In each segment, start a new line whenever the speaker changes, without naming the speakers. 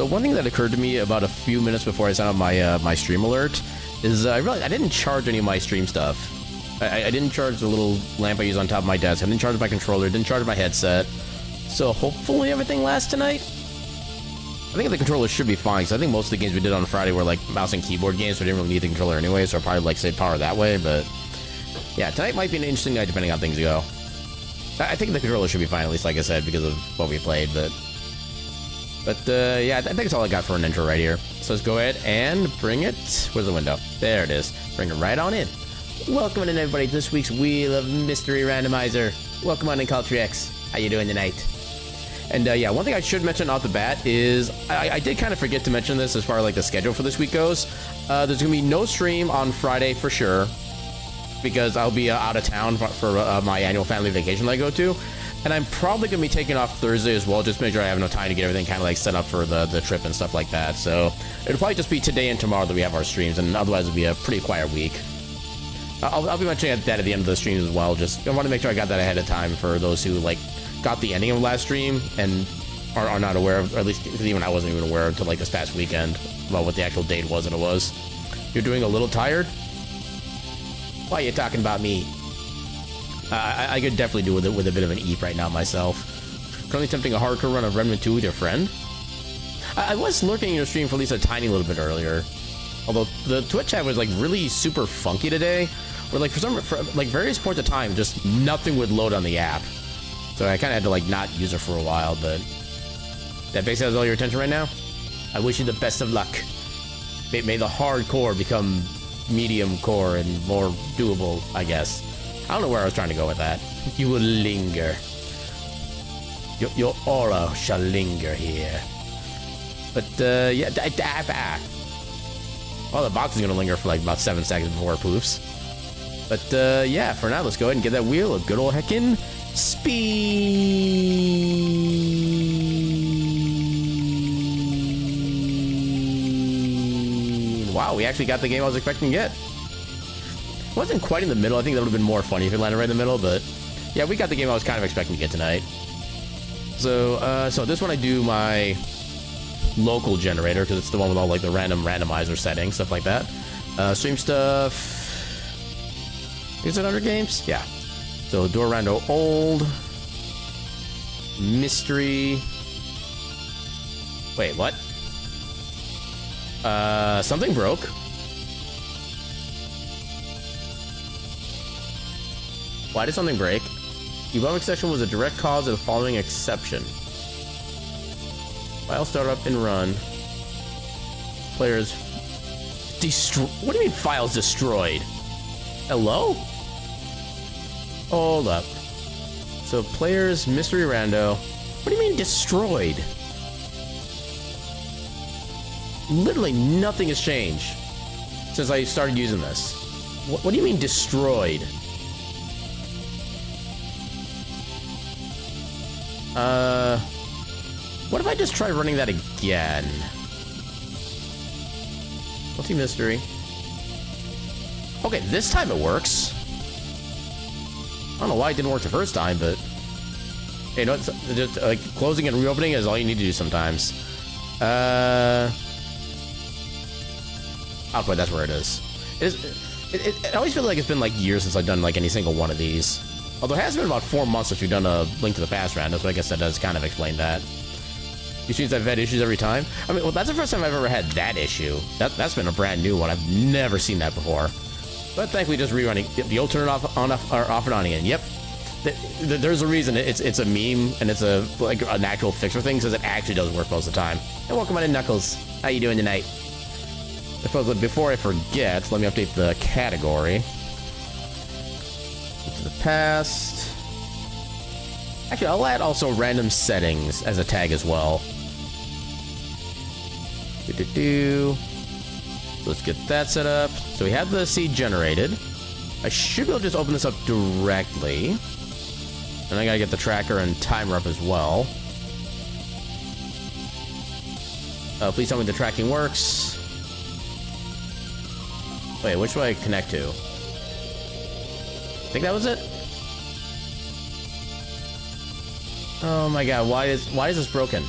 So one thing that occurred to me about a few minutes before I sent out my my stream alert is I realized I didn't charge any of my stream stuff. I didn't charge the little lamp I use on top of my desk. I didn't charge my controller. Didn't charge my headset. So hopefully everything lasts tonight. I think the controller should be fine, because I think most of the games we did on Friday were like mouse and keyboard games, so we didn't really need the controller anyway, so I'll probably like save power that way, but yeah, tonight might be an interesting night depending on how things go. I think the controller should be fine, at least like I said, because of what we played, but yeah, I think that's all I got for an intro right here. So let's go ahead and bring it. Where's the window? There it is. Bring it right on in. Welcome in, everybody, to this week's Wheel of Mystery Randomizer. Welcome on in, Culture X. How you doing tonight? And yeah, one thing I should mention off the bat is I did kind of forget to mention this as far as like the schedule for this week goes. There's gonna be no stream on Friday for sure, because I'll be out of town for my annual family vacation that I go to, and I'm probably gonna be taking off Thursday as well, just to make sure I have enough time to get everything kind of like set up for the trip and stuff like that. So it'll probably just be today and tomorrow that we have our streams, and otherwise it'll be a pretty quiet week. I'll be mentioning that at the end of the streams as well. Just I want to make sure I got that ahead of time for those who like got the ending of last stream and are not aware of, or at least even I wasn't even aware until like this past weekend about what the actual date was and it was. You're doing a little tired? Why are you talking about me? I could definitely do with a bit of an eep right now myself. Currently attempting a hardcore run of Remnant 2 with your friend. I was lurking in your stream for at least a tiny little bit earlier. Although the Twitch chat was like really super funky today, where like for like various points of time, just nothing would load on the app. So I kind of had to like not use it for a while, but that basically has all your attention right now. I wish you the best of luck. May the hardcore become medium core and more doable, I guess. I don't know where I was trying to go with that. You will linger. Your aura shall linger here. But yeah, well, the box is gonna linger for like about 7 seconds before it poofs. But yeah, for now, let's go ahead and get that wheel of good old heckin' speed. Wow, we actually got the game I was expecting to get. Wasn't quite in the middle. I think that would have been more funny if it landed right in the middle, but yeah, we got the game I was kind of expecting to get tonight. So, so this one I do my local generator, because it's the one with all like the random randomizer settings, stuff like that. Stream stuff. Is it under games? Yeah. So Door Rando Old. Mystery. Wait, what? Something broke. Why did something break? Debug exception was a direct cause of the following exception. File startup and run. Players destroy. What do you mean files destroyed? Hello? Hold up. So players mystery rando. What do you mean destroyed? Literally nothing has changed since I started using this. What do you mean destroyed? What if I just try running that again? Multi-mystery. Okay, this time it works. I don't know why it didn't work the first time, but you know, just like closing and reopening is all you need to do sometimes. Oh boy, that's where it is. I always feel like it's been like years since I've done like any single one of these. Although it has been about 4 months since we've done a Link to the Past random, so I guess that does kind of explain that. You seem to have had issues every time. I mean, well, that's the first time I've ever had that issue. That's been a brand new one. I've never seen that before. But thankfully, just rerunning the old turn off and on again. Yep, there's a reason it's a meme and it's a like an actual fix for things, because it actually does work most of the time. And welcome on in, Knuckles. How you doing tonight? Before I forget, let me update the category. To the past. Actually, I'll add also random settings as a tag as well. So let's get that set up. So we have the seed generated. I should be able to just open this up directly. And I gotta get the tracker and timer up as well. Please tell me the tracking works. Wait, which do I connect to? I think that was it. Oh my god, why is this broken?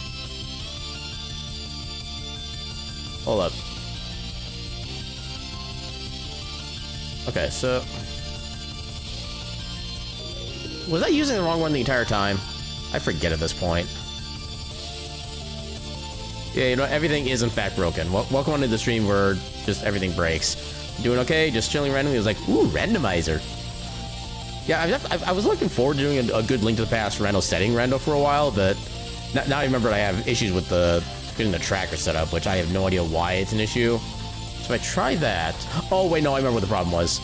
Hold up. Okay, so... Was I using the wrong one the entire time? I forget at this point. Yeah, you know, everything is in fact broken. Welcome onto the stream where just everything breaks. Doing okay, just chilling randomly. It was like, ooh, randomizer. Yeah, I was looking forward to doing a good Link to the Past rando setting rando for a while, but now I remember I have issues with getting the tracker set up, which I have no idea why it's an issue. So I try that. Oh, wait, no, I remember what the problem was.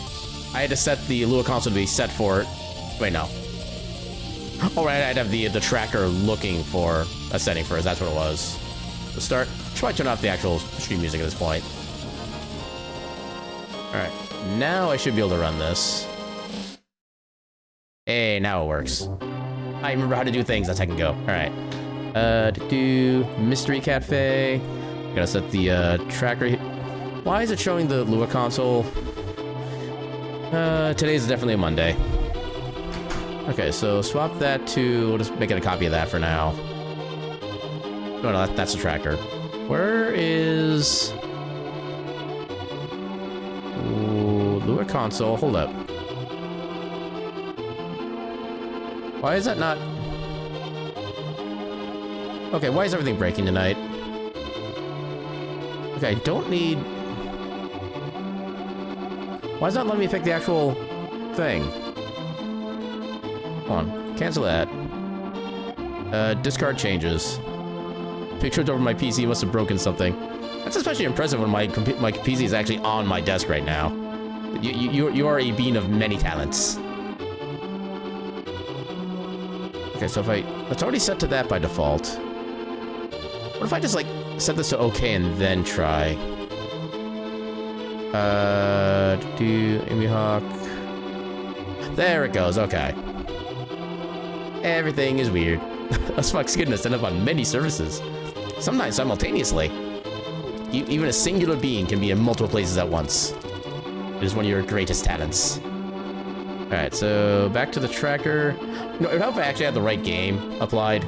I had to set the Lua console to be set for... Wait, no. Oh, right, I'd have the tracker looking for a setting first. That's what it was. To start, should probably turn off the actual stream music at this point. Alright, now I should be able to run this. Hey, now it works. I remember how to do things. That's how I can go. Alright. Do Mystery Cafe. Gotta set the tracker. Why is it showing the Lua console? Today's definitely a Monday. Okay, so swap that to... We'll just make it a copy of that for now. No, that's the tracker. Where is... Ooh, Lua console. Hold up. Why is that not... Okay, why is everything breaking tonight? Okay, I don't need... Why is that letting me pick the actual thing? Hold on, cancel that. Discard changes. Pictured over my PC must have broken something. That's especially impressive when my PC is actually on my desk right now. You are a being of many talents. Okay, so if it's already set to that by default. What if I just like set this to OK and then try? Do Amy Hawk. There it goes. Okay. Everything is weird. That's fuck's goodness. End up on many services, sometimes simultaneously. Even a singular being can be in multiple places at once. It is one of your greatest talents. All right, so back to the tracker. No, it would help if I actually had the right game applied.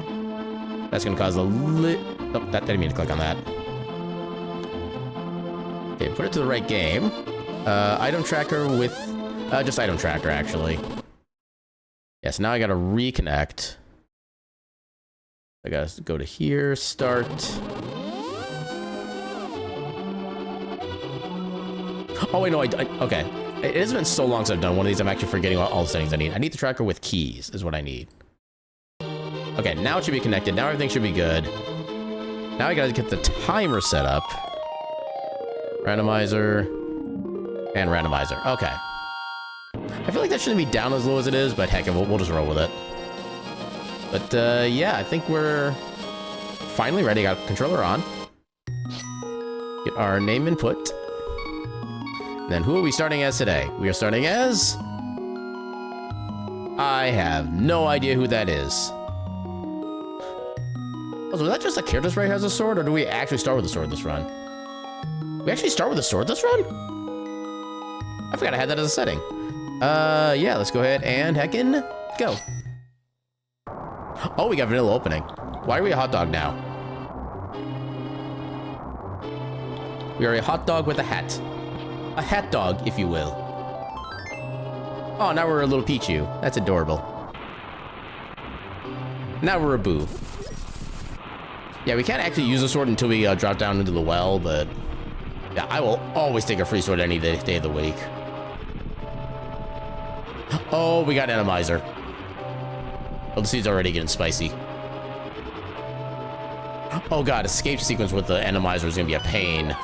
That's gonna cause a Oh, that didn't mean to click on that. Okay, put it to the right game. Item tracker with... just item tracker, actually. Yes, now I gotta reconnect. I gotta go to here, start. Oh, wait, no, okay. It has been so long since I've done one of these, I'm actually forgetting all the settings I need. I need the tracker with keys, is what I need. Okay, now it should be connected. Now everything should be good. Now I gotta get the timer set up. Randomizer. And randomizer. Okay. I feel like that shouldn't be down as low as it is, but heck, we'll just roll with it. But, yeah, I think we're finally ready. Got the controller on. Get our name input. And then who are we starting as today? We are starting as... I have no idea who that is. Oh, so was that just a character sprite has a sword, or do we actually start with a sword this run? We actually start with a sword this run? I forgot I had that as a setting. Yeah, let's go ahead and heckin' go. Oh, we got vanilla opening. Why are we a hot dog now? We are a hot dog with a hat. A hat dog, if you will. Oh, now we're a little Pichu. That's adorable. Now we're a Boo. Yeah, we can't actually use a sword until we drop down into the well, but... Yeah, I will always take a free sword any day of the week. Oh, we got Randomizer. Oh, the seed's already getting spicy. Oh god, escape sequence with the Randomizer is gonna be a pain.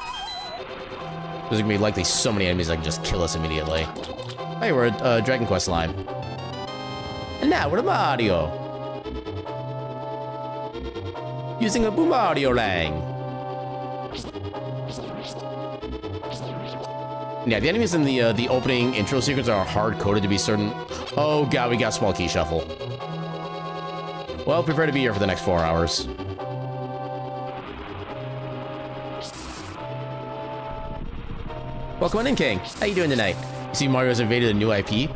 There's gonna be likely so many enemies that can just kill us immediately. Hey, we're at Dragon Quest line. And now we're at Mario. Using a Mario Lang. Yeah, the enemies in the opening intro sequence are hard-coded to be certain. Oh god, we got small key shuffle. Well, prepare to be here for the next 4 hours. Welcome on in, King. How you doing tonight? You see Mario's invaded a new IP?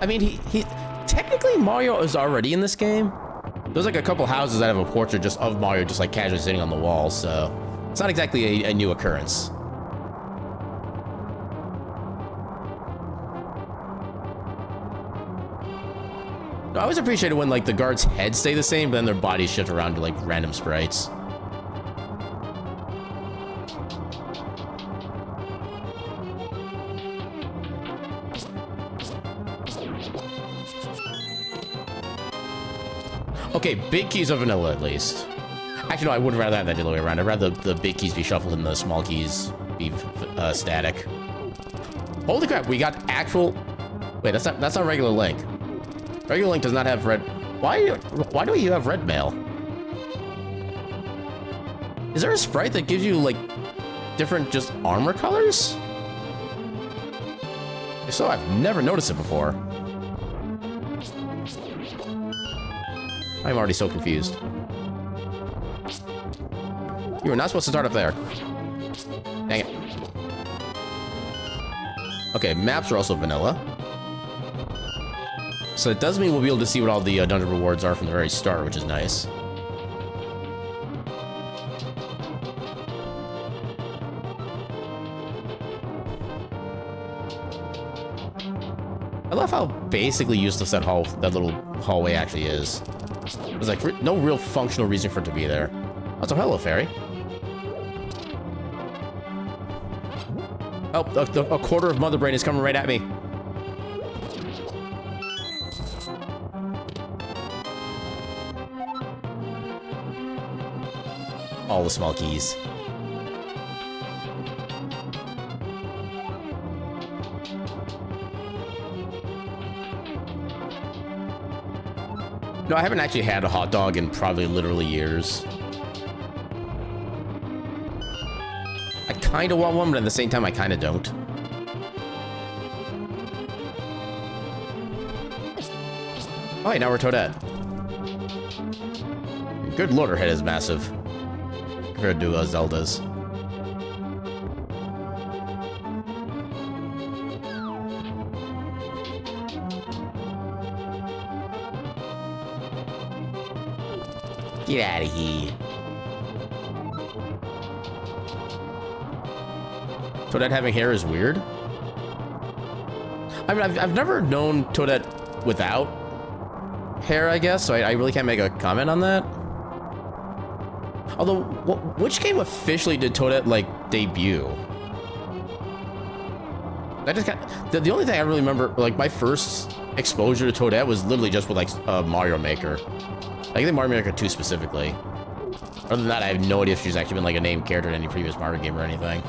I mean, he technically Mario is already in this game. There's like a couple houses that have a portrait just of Mario just like casually sitting on the wall, so It's not exactly a new occurrence. I always appreciate it when, like, the guards' heads stay the same, but then their bodies shift around to, like, random sprites. Okay, big keys are vanilla, at least. Actually, no, I would rather have that the other way around. I'd rather the big keys be shuffled and the small keys be static. Holy crap, we got actual... Wait, that's not regular Link. Regular Link does not have red... Why do you have red mail? Is there a sprite that gives you, like, different just armor colors? If so, I've never noticed it before. I'm already so confused. You were not supposed to start up there. Dang it. Okay, maps are also vanilla. So it does mean we'll be able to see what all the dungeon rewards are from the very start, which is nice. I love how basically useless that little hallway actually is. There's like no real functional reason for it to be there. Oh, so hello, fairy. Oh, a quarter of Mother Brain is coming right at me. All the small keys. No, I haven't actually had a hot dog in probably literally years. I kind of want one, but at the same time, I kind of don't. Oh, hey, now we're Toadette. Good lord, her head is massive compared to Zelda's. Get out of here. Toadette having hair is weird. I mean, I've never known Toadette without hair, I guess, so I really can't make a comment on that. Although, which game officially did Toadette, like, debut? I just the only thing I really remember, like, my first exposure to Toadette was literally just with, like, Mario Maker. I think Mario Maker 2 specifically. Other than that, I have no idea if she's actually been, like, a named character in any previous Mario game or anything.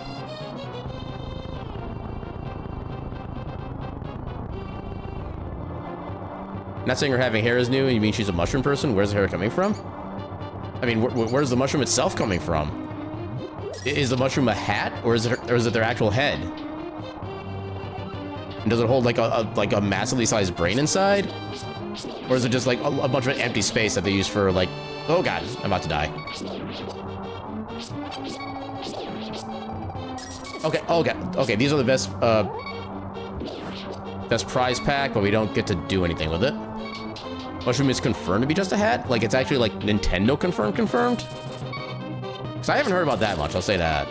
Not saying her having hair is new, you mean she's a mushroom person? Where's the hair coming from? I mean, where's the mushroom itself coming from? Is the mushroom a hat, or is it their actual head? And does it hold like a massively sized brain inside? Or is it just like a bunch of empty space that they use for like, oh god, I'm about to die. Okay, these are the best prize pack, but we don't get to do anything with it. Mushroom is confirmed to be just a hat? Like it's actually like Nintendo confirmed? Because I haven't heard about that much, I'll say that.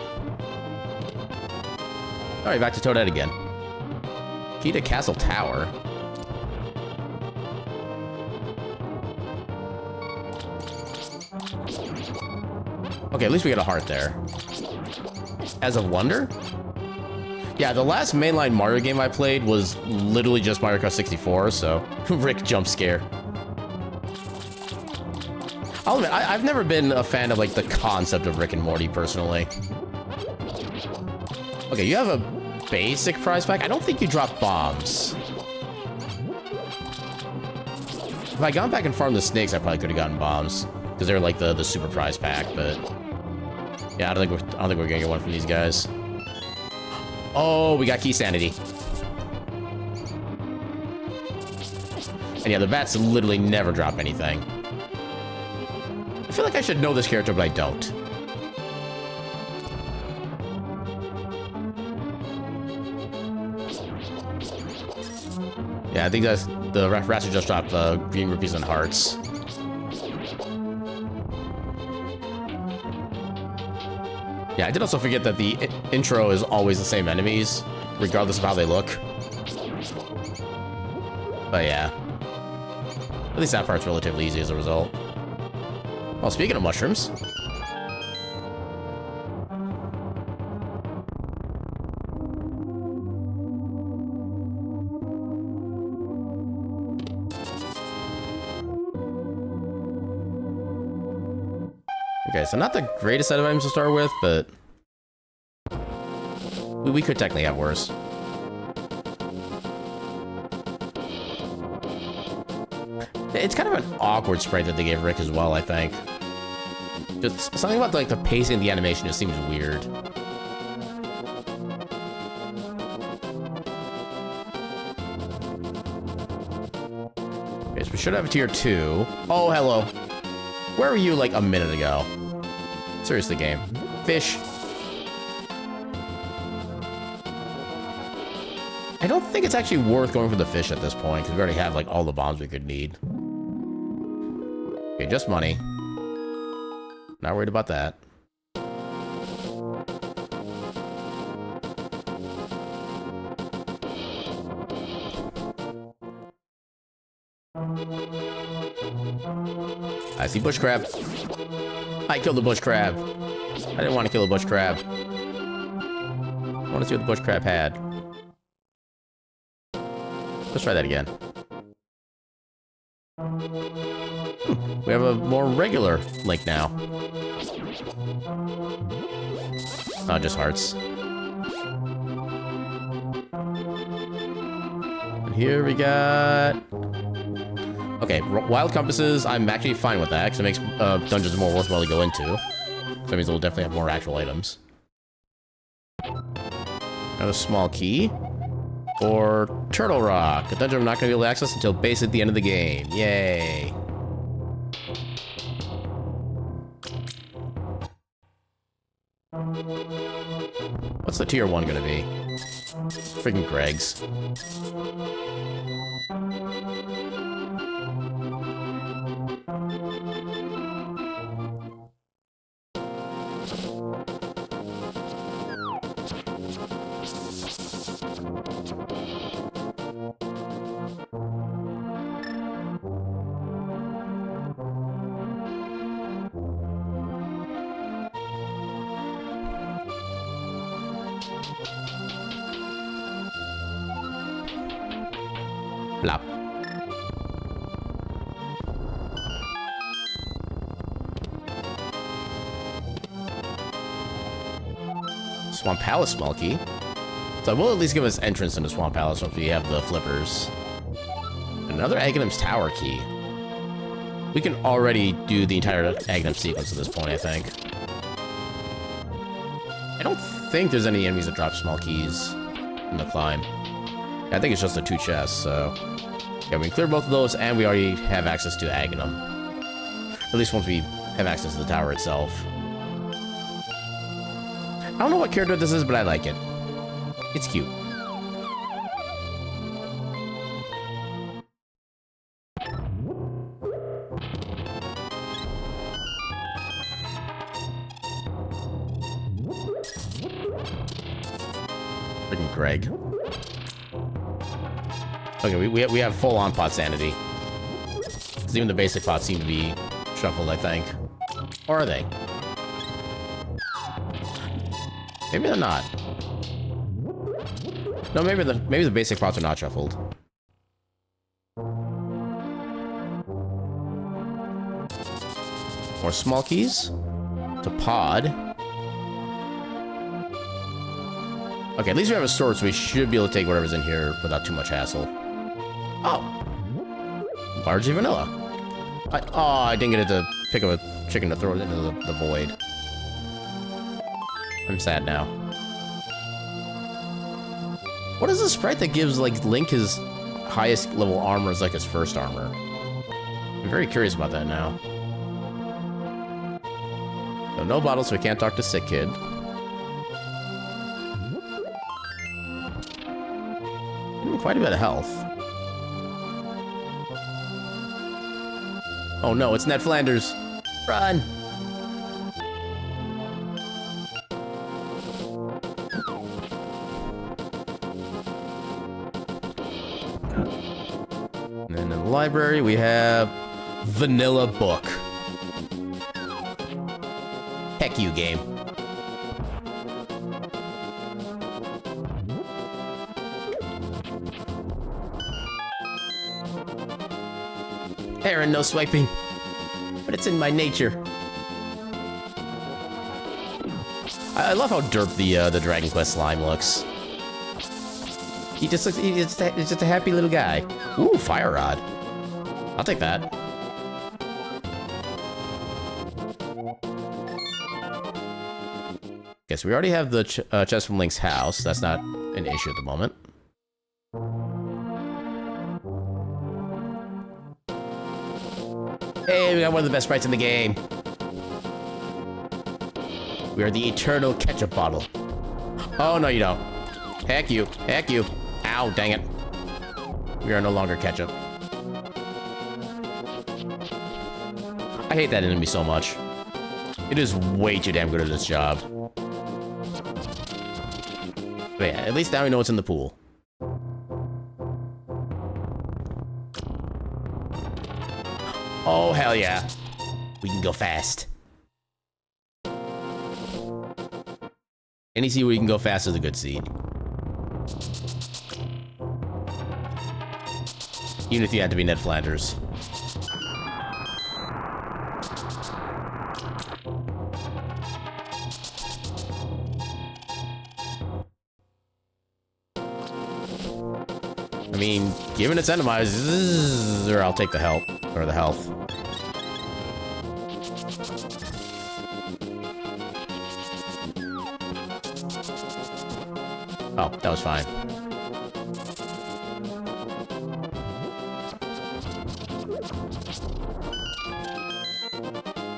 Alright, back to Toadette again. Key to Castle Tower. Okay, at least we got a heart there. As of Wonder? Yeah, the last mainline Mario game I played was literally just Mario Kart 64, so Rick jump scare. I'll admit, I've never been a fan of like the concept of Rick and Morty personally. Okay, you have a basic prize pack. I don't think you drop bombs. If I gone back and farmed the snakes, I probably could have gotten bombs because they're like the super prize pack. But yeah, I don't think we're gonna get one from these guys. Oh, we got key sanity. And yeah, the bats literally never drop anything. I feel like I should know this character, but I don't. Yeah, I think that's the rats just dropped green rupees and hearts. Yeah, I did also forget that the intro is always the same enemies, regardless of how they look. But yeah. At least that part's relatively easy as a result. Well, speaking of mushrooms... Okay, so not the greatest set of items to start with, but... We could technically have worse. It's kind of an awkward sprite that they gave Rick as well, I think. Just something about like the pacing of the animation just seems weird. Okay, so we should have a tier 2. Oh, hello. Where were you like a minute ago? Seriously, game. Fish. I don't think it's actually worth going for the fish at this point, because we already have like all the bombs we could need. Okay, just money. Not worried about that. I see bush crab. I killed the bush crab. I didn't want to kill a bush crab. I want to see what the bush crab had. Let's try that again. We have a more regular Link now. Oh, just hearts. And here we got... Okay, wild compasses, I'm actually fine with that, because it makes dungeons more worthwhile to go into. So that means we'll definitely have more actual items. Another small key. Or Turtle Rock, a dungeon I'm not going to be able to access until basically the end of the game. Yay! What's the tier 1 going to be? Freaking Greg's. Blop. Swamp Palace small key. So it will at least give us entrance into Swamp Palace if we have the flippers. Another Aghanim's Tower key. We can already do the entire Aghanim sequence at this point, I think. I don't think there's any enemies that drop small keys in the climb. I think it's just the 2 chests, so... Yeah, we can clear both of those, and we already have access to Aghanim. At least once we have access to the tower itself. I don't know what character this is, but I like it. It's cute. Freaking Greg. Okay, we have full-on pot sanity. Because even the basic pots seem to be shuffled, I think. Or are they? Maybe they're not. No, maybe the basic pots are not shuffled. More small keys. It's a pod. Okay, at least we have a sword, so we should be able to take whatever's in here without too much hassle. Oh. Largely vanilla. I didn't get it to pick up a chicken to throw it into the void. I'm sad now. What is the sprite that gives, like, Link his highest level armor as, like, his first armor? I'm very curious about that now. So no bottles, so we can't talk to Sick Kid. Quite a bit of health. Oh no, it's Ned Flanders. Run! library, we have Vanilla Book. Heck you, game. Aaron, no swiping. But it's in my nature. I love how derp the Dragon Quest slime looks. He just looks, he's just a happy little guy. Ooh, fire rod. I'll take that. Okay, so we already have the chest from Link's house. That's not an issue at the moment. Hey, we got one of the best sprites in the game. We are the eternal ketchup bottle. Oh, no, you don't. Heck you. Heck you. Ow, dang it. We are no longer ketchup. I hate that enemy so much. It is way too damn good at this job. But yeah, at least now we know what's in the pool. Oh, hell yeah. We can go fast. Any seed where you can go fast is a good seed. Even if you had to be Ned Flanders. I mean, given its Randomizer, I'll take the help. Or the health. Oh, that was fine.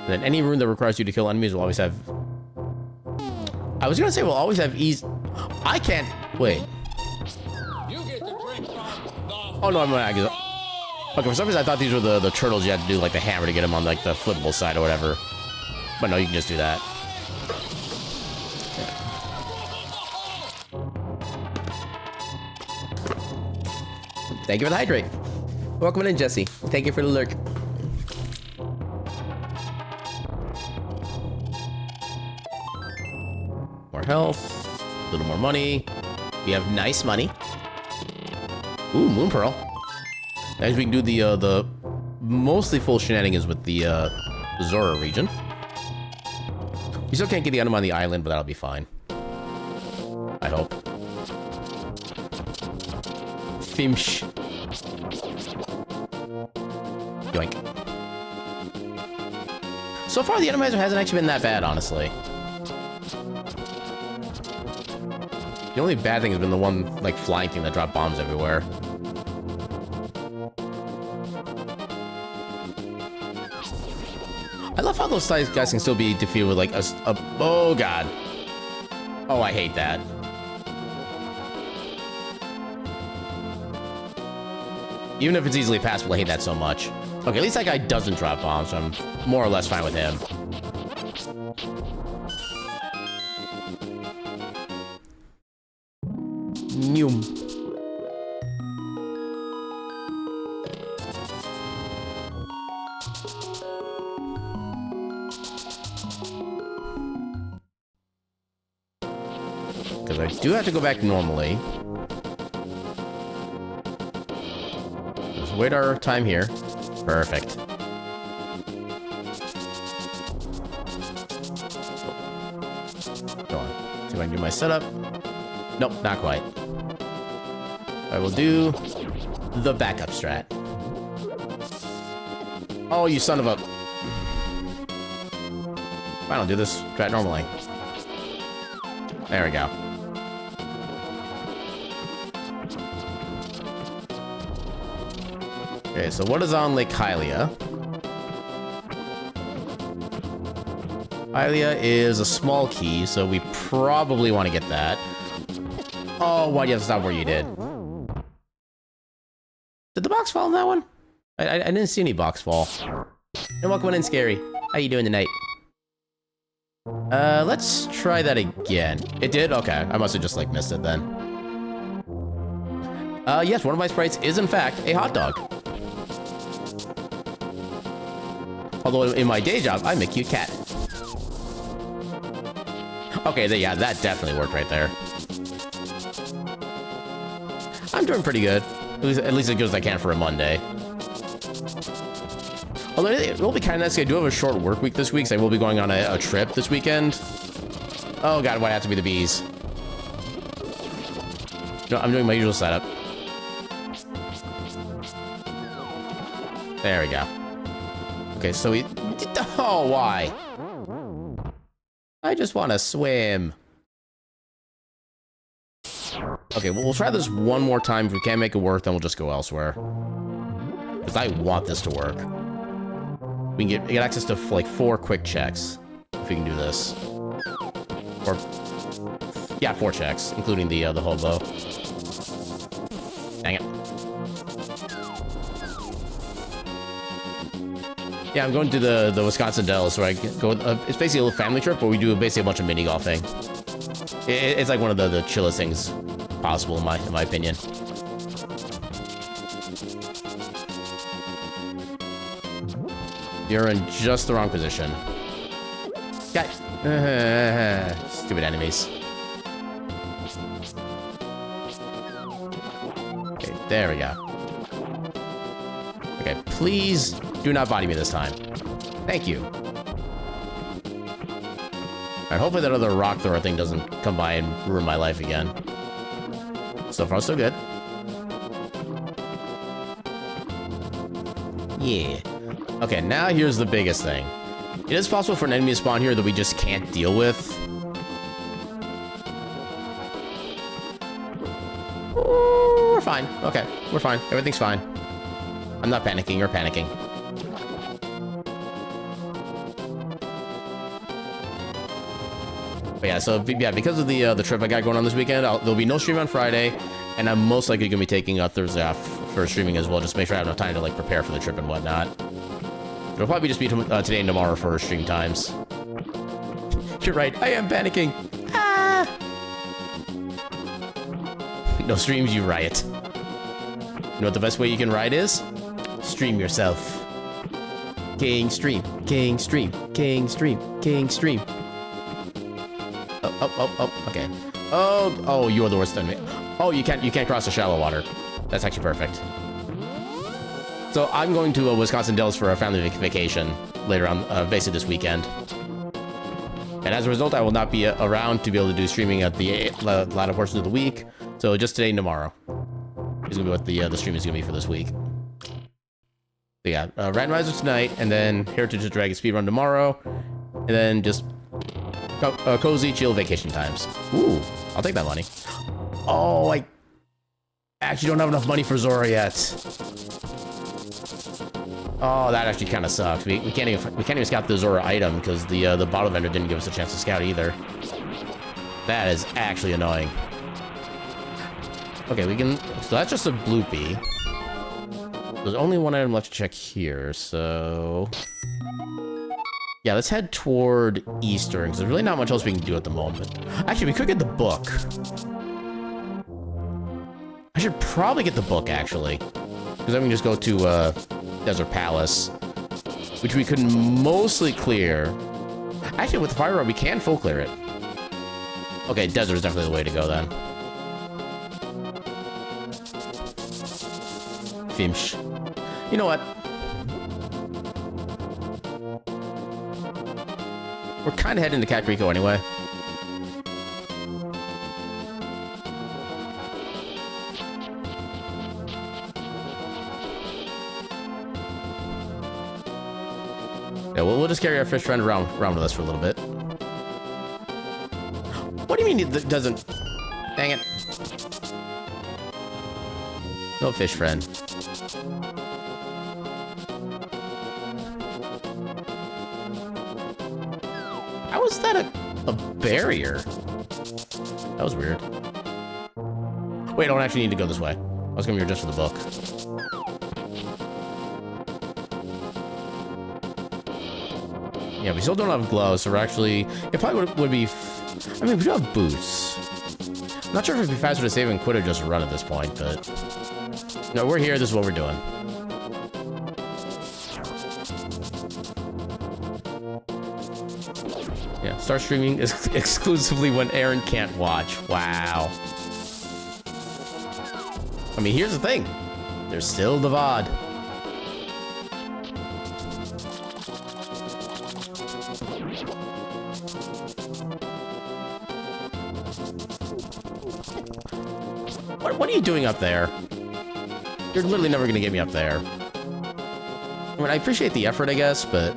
And then any room that requires you to kill enemies will always have... I was gonna say we'll always have ease... I can't... Wait. Oh no, I'm gonna... Okay, for some reason I thought these were the turtles you had to do like the hammer to get them on like the flippable side or whatever. But no, you can just do that. Thank you for the hydrate. Welcome in, Jesse. Thank you for the lurk. More health, a little more money. We have nice money. Ooh, Moon Pearl. As we can do the mostly full shenanigans with the Zora region. You still can't get the item on the island, but that'll be fine. I hope. Fimsh. Yoink. So far, the Randomizer hasn't actually been that bad, honestly. The only bad thing has been the one, like, flying thing that dropped bombs everywhere. I love how those guys can still be defeated with, like, a... Oh, God. Oh, I hate that. Even if it's easily passable, I hate that so much. Okay, at least that guy doesn't drop bombs, so I'm more or less fine with him. Noom. Because I do have to go back normally. Just wait our time here. Perfect. Go on. See if I can do my setup. Nope, not quite. I will do the backup strat. Oh, you son of a... I don't do this strat normally. There we go. Okay, so what is on Lake Hylia? Hylia is a small key, so we probably want to get that. Oh, why do you have to stop where you did? Did the box fall in that one? I didn't see any box fall. And welcome in, Scary. How you doing tonight? Let's try that again. It did? Okay, I must have just, like, missed it then. Yes, one of my sprites is, in fact, a hot dog. Although in my day job, I'm a cute cat. Okay, yeah, that definitely worked right there. I'm doing pretty good. At least as good as I can for a Monday. Although it will be kind of nice. I do have a short work week this week, so I will be going on a trip this weekend. Oh god, why have to be the bees? No, I'm doing my usual setup. There we go. Okay, so we... Oh, why? I just want to swim. Okay, well, we'll try this one more time. If we can't make it work, then we'll just go elsewhere. Because I want this to work. We can get access to, like, 4 quick checks. If we can do this. Or... Yeah, 4 checks, including the hobo. Dang it. Yeah, I'm going to the Wisconsin Dells, where I go... it's basically a little family trip where we do basically a bunch of mini golfing. It's like one of the chillest things possible, in my opinion. You're in just the wrong position. God. Stupid enemies. Okay, there we go. Okay, please do not body me this time. Thank you. Alright, hopefully that other rock thrower thing doesn't come by and ruin my life again. So far, so good. Yeah. Okay, now here's the biggest thing. It is possible for an enemy to spawn here that we just can't deal with. Ooh, we're fine. Okay, we're fine. Everything's fine. I'm not panicking, you're panicking. But yeah, so yeah, because of the trip I got going on this weekend, there'll be no stream on Friday, and I'm most likely gonna be taking Thursday off for streaming as well, just to make sure I have enough time to like prepare for the trip and whatnot. It'll probably just be today and tomorrow for stream times. You're right, I am panicking. Ah! No streams, you riot. You know what the best way you can riot is? Stream yourself. King stream, king stream, king stream, king stream. Oh, okay. Oh, you're the worst enemy. Oh, you can't cross the shallow water. That's actually perfect. So I'm going to Wisconsin Dells for a family vacation later on, basically this weekend. And as a result, I will not be around to be able to do streaming at the latter portion of the week. So just today and tomorrow is gonna be what the stream is gonna be for this week. So yeah, Randomizer tonight, and then Heritage of Dragon Speedrun tomorrow, and then just cozy, chill vacation times. Ooh, I'll take that money. Oh, I actually don't have enough money for Zora yet. Oh, that actually kind of sucks. We can't even scout the Zora item because the bottle vendor didn't give us a chance to scout either. That is actually annoying. Okay, we can. So that's just a bloopy. There's only one item left to check here, so yeah, let's head toward Eastern because there's really not much else we can do at the moment. Actually, we could get the book. I should probably get the book actually, because then we can just go to Desert Palace, which we could mostly clear. Actually, with the fire rod, we can full clear it. Okay, desert is definitely the way to go then. Finch. You know what? We're kind of heading to Kakariko anyway. Yeah, we'll just carry our fish friend around with us for a little bit. What do you mean it doesn't? Dang it. No fish friend. How is that a barrier? That was weird. Wait, I don't actually need to go this way. I was going to be here just for the book. Yeah, we still don't have gloves, so we're actually... It probably would be... I mean, we do have boots. I'm not sure if it'd be faster to save and quit or just run at this point, but... No, we're here. This is what we're doing. Yeah, start streaming exclusively when Aaron can't watch. Wow. I mean, here's the thing. There's still the VOD. What are you doing up there? You're literally never gonna get me up there. I mean, I appreciate the effort, I guess, but...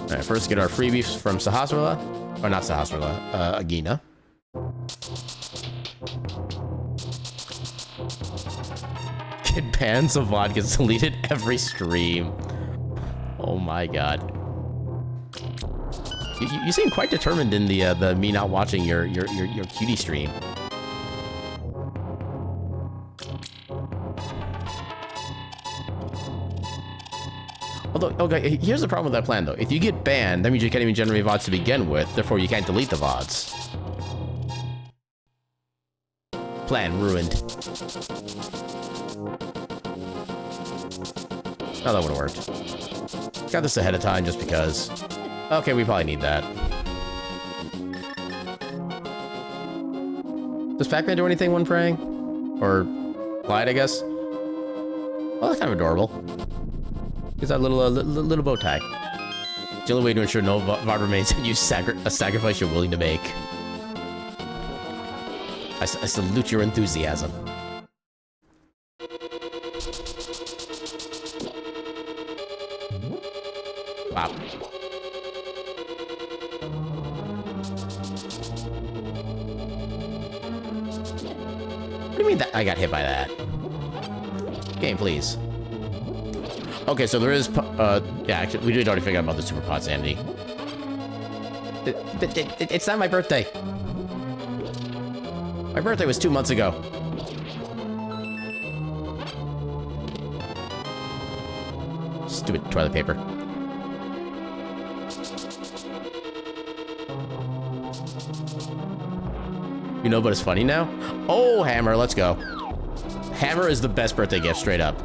Alright, first get our freebies from Sahasrara. Or not Sahasrara, Agina. Get banned so VOD gets deleted every stream. Oh my god. You seem quite determined in the me not watching your cutie stream. Although, okay, here's the problem with that plan, though. If you get banned, that means you can't even generate VODs to begin with. Therefore, you can't delete the VODs. Plan ruined. Oh, that would've worked. Got this ahead of time just because. Okay, we probably need that. Does Pac-Man do anything when praying? Or Clyde, I guess? Oh, that's kind of adorable. He's that little bow tie. It's the only way to ensure no VOD remains and use a sacrifice you're willing to make. I salute your enthusiasm. Wow. What do you mean that I got hit by that? Game, please. Okay, so there is, yeah, actually, we did already figure out about the Super Pod Sanity. It's not my birthday. My birthday was 2 months ago. Stupid toilet paper. You know, but it's funny now? Oh, Hammer, let's go. Hammer is the best birthday gift, straight up.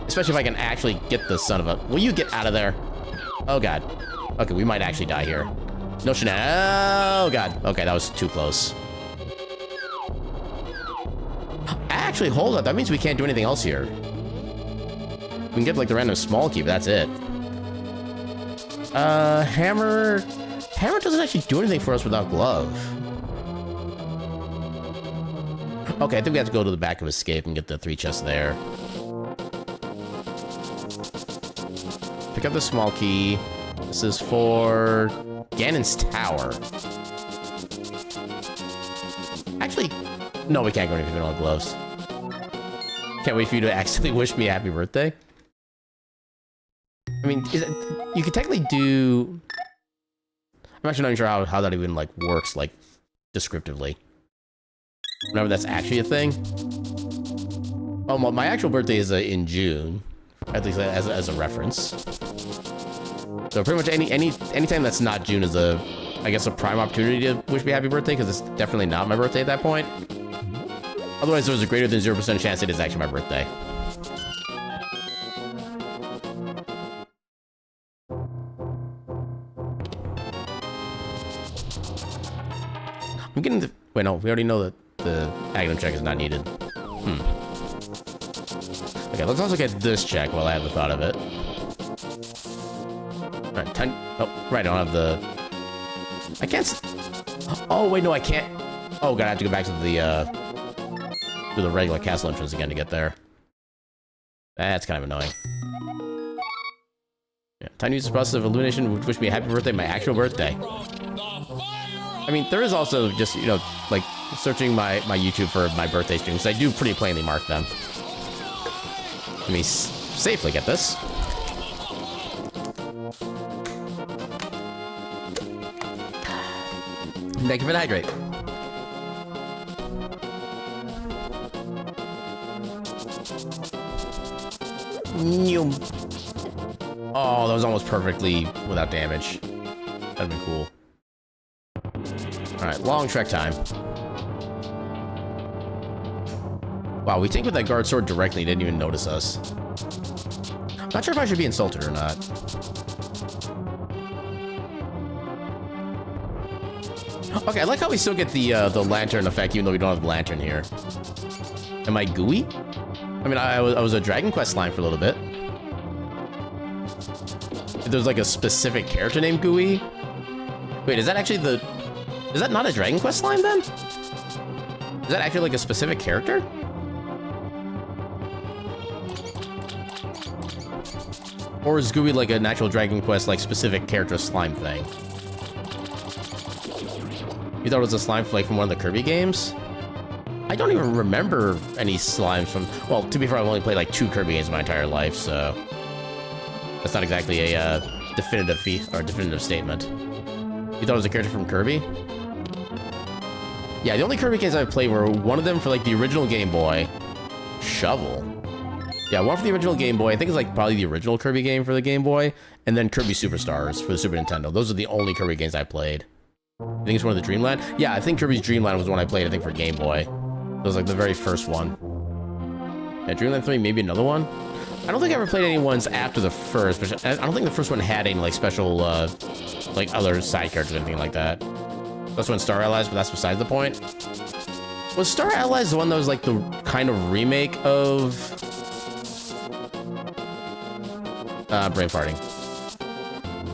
Especially if I can actually get the son of a... Will you get out of there? Oh, God. Okay, we might actually die here. No Oh, God. Okay, that was too close. Actually, hold up. That means we can't do anything else here. We can get, like, the random small key, but that's it. Hammer... Hammer doesn't actually do anything for us without glove. Okay, I think we have to go to the back of Escape and get the 3 chests there. Pick up the small key. This is for Ganon's Tower. Actually, no, we can't go if we don't have gloves. Can't wait for you to actually wish me a happy birthday. I mean, you could technically do... I'm actually not even sure how that even, like, works, like, descriptively. Whenever that's actually a thing. Oh, well, my actual birthday is in June. At least as a reference. So pretty much anytime that's not June is I guess a prime opportunity to wish me a happy birthday, because it's definitely not my birthday at that point. Otherwise, there's a greater than 0% chance it is actually my birthday. I'm getting the... Wait, no, we already know that the Agnum check is not needed. Okay, let's also get this check while I have the thought of it. Alright, 10... Oh, right, I don't have the... I can't... Oh, wait, no, I can't... Oh, God, I have to go back to the regular castle entrance again to get there. That's kind of annoying. Yeah, time to use the process of illumination would wish me a happy birthday, my actual birthday. I mean, there is also just, you know, like, searching my YouTube for my birthday streams. I do pretty plainly mark them. Let me safely get this. Thank you for the hydrate. Oh, that was almost perfectly without damage. That'd been cool. Alright, long trek time. Wow, we tanked with that guard sword directly, didn't even notice us. Not sure if I should be insulted or not. Okay, I like how we still get the lantern effect, even though we don't have the lantern here. Am I gooey? I mean, I was a Dragon Quest slime for a little bit. There's like a specific character named Gooey. Wait, is that actually the... Is that not a Dragon Quest slime then? Is that actually like a specific character? Or is Gooey like an actual Dragon Quest like specific character slime thing? You thought it was a slime like from one of the Kirby games? I don't even remember any slimes from... Well, to be fair, I've only played like 2 Kirby games my entire life, so... That's not exactly a definitive statement. You thought it was a character from Kirby? Yeah, the only Kirby games I've played were one of them for like the original Game Boy. Shovel. Yeah, one for the original Game Boy. I think it's like probably the original Kirby game for the Game Boy. And then Kirby Superstars for the Super Nintendo. Those are the only Kirby games I played. I think it's one of the Dreamland? Yeah, I think Kirby's Dreamland was the one I played, I think, for Game Boy. It was like the very first one. Yeah, Dreamland 3, maybe another one? I don't think I ever played any ones after the first, but I don't think the first one had any like special, like other side characters or anything like that. That's when Star Allies, but that's besides the point. Was Star Allies the one that was like the kind of remake of... brain farting.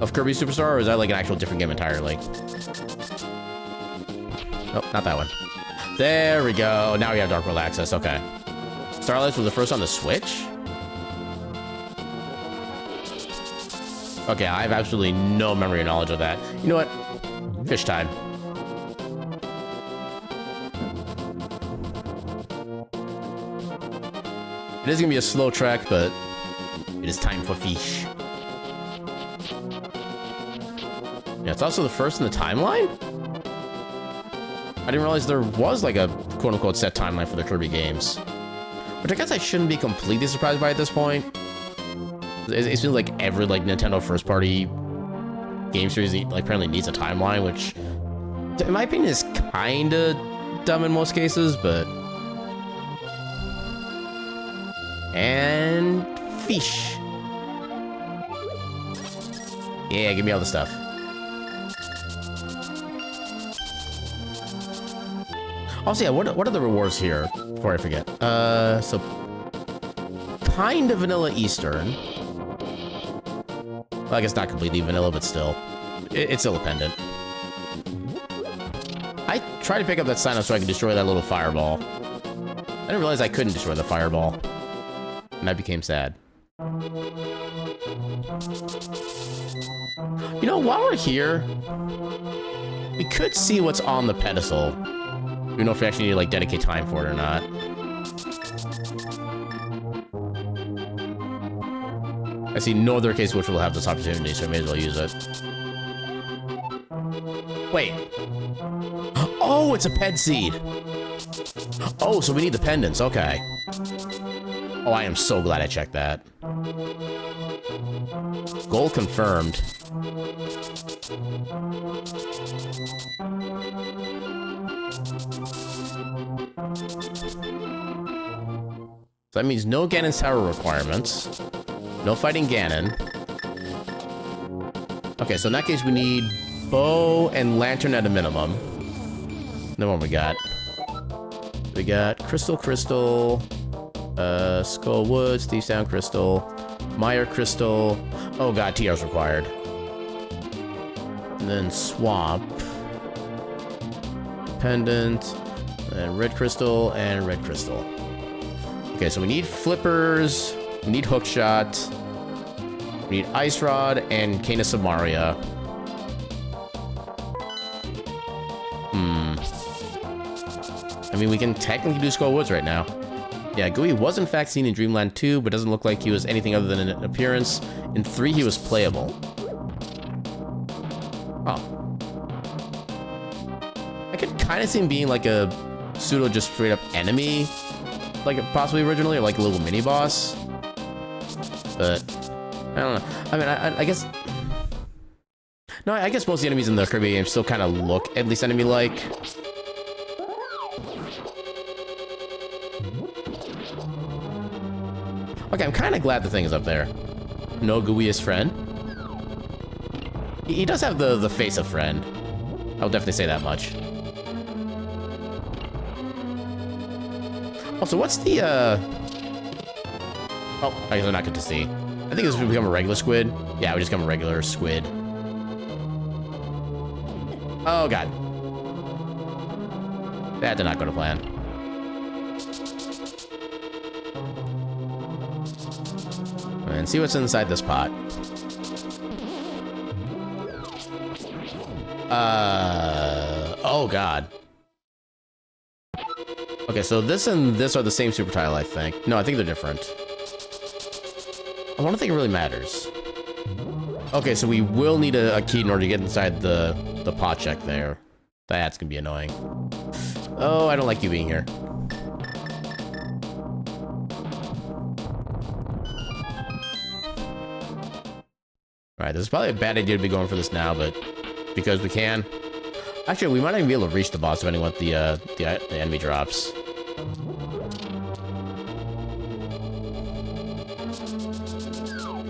Of Kirby Superstar, or is that like an actual different game entirely? Nope, not that one. There we go. Now we have Dark World access. Okay. Star Allies was the first on the Switch? Okay, I have absolutely no memory or knowledge of that. You know what? Fish time. It is gonna be a slow trek, but it is time for fish. Yeah, it's also the first in the timeline? I didn't realize there was like a quote-unquote set timeline for the Kirby games. Which I guess I shouldn't be completely surprised by at this point. It seems like every like Nintendo first-party game series like apparently needs a timeline, which in my opinion is kind of dumb in most cases, but... And... fish. Yeah, give me all the stuff. Also, yeah, what are the rewards here? Before I forget. So... kind of vanilla Eastern. Well, I guess not completely vanilla, but still. It's still a pendant. I tried to pick up that sign-up so I could destroy that little fireball. I didn't realize I couldn't destroy the fireball. And I became sad. You know, while we're here, we could see what's on the pedestal. We don't know if we actually need to, like, dedicate time for it or not. I see no other case which will have this opportunity, so I may as well use it. Wait. Oh, it's a ped seed. Oh, so we need the pendants. Okay. Oh, I am so glad I checked that. Goal confirmed. So that means no Ganon's Tower requirements. No fighting Ganon. Okay, so in that case we need bow and lantern at a minimum. Then what we got? We got Crystal, Skull Woods, Thief Sound Crystal, Mire Crystal. Oh god, TR's required. And then Swamp. Pendant. And Red Crystal and Red Crystal. Okay, so we need flippers. We need Hookshot. We need Ice Rod and Cane of Samaria. I mean, we can technically do Skull Woods right now. Yeah, Gooey was in fact seen in Dreamland 2, but doesn't look like he was anything other than an appearance. In 3, he was playable. Oh. I could kind of see him being like a pseudo just straight up enemy, like possibly originally, or like a little mini boss. But I don't know. I mean, I guess. No, I guess most of the enemies in the Kirby games still kind of look at least enemy-like. Okay, I'm kind of glad the thing is up there. No gooeyest friend. He does have the face of friend. I'll definitely say that much. Also, what's the, Oh, I guess I'm not good to see. I think this would become a regular squid. Yeah, we just become a regular squid. Oh, God. That did not go to plan. And see what's inside this pot. Oh, God. Okay, so this and this are the same super tile, I think. No, I think they're different. I don't think it really matters. Okay, so we will need a key in order to get inside the pot check there. That's gonna be annoying. Oh, I don't like you being here. Alright, this is probably a bad idea to be going for this now, but because we can. Actually, we might not even be able to reach the boss depending on what the enemy drops.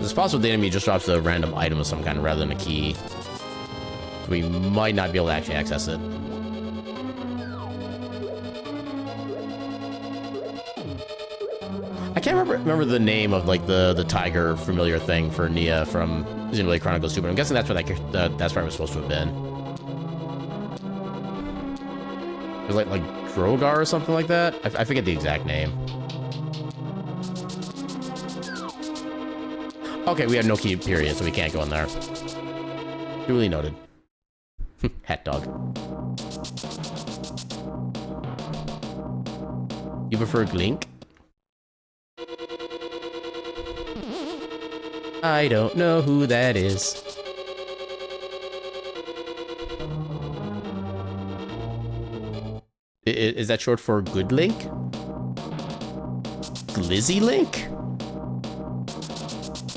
It's possible the enemy just drops a random item of some kind rather than a key. We might not be able to actually access it. I can't remember the name of like the tiger familiar thing for Nia from Xenoblade Chronicles 2, but I'm guessing that's where that's where I was supposed to have been. It was like Drogar or something like that. I forget the exact name. Okay, we have no key period, so we can't go in there. Duly noted. Hat dog. You prefer Glink? I don't know who that is. Is that short for Good Link? Glizzy Link?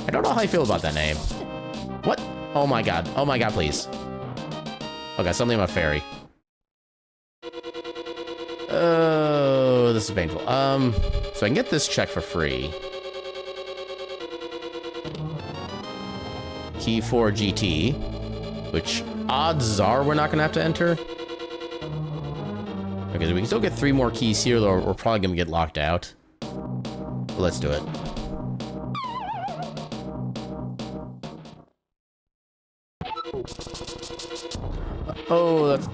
I don't know how I feel about that name. What? Oh my god. Oh my god, please. Okay, suddenly I'm a fairy. Oh, this is painful. So I can get this check for free. Key for GT, which odds are we're not gonna have to enter. Okay, so we can still get 3 more keys here, though we're probably gonna get locked out. But let's do it. Oh, that's...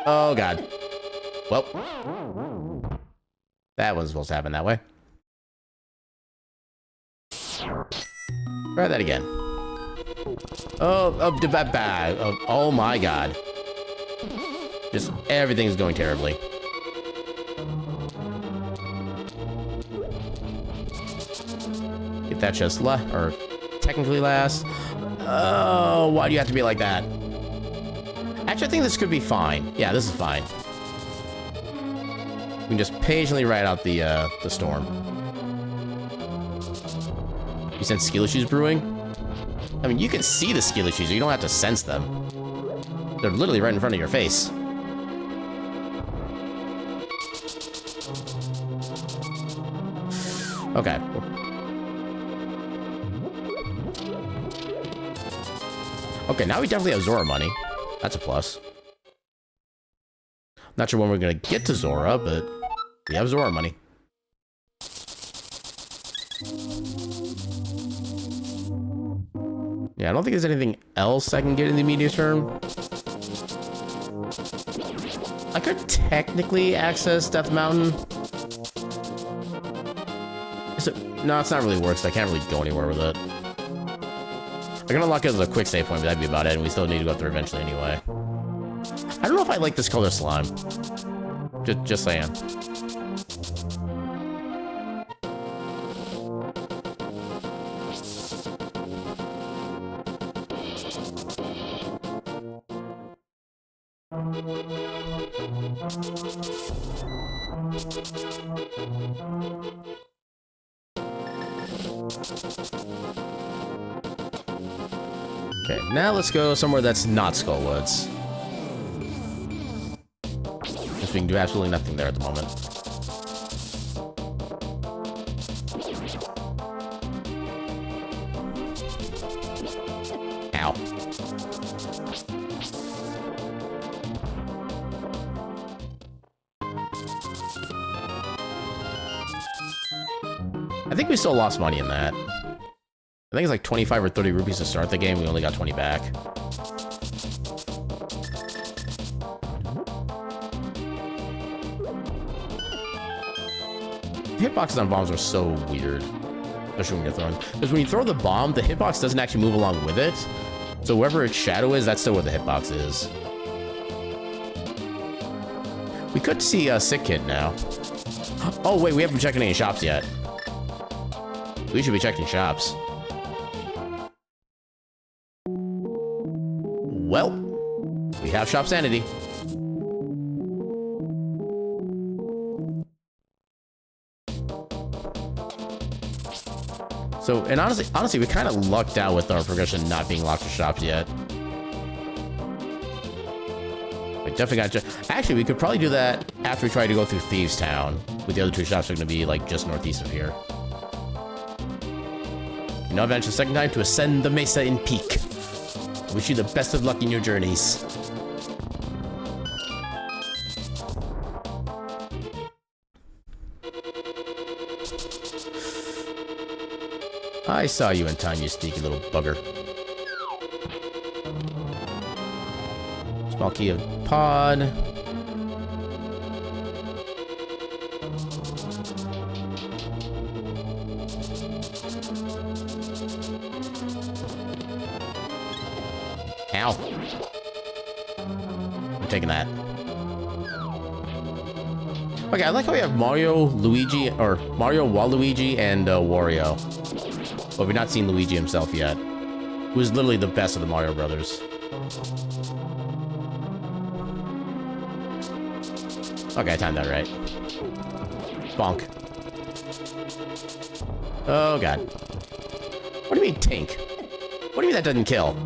Oh, God. Well. That wasn't supposed to happen that way. Try that again. Oh my god. Just everything's going terribly. Get that chest or technically last. Oh, why do you have to be like that? Actually, I think this could be fine. Yeah, this is fine. We can just patiently ride out the storm. You sense skill issues brewing? I mean, you can see the skill issues, you don't have to sense them. They're literally right in front of your face. Okay. Okay, now we definitely have Zora money. That's a plus. Not sure when we're gonna get to Zora, but we have Zora money. Yeah, I don't think there's anything else I can get in the immediate term. I could technically access Death Mountain. No, it's not really works, so I can't really go anywhere with it. I can unlock it as a quick save point, but that'd be about it, and we still need to go up there eventually anyway. I don't know if I like this color slime. Just saying. Okay, now let's go somewhere that's not Skullwoods. Since we can do absolutely nothing there at the moment. Ow. I think we still lost money in that. I think it's like 25 or 30 rupees to start the game. We only got 20 back. Hitboxes on bombs are so weird. Especially when you're throwing. Because when you throw the bomb, the hitbox doesn't actually move along with it. So wherever its shadow is, that's still where the hitbox is. We could see a sick kid now. Oh wait, we haven't checked any shops yet. We should be checking shops. Well, we have shop sanity. So, and honestly, we kind of lucked out with our progression not being locked to shops yet. We definitely got to. Actually, we could probably do that after we try to go through Thieves Town. With the other two shops are going to be like just northeast of here. You now advance the second time to ascend the mesa in Peak. I wish you the best of luck in your journeys. I saw you in time, you sneaky little bugger. Small key of pod. Ow. I'm taking that. Okay, I like how we have Mario, Luigi, or Mario, Waluigi, and Wario. But we've not seen Luigi himself yet. Who is literally the best of the Mario brothers. Okay, I timed that right. Bonk. Oh god. What do you mean, Tink? What do you mean that doesn't kill?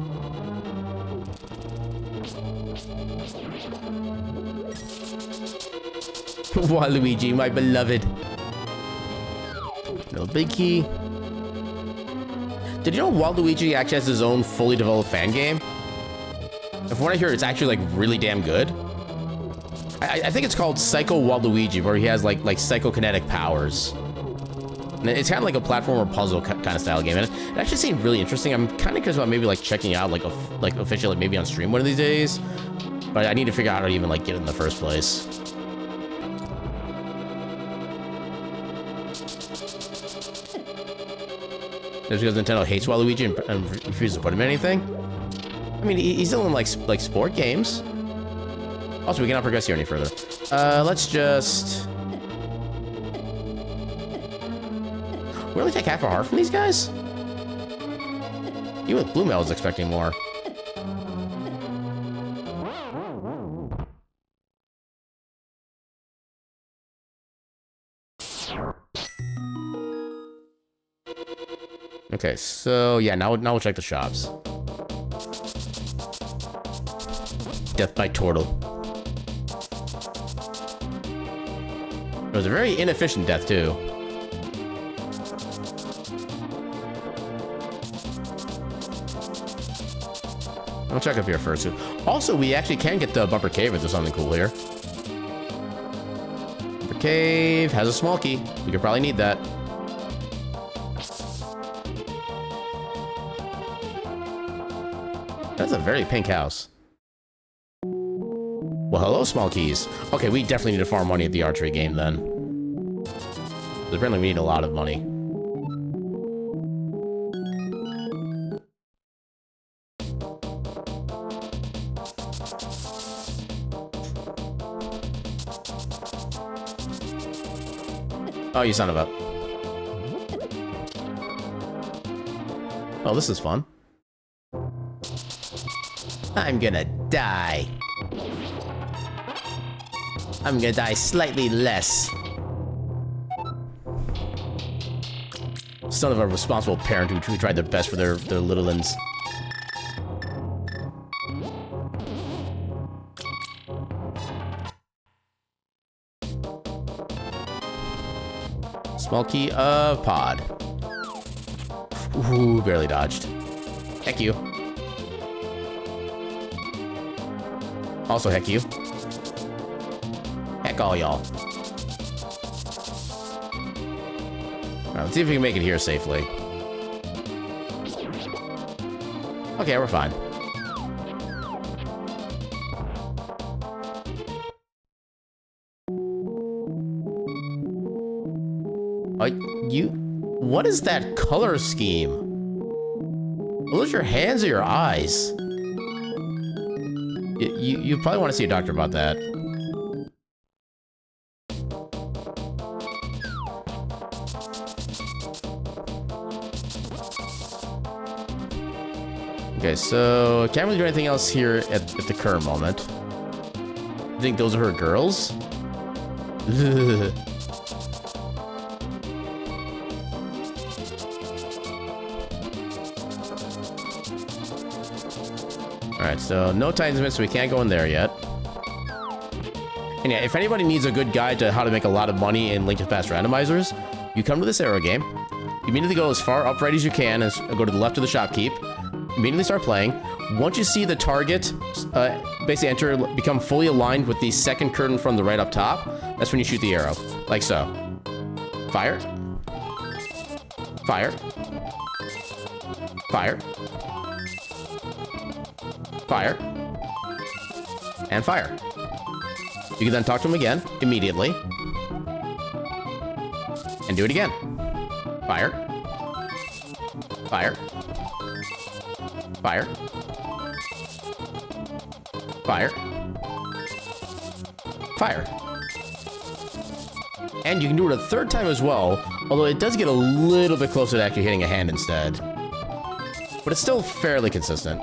Waluigi, my beloved. No big key. Did you know Waluigi actually has his own fully developed fan game? And from what I hear, it's actually like really damn good. I think it's called Psycho Waluigi, where he has like psychokinetic powers. And it's kind of like a platformer puzzle kind of style game, and it actually seemed really interesting. I'm kind of curious about maybe like checking it out like officially maybe on stream one of these days. But I need to figure out how to even like get it in the first place. Just because Nintendo hates Waluigi and refuses to put him in anything. I mean, he's still in like sport games. Also, we cannot progress here any further. Let's just... We only take half a heart from these guys? Even with Blue Mail was expecting more. Okay, so yeah, now we'll check the shops. Death by Turtle. It was a very inefficient death too. I'll check up here first. Also, we actually can get the Bumper Cave if there's something cool here. Bumper Cave has a small key. We could probably need that. That's a very pink house. Well, hello, small keys. Okay, we definitely need to farm money at the archery game then. Apparently we need a lot of money. Oh, you son of a... Oh, this is fun. I'm gonna die. I'm gonna die slightly less. Son of a responsible parent who tried their best for their little ones. Small key of pod. Ooh, barely dodged. Thank you. Also, heck you. Heck all y'all. Alright, let's see if we can make it here safely. Okay, we're fine. What is that color scheme? Are those your hands or your eyes? You probably want to see a doctor about that. Okay, so can't really do anything else here at the current moment. You think those are her girls? Alright, so no Titans Mist, so we can't go in there yet. And yeah, if anybody needs a good guide to how to make a lot of money in Link to the Past Randomizers, you come to this arrow game, you immediately go as far upright as you can, and go to the left of the shopkeep, immediately start playing. Once you see the target, basically enter, become fully aligned with the second curtain from the right up top, that's when you shoot the arrow, like so. Fire. Fire. Fire. Fire. And fire. You can then talk to him again, immediately. And do it again. Fire. Fire. Fire. Fire. Fire. And you can do it a third time as well, although it does get a little bit closer to actually hitting a hand instead. But it's still fairly consistent.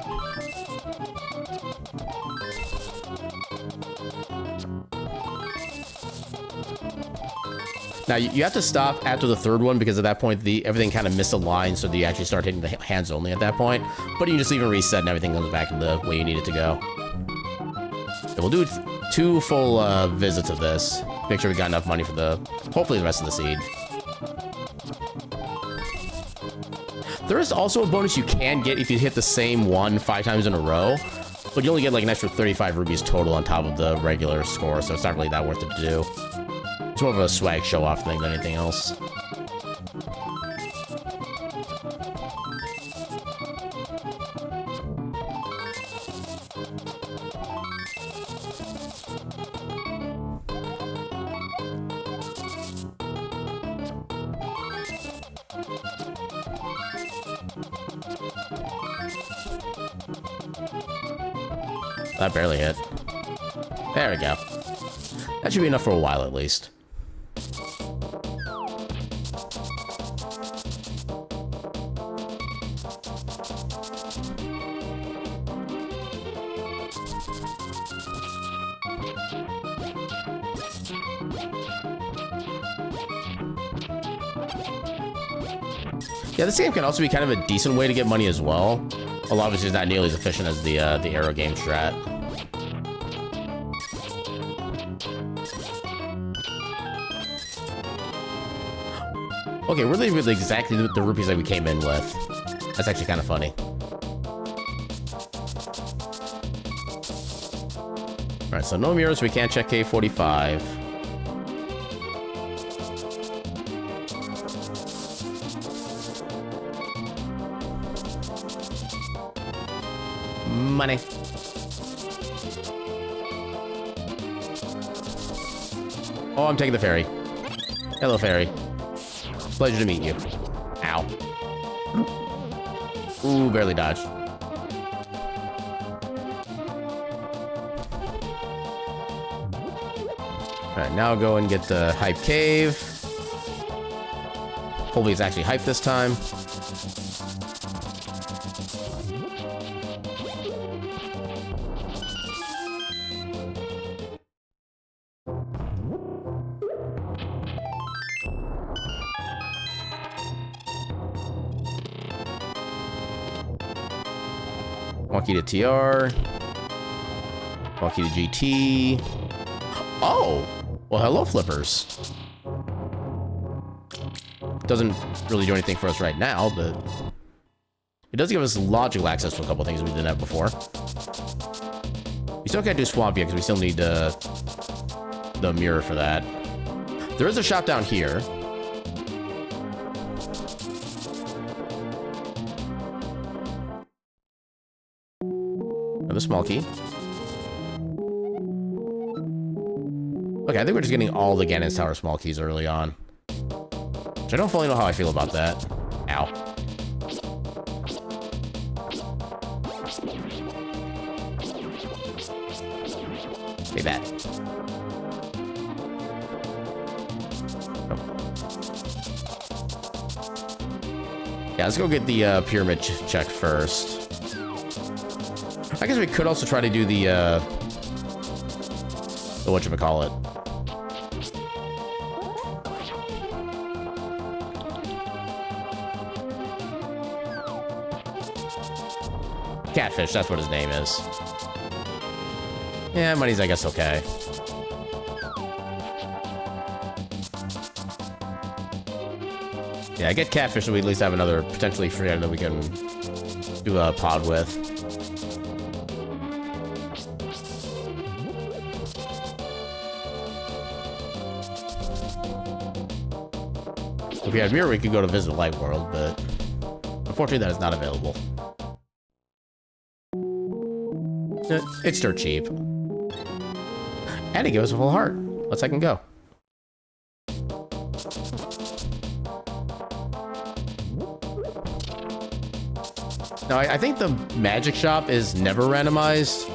Now, you have to stop after the third one because at that point, everything kind of misaligned, so you actually start hitting the hands only at that point. But you can just leave and reset, and everything comes back in the way you need it to go. And we'll do 2 full visits of this. Make sure we got enough money for hopefully the rest of the seed. There is also a bonus you can get if you hit the same one 5 times in a row, but you only get like an extra 35 rubies total on top of the regular score, so it's not really that worth it to do. It's more of a swag show-off thing than anything else. That barely hit. There we go. That should be enough for a while, at least. Yeah, this game can also be kind of a decent way to get money as well. Although obviously it's not nearly as efficient as the arrow game strat. Okay, we're leaving with exactly the rupees that we came in with. That's actually kind of funny. Alright, so no mirrors, we can't check K45. Money. Oh, I'm taking the ferry. Hello, ferry. Pleasure to meet you. Ow. Ooh, barely dodged. Alright, now I'll go and get the hype cave. Hopefully it's actually hype this time. Walkie to TR. Walkie to GT. Oh! Well, hello, flippers. Doesn't really do anything for us right now, but it does give us logical access to a couple things we didn't have before. We still can't do Swamp yet because we still need the mirror for that. There is a shop down here. Another small key. Okay, I think we're just getting all the Ganon's Tower small keys early on. Which I don't fully know how I feel about that. Ow. Take that. Oh. Yeah, let's go get the pyramid check first. I guess we could also try to do the whatchamacallit. Catfish, that's what his name is. Yeah, money's, I guess, okay. Yeah, I get Catfish, so we at least have another potentially free item that we can do a pod with. If we had Mirror, we could go to visit Light World, but unfortunately that is not available. It's dirt cheap. And he gave us a full heart. Let's second go. Now, I think the magic shop is never randomized,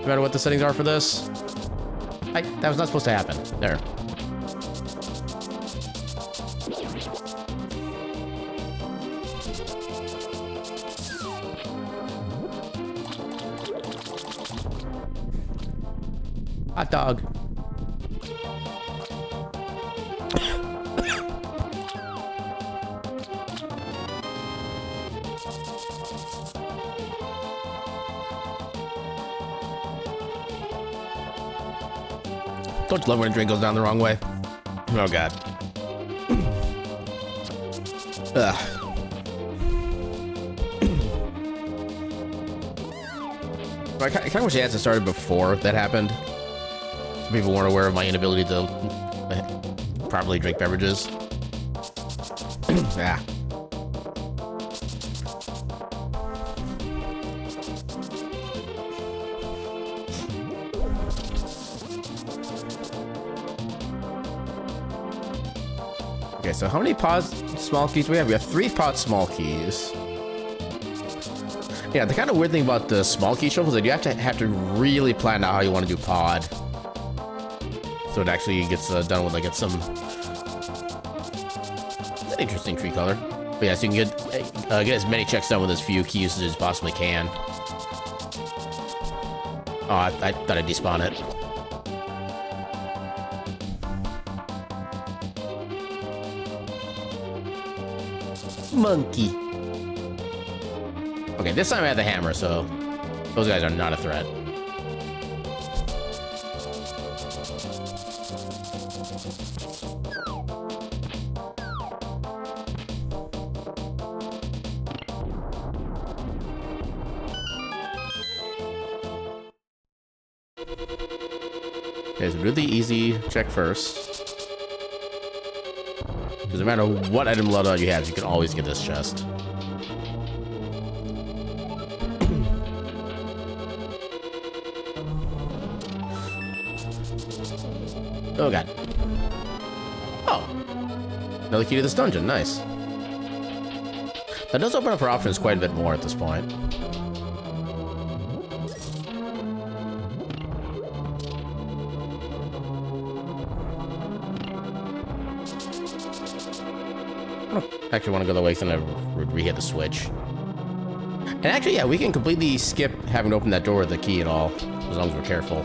no matter what the settings are for this. That was not supposed to happen. There. Hot dog. Don't you love when a drink goes down the wrong way? Oh god. Ugh. I kind of wish the ads had started before that happened. People weren't aware of my inability to properly drink beverages. Yeah. Okay, so how many pods small keys do we have? We have 3 pod small keys. Yeah, the kind of weird thing about the small key shuffles is that you have to really plan out how you want to do pod. So it actually gets done with, like, it's some... It's an interesting tree color. But yeah, so you can get as many checks done with as few key uses as you possibly can. Oh, I thought I'd despawn it. Monkey. Okay, this time I had the hammer, so those guys are not a threat. Okay, so do the easy check first. Because no matter what item loadout you have, you can always get this chest. Oh god. Oh! Another key to this dungeon, nice. That does open up our options quite a bit more at this point. I actually want to go the way so I would re-hit the switch. And actually, yeah, we can completely skip having to open that door with the key at all, as long as we're careful.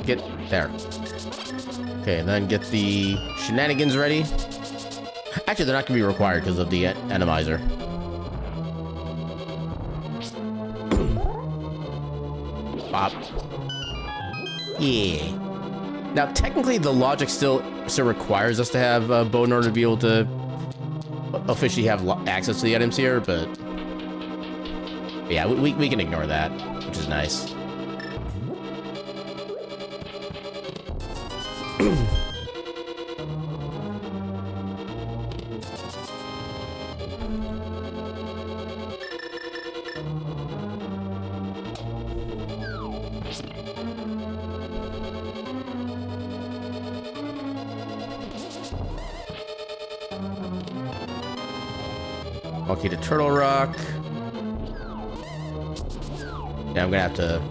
Get there. Okay, and then get the shenanigans ready. Actually, they're not going to be required because of the Randomizer. Bop. Yeah. Now, technically, the logic still requires us to have bow in order to be able to officially have access to the items here, but yeah, we can ignore that, which is nice. Okay, to Turtle Rock. Yeah, I'm gonna have to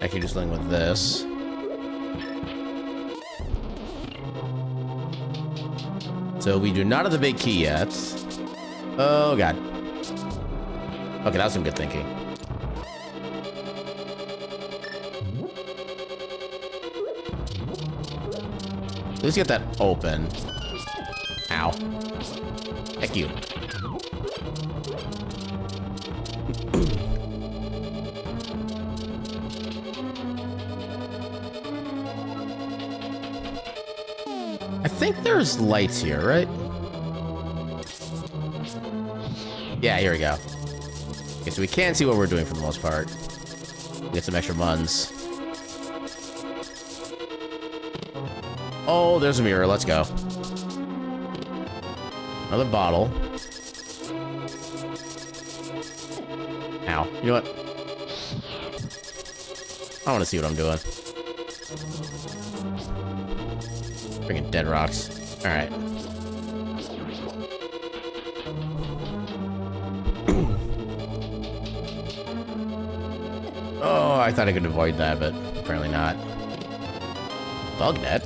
actually do something with this. So we do not have the big key yet. Oh god. Okay, that was some good thinking. Let's get that open. Ow. Heck you. I think there's lights here, right? Yeah, here we go. Okay, so we can see what we're doing for the most part. Get some extra muns. Oh, there's a mirror. Let's go. Another bottle. Ow. You know what? I want to see what I'm doing. Freaking dead rocks. Alright. Oh, I thought I could avoid that, but apparently not. Bug net.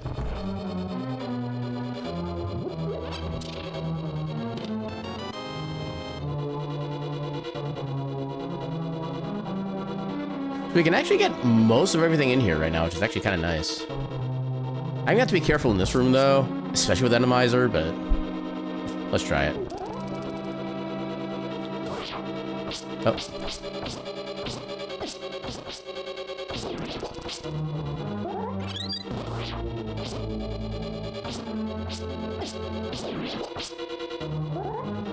We can actually get most of everything in here right now, which is actually kind of nice. I'm gonna have to be careful in this room, though, especially with Randomizer, but let's try it. Oh.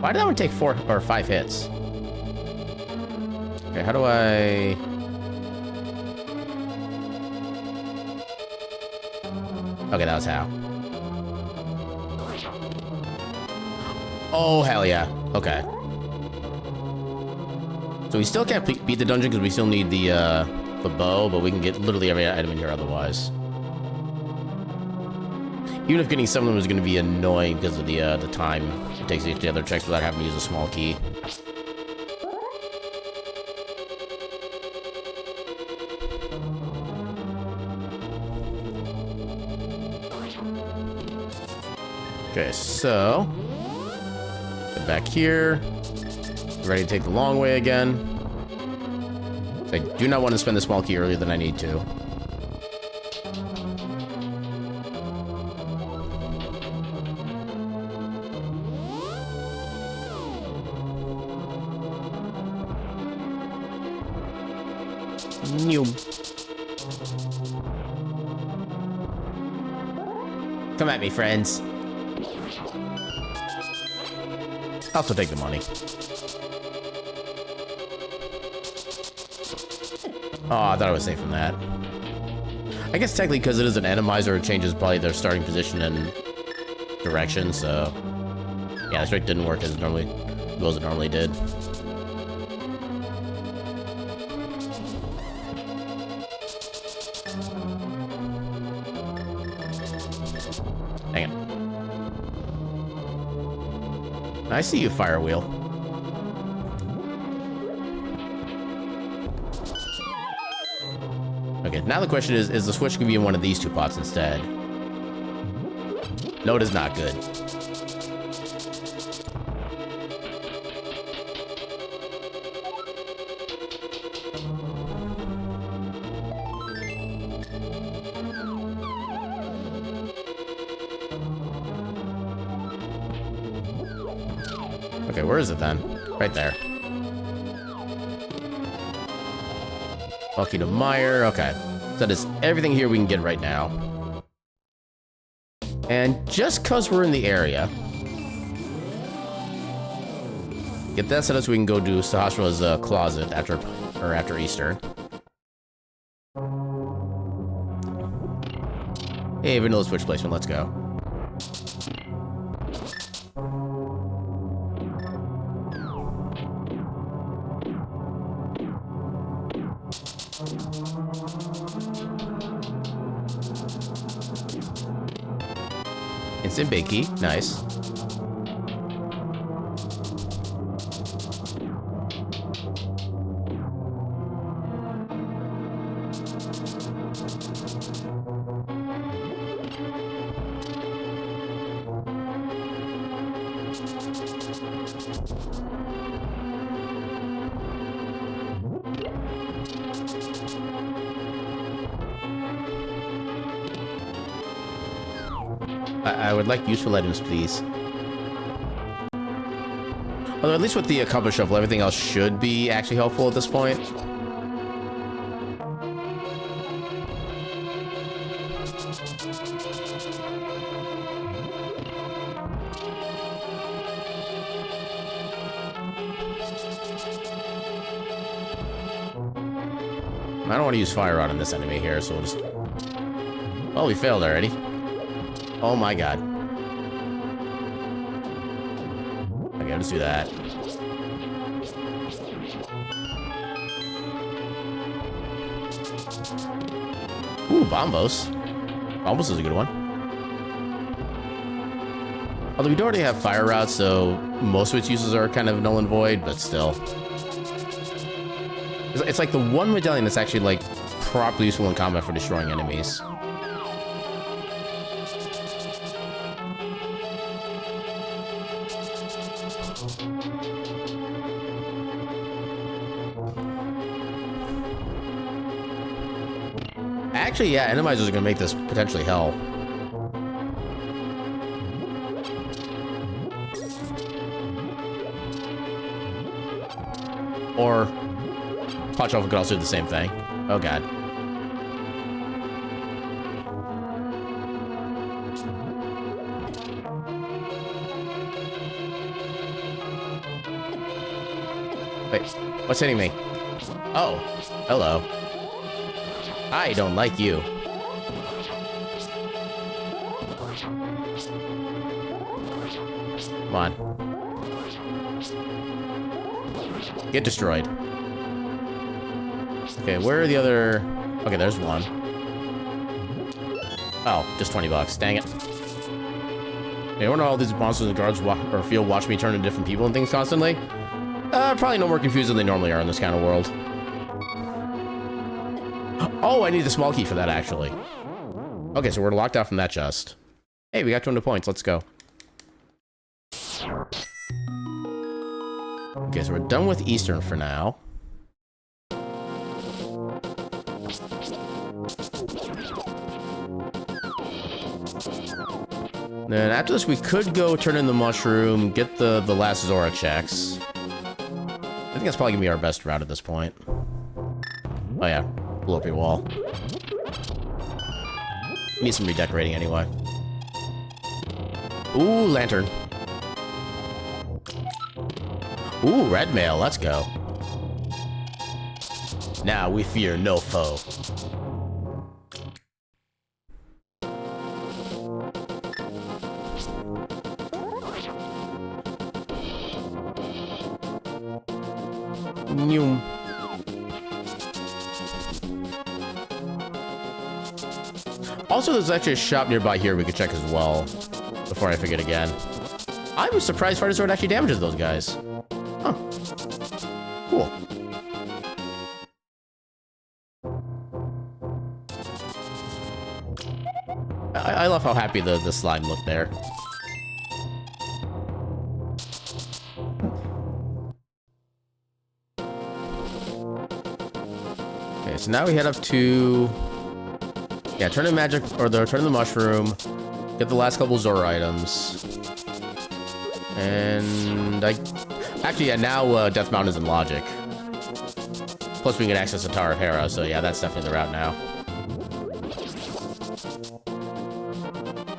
Why did that one take 4 or 5 hits? Okay, how do I... Okay, that was how. Oh, hell yeah. Okay. So we still can't beat the dungeon because we still need the bow, but we can get literally every item in here otherwise. Even if getting some of them is going to be annoying because of the time it takes to get the other checks without having to use a small key. Okay, so get back here. Ready to take the long way again. So I do not want to spend the small key earlier than I need to. Come at me, friends. I'll also take the money. Oh, I thought I was safe from that. I guess technically because it is an randomizer, it changes probably their starting position and direction, so... Yeah, this trick didn't work as well as it normally did. Dang it. I see you, Fire Wheel. Okay, now the question is the switch going to be in one of these two pots instead? No, it is not good. Okay, where is it then? Right there. Lucky to Meyer. Okay. That is everything here we can get right now. And just because we're in the area, get that set up so we can go do Sahasra's closet after Easter. Hey, vanilla switch placement, let's go. Instant big key, nice. I would like useful items, please. Although at least with the compass shuffle, everything else should be actually helpful at this point. I don't want to use Fire Rod on this enemy here, so we'll just... Oh, we failed already. Oh my god. Okay, let's do that. Ooh, Bombos. Bombos is a good one. Although we do already have Fire Rod, so most of its uses are kind of null and void, but still. It's like the one medallion that's actually, like, properly useful in combat for destroying enemies. Actually, yeah, Randomizers are gonna make this potentially hell. Or Punch Off could also do the same thing. Oh god. Wait, what's hitting me? Oh, hello. I don't like you. Come on. Get destroyed. Okay, where are the other... Okay, there's one. Oh, just 20 bucks. Dang it. Hey, I wonder all these monsters and guards or field watch me turn into different people and things constantly. Probably no more confused than they normally are in this kind of world. Oh, I need the small key for that, actually. Okay, so we're locked out from that chest. Hey, we got 200 points. Let's go. Okay, so we're done with Eastern for now. Then after this, we could go turn in the mushroom, get the last Zora checks. I think that's probably gonna be our best route at this point. Oh yeah, blow up your wall. Need some redecorating anyway. Ooh, lantern. Ooh, red mail, let's go. Now we fear no foe. Noom. Also, there's actually a shop nearby here we could check as well, before I forget again. I'm surprised Fighter Sword actually damages those guys. Huh. Cool. I love how happy the slime looked there. Okay, so now we head up to... Yeah, turn in magic, or turn in the mushroom, get the last couple Zora items. And actually, yeah, now Death Mountain is in logic. Plus, we can access the Tower of Hera, so yeah, that's definitely the route now.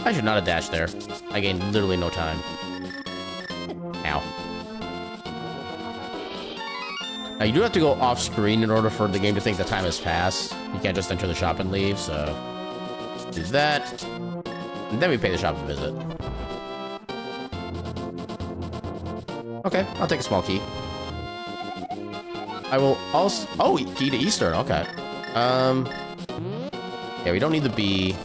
I should not have dashed there. I gained literally no time. Ow. Now, you do have to go off-screen in order for the game to think the time has passed. You can't just enter the shop and leave, so... do that. And then we pay the shop a visit. Okay, I'll take a small key. I will also... oh, key to Eastern, okay. Yeah, we don't need the B.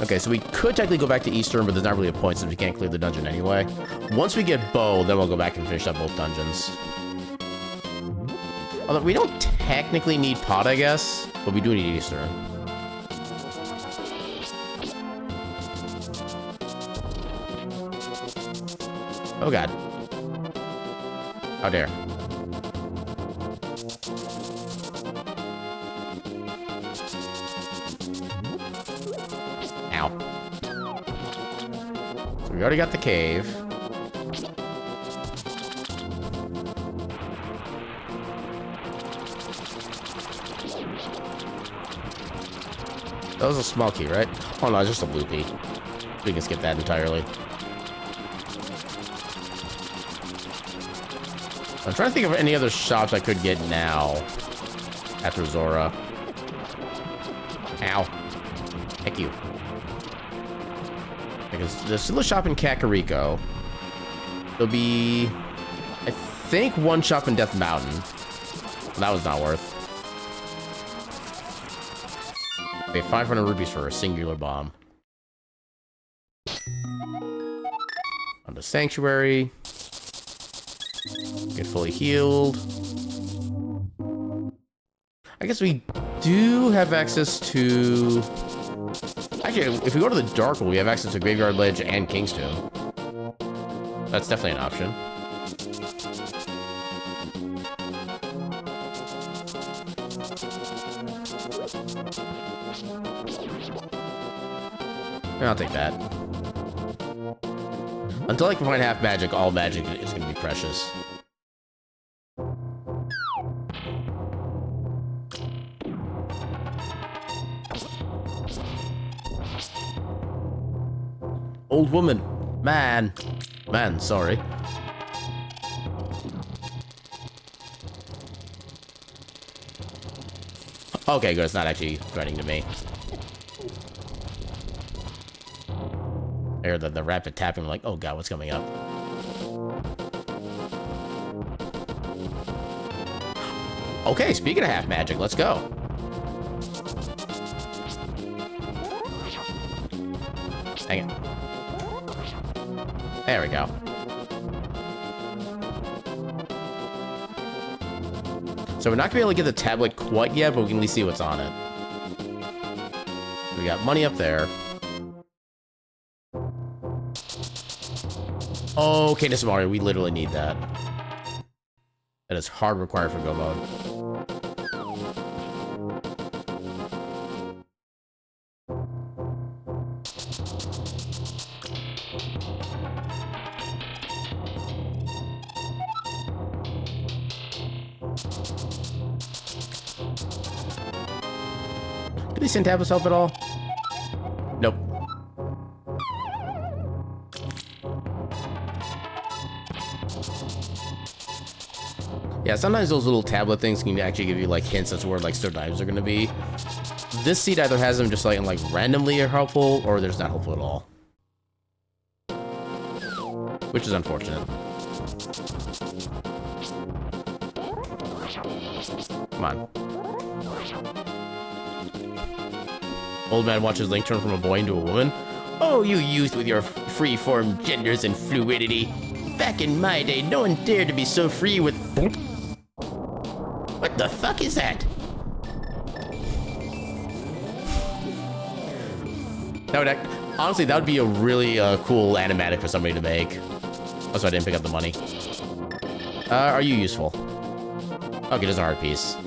Okay, so we could technically go back to Eastern, but there's not really a point since we can't clear the dungeon anyway. Once we get Bow, then we'll go back and finish up both dungeons. Although we don't technically need Pot, I guess, but we do need Eastern. Oh god. How dare. Ow. So we already got the cave. That was a small key, right? Oh no, it's just a blue key. We can skip that entirely. I'm trying to think of any other shops I could get now after Zora. Ow. Heck you. Because there's still a shop in Kakariko. There'll be, I think, one shop in Death Mountain. That was not worth. Okay, 500 rupees for a singular bomb. On the Sanctuary. Get fully healed. I guess we do have access to... actually, if we go to the Dark World, we have access to Graveyard Ledge and King's Tomb. That's definitely an option. I'll take that. Until I can find half magic, all magic is going to be precious. Old woman. Man, sorry. Okay, good. It's not actually threatening to me. I hear the rapid tapping, like, oh god, what's coming up? Okay, speaking of half magic, let's go. Hang it. There we go. So we're not gonna be able to get the tablet quite yet, but we can at least see what's on it. We got money up there. Okay, this is Mario. We literally need that. That is hard required for Go mode. Do these send tablets help at all? Nope. Yeah, sometimes those little tablet things can actually give you like hints as to where like certain items are going to be. This seed either has them just like randomly are helpful, or there's not helpful at all, which is unfortunate. Come on. Old man watches Link turn from a boy into a woman. Oh, you youth with your free-form genders and fluidity. Back in my day, no one dared to be so free with... What the fuck is that? That would honestly, that would be a really cool animatic for somebody to make. That's why I didn't pick up the money. Are you useful? Okay, there's a heart piece.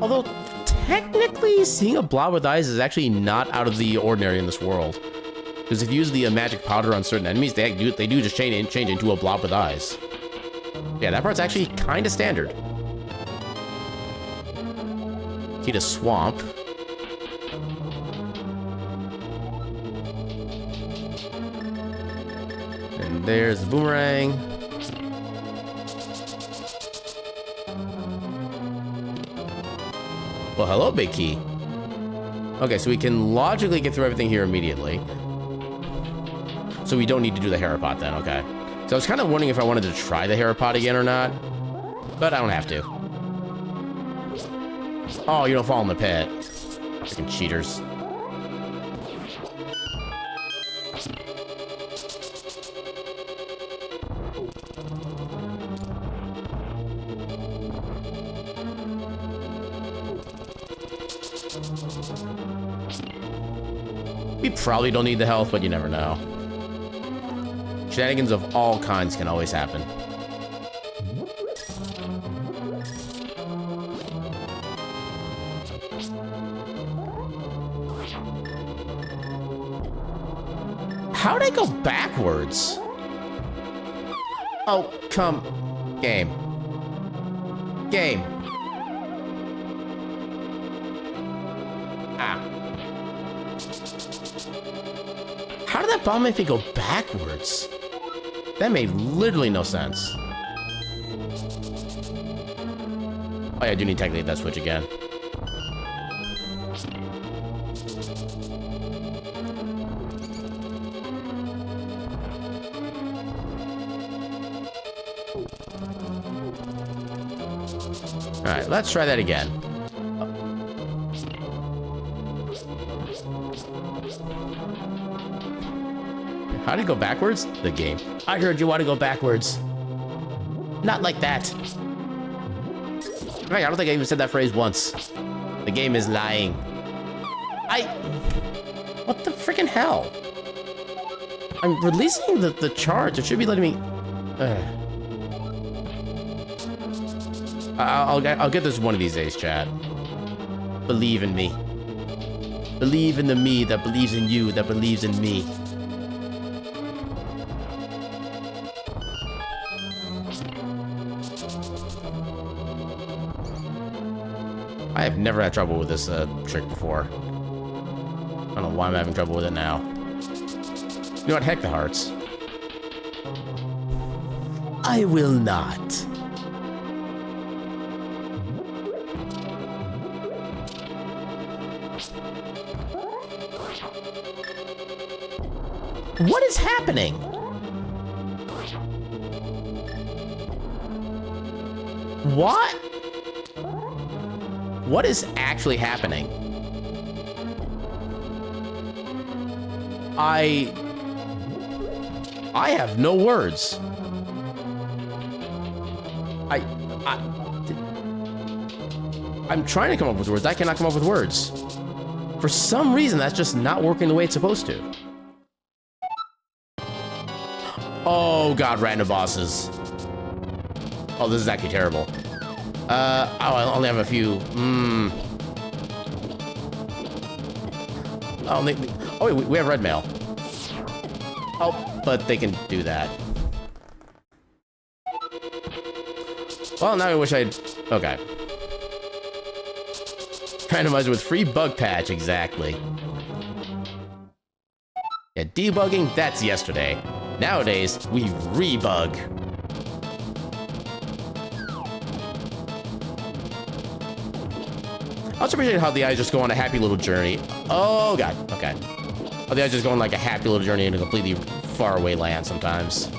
Although, technically, seeing a blob with eyes is actually not out of the ordinary in this world. Because if you use the magic powder on certain enemies, they do just change into a blob with eyes. Yeah, that part's actually kind of standard. Key to swamp. And there's the boomerang. Well, hello, big key. Okay, so we can logically get through everything here immediately. So we don't need to do the Haripot then, okay. So I was kind of wondering if I wanted to try the Haripot again or not. But I don't have to. Oh, you don't fall in the pit. Freaking cheaters. We probably don't need the health, but you never know. Shenanigans of all kinds can always happen. How'd I go backwards? Oh, come. Game. Game. Ah. How did that bomb make me go backwards? That made literally no sense. Oh yeah, I do need to activate that switch again. Alright, let's try that again. How did it go backwards? The game. I heard you want to go backwards. Not like that. I don't think I even said that phrase once. The game is lying. What the freaking hell? I'm releasing the charge. It should be letting me... I'll get this one of these days, chat. Believe in me. Believe in the me that believes in you, that believes in me. I have never had trouble with this trick before. I don't know why I'm having trouble with it now. You know what? Heck the hearts. I will not. What is happening? What? What is actually happening? I have no words. I'm trying to come up with words. I cannot come up with words. For some reason, that's just not working the way it's supposed to. Oh god, random bosses. Oh, this is actually terrible. Oh, I only have a few. Oh, wait, we have red mail. Oh, but they can do that. Well, now I wish I'd... Okay. Randomizer with free bug patch, exactly. Yeah, debugging, that's yesterday. Nowadays, we rebug. I also appreciate how the eyes just go on a happy little journey. Oh god, okay. How the eyes just go on like a happy little journey in a completely faraway land sometimes.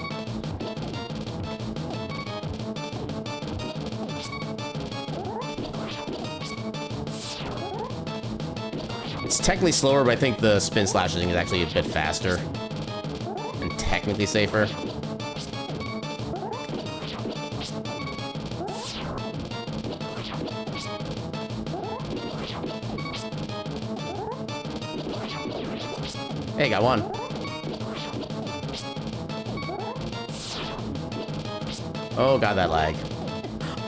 It's technically slower, but I think the spin slash thing is actually a bit faster. And technically safer. Hey, got one. Oh god, that lag.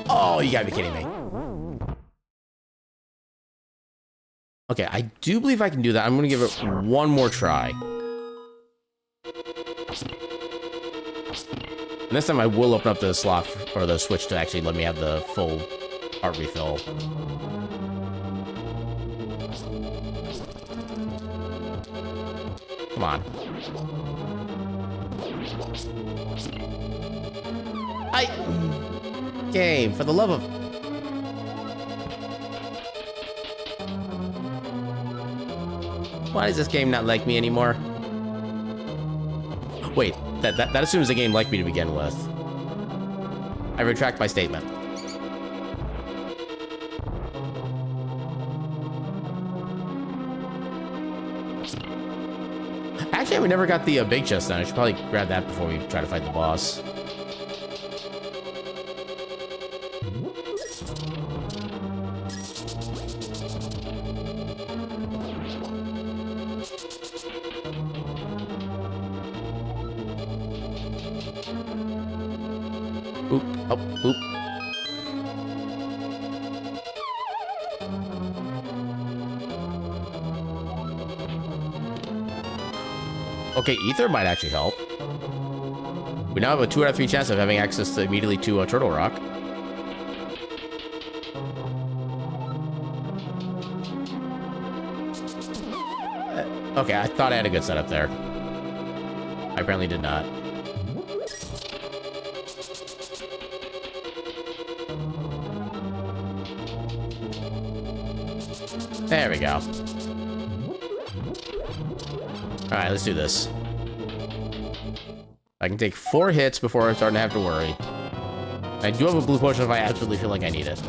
Oh, you gotta be kidding me. Okay, I do believe I can do that. I'm gonna give it one more try. And this time I will open up the slot or the switch to actually let me have the full heart refill. Come on. Game, for the love of... Why does this game not like me anymore? Wait, that assumes the game liked me to begin with. I retract my statement. Actually, we never got the big chest done. I should probably grab that before we try to fight the boss. Oop, oh, oop. Okay, ether might actually help. We now have a 2 out of 3 chance of having access to immediately to a Turtle Rock. Okay, I thought I had a good setup there. I apparently did not. There we go. Alright, let's do this. I can take 4 hits before I'm starting to have to worry. I do have a blue potion if I absolutely feel like I need it.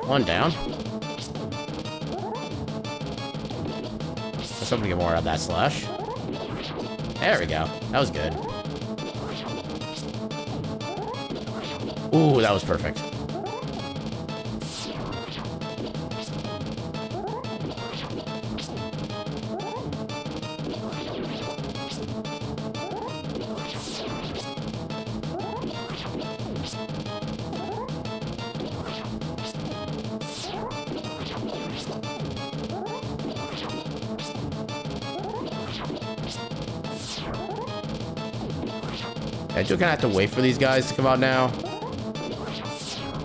One down. Let's hope to get more out of that slash. There we go. That was good. Ooh, that was perfect. I do kind of have to wait for these guys to come out now.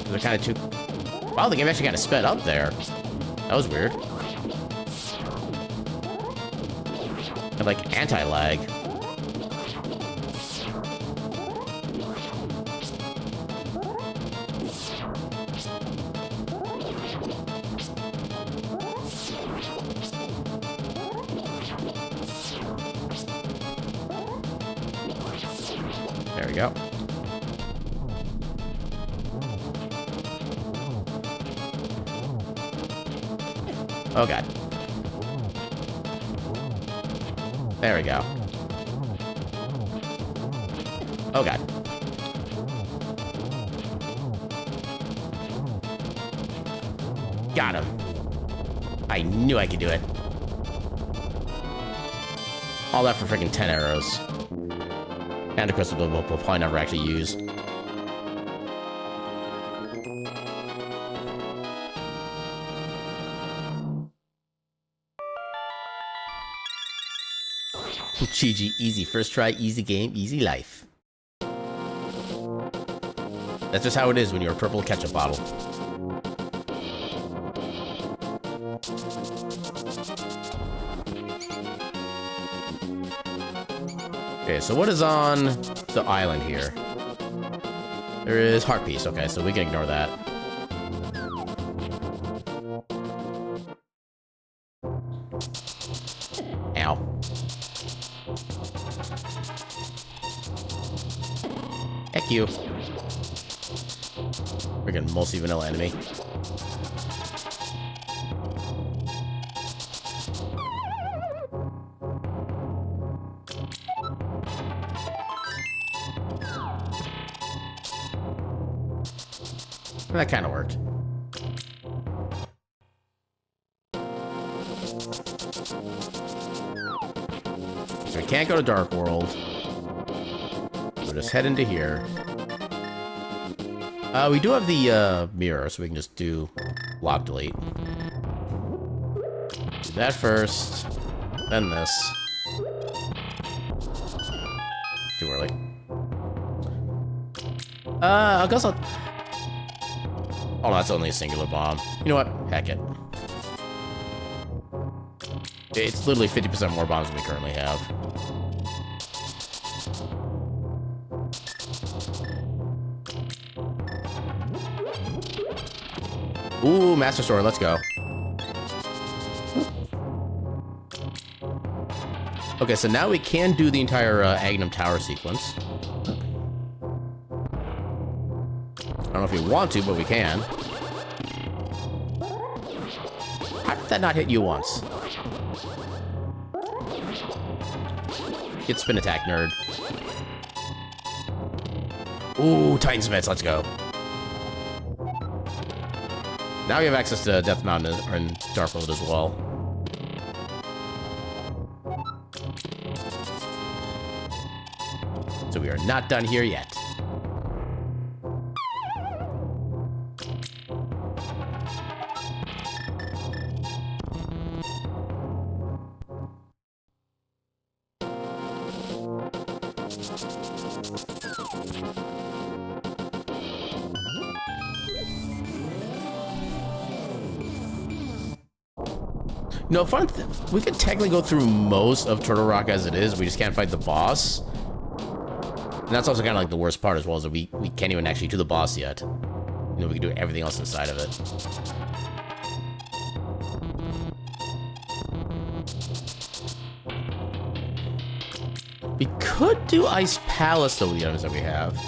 They're kind of too... Wow, the game actually kind of sped up there. That was weird. And like anti-lag. There we go. Oh god. There we go. Oh god. Got him. I knew I could do it. All that for freaking 10 arrows. And a crystal we'll probably never actually use. GG, easy. First try, easy game, easy life. That's just how it is when you're a purple ketchup bottle. Okay, so what is on the island here? There is Heart Piece. Okay, so we can ignore that. Ow. Heck you. Freaking mostly vanilla enemy. That kind of worked. So we can't go to Dark World. We'll just head into here. We do have the mirror, so we can just do lock delete. Do that first, then this. Too early. I guess I'll... Oh, no, that's only a singular bomb. You know what? Heck it. It's literally 50% more bombs than we currently have. Ooh, Master Sword, let's go. Okay, so now we can do the entire Agnum Tower sequence. I don't know if we want to, but we can. How did that not hit you once? Get spin attack, nerd. Ooh, Titan Smiths, let's go. Now we have access to Death Mountain and Dark World as well. So we are not done here yet. No, we could technically go through most of Turtle Rock as it is. We just can't fight the boss. And that's also kind of like the worst part as well, is that we can't even actually do the boss yet. You know, we can do everything else inside of it. We could do Ice Palace, though, with the items that we have.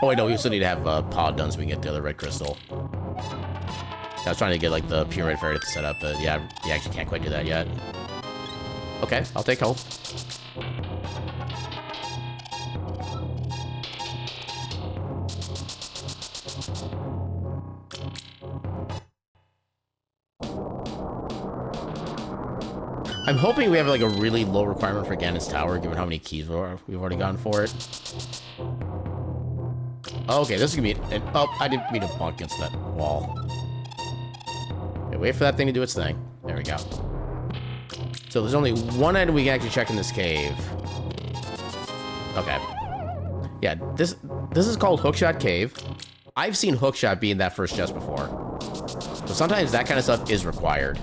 Oh, wait, no, we still need to have Pod done so we can get the other red crystal. I was trying to get, like, the Pyramid Fairy to set up, but yeah, you actually can't quite do that yet. Okay, I'll take health. I'm hoping we have, like, a really low requirement for Ganon's Tower, given how many keys we've already gotten for it. Okay, this is gonna be oh, I didn't mean to bump against that wall. Okay, wait for that thing to do its thing. There we go. So there's only one item we can actually check in this cave. Okay. Yeah, this is called Hookshot Cave. I've seen Hookshot be in that first chest before. So sometimes that kind of stuff is required.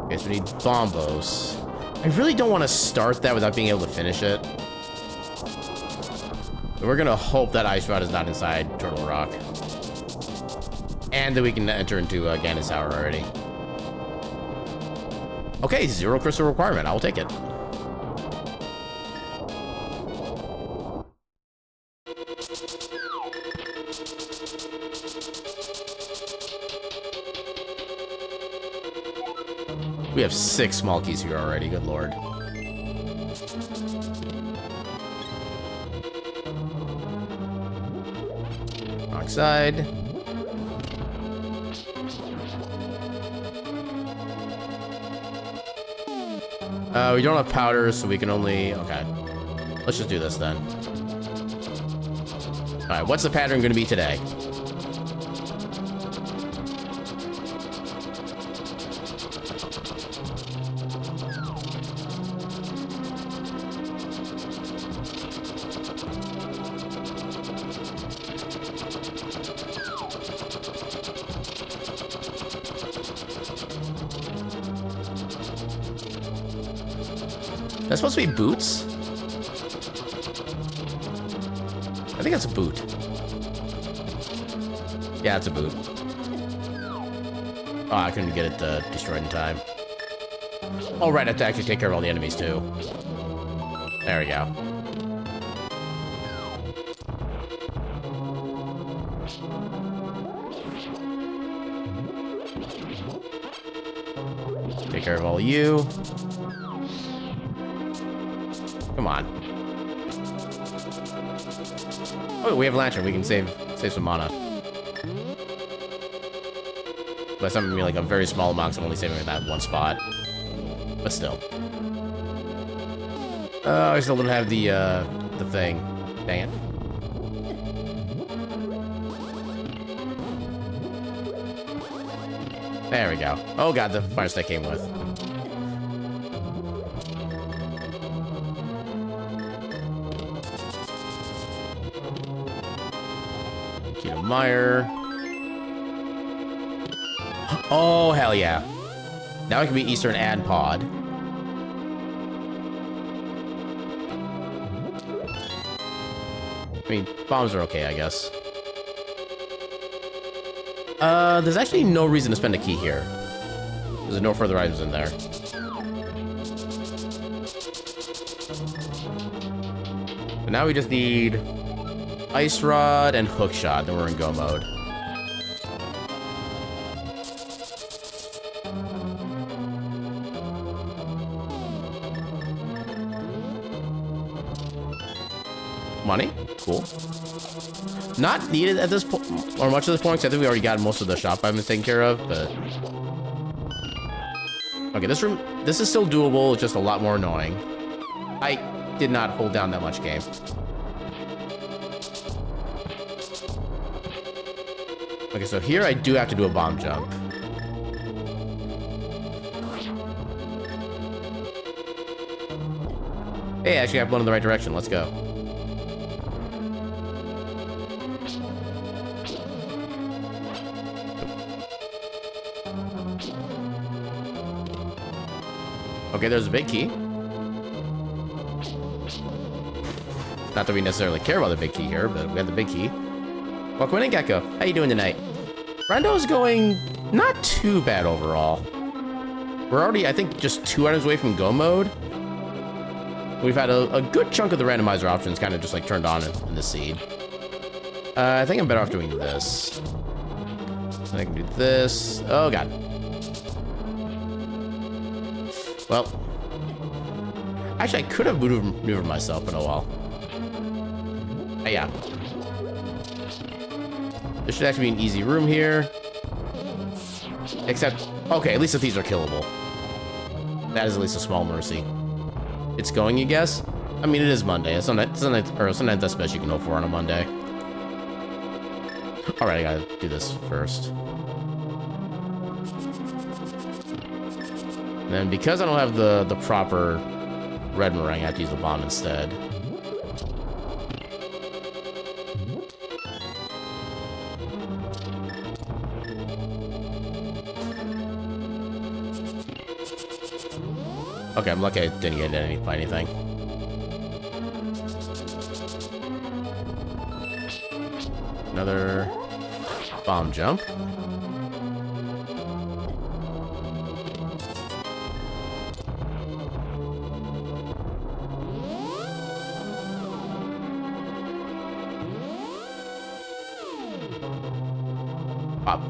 Okay, so we need Bombos. I really don't want to start that without being able to finish it. But we're gonna hope that Ice Rod is not inside Turtle Rock. And that we can enter into Ganon's Tower already. Okay, 0 crystal requirement. I will take it. We have 6 small keys here already. Good lord. Wrong side. We don't have powders, so we can only... Okay. Let's just do this then. Alright, what's the pattern going to be today? That's supposed to be boots? I think that's a boot. Yeah, it's a boot. Oh, I couldn't get it destroyed in time. Oh, right, I have to actually take care of all the enemies, too. There we go. Take care of all you. Come on. Oh, we have Lantern. We can save some mana. But something like a very small amount, so I'm only saving that one spot. But still. I still don't have the thing. Dang it. There we go. Oh god, the fire stick came with. Keto Meyer. Oh, hell yeah. Now it can be Eastern and Pod. I mean, bombs are okay, I guess. There's actually no reason to spend a key here. There's no further items in there. But now we just need Ice Rod and Hook Shot, then we're in go mode. Money? Cool. Not needed at this point, or much of this point, because I think we already got most of the shop items taken care of, but... Okay, this room, this is still doable, it's just a lot more annoying. I did not hold down that much game. Okay, so here I do have to do a bomb jump. Hey, actually I've blown in the right direction, let's go. Okay, there's a big key. Not that we necessarily care about the big key here, but we have the big key. Welcome in, Gecko. How you doing tonight? Rando's going not too bad overall. We're already, I think, just 2 items away from go mode. We've had a good chunk of the randomizer options kind of just like turned on in the seed. I think I'm better off doing this. I can do this. Oh, God. Well, actually, I could have maneuvered myself, but oh well. Yeah. This should actually be an easy room here. Except, okay, at least if these are killable. That is at least a small mercy. It's going, you guess? I mean, it is Monday. Sometimes that's the best you can hope for on a Monday. Alright, I gotta do this first. And then because I don't have the proper red meringue, I have to use the bomb instead. Okay, I'm lucky I didn't get anything. Another bomb jump. Pop.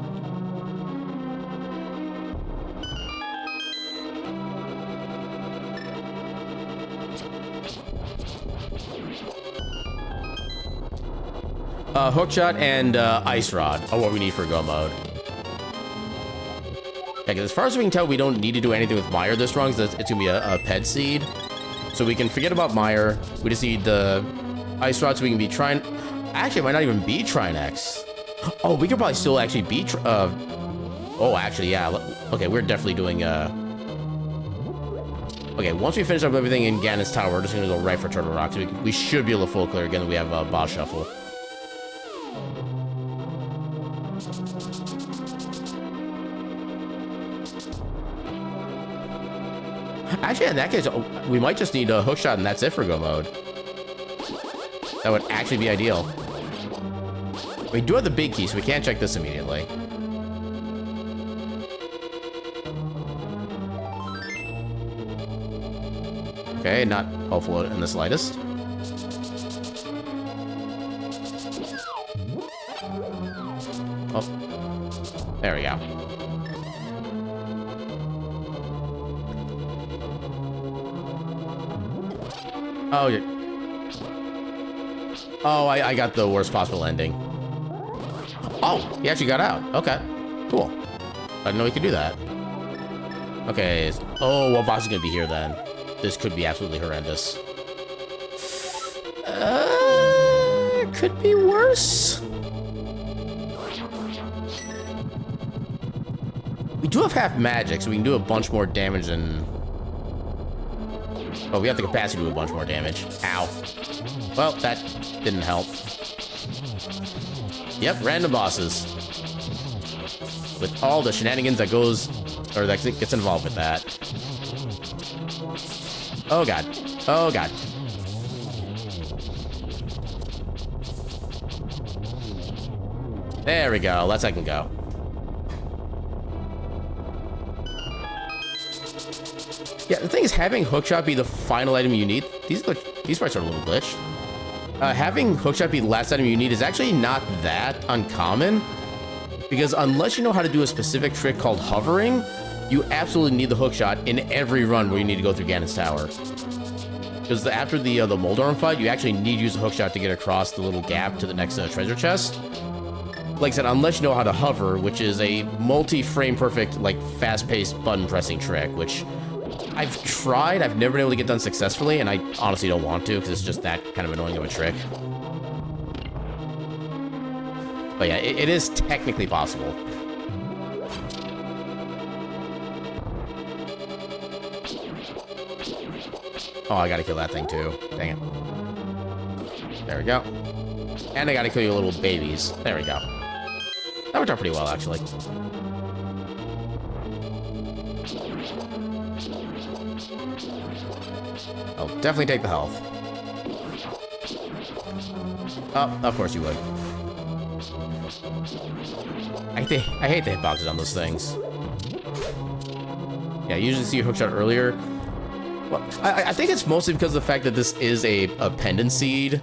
Hookshot and Ice Rod are what we need for go mode. Yeah, 'cause as far as we can tell, we don't need to do anything with Meyer this wrong, because it's gonna be a ped seed. So we can forget about Meyer. We just need the Ice Rod so we can be trying. Actually, it might not even be Trinex. Oh, we could probably still actually be. Oh, actually, yeah. Okay, we're definitely doing. Okay, once we finish up everything in Ganon's Tower, we're just gonna go right for Turtle Rock. So we should be able to full clear again. We have boss shuffle. Actually, in that case, we might just need a hookshot and that's it for go mode. That would actually be ideal. We do have the big key, so we can't check this immediately. Okay, not helpful in the slightest. Oh, there we go. Oh, yeah. Oh, I got the worst possible ending. Oh, he actually got out. Okay, cool. I didn't know he could do that. Okay. Oh, what boss is gonna be here then? This could be absolutely horrendous. Could be worse. We do have half magic, so we can do a bunch more damage than... Oh, we have the capacity to do a bunch more damage. Ow. Well, that didn't help. Yep, random bosses. With all the shenanigans that goes... Or that gets involved with that. Oh, God. Oh, God. There we go. Let's I can go. Yeah, the thing is, having hookshot be the final item you need, these parts are a little glitched. Having hookshot be the last item you need is actually not that uncommon, because unless you know how to do a specific trick called hovering, you absolutely need the hookshot in every run where you need to go through Ganon's Tower. Because after the Moldorm fight, you actually need to use a hookshot to get across the little gap to the next treasure chest. Like I said, unless you know how to hover, which is a multi-frame perfect, like fast-paced button pressing trick, which I've tried. I've never been able to get done successfully, and I honestly don't want to because it's just that kind of annoying of a trick. But yeah, it is technically possible. Oh, I gotta kill that thing too. Dang it. There we go. And I gotta kill your little babies. There we go. That worked out pretty well, actually. I'll definitely take the health. Oh, of course you would. I hate the hitboxes on those things. Yeah, you usually see your hookshot earlier. Well, I think it's mostly because of the fact that this is a pendant seed.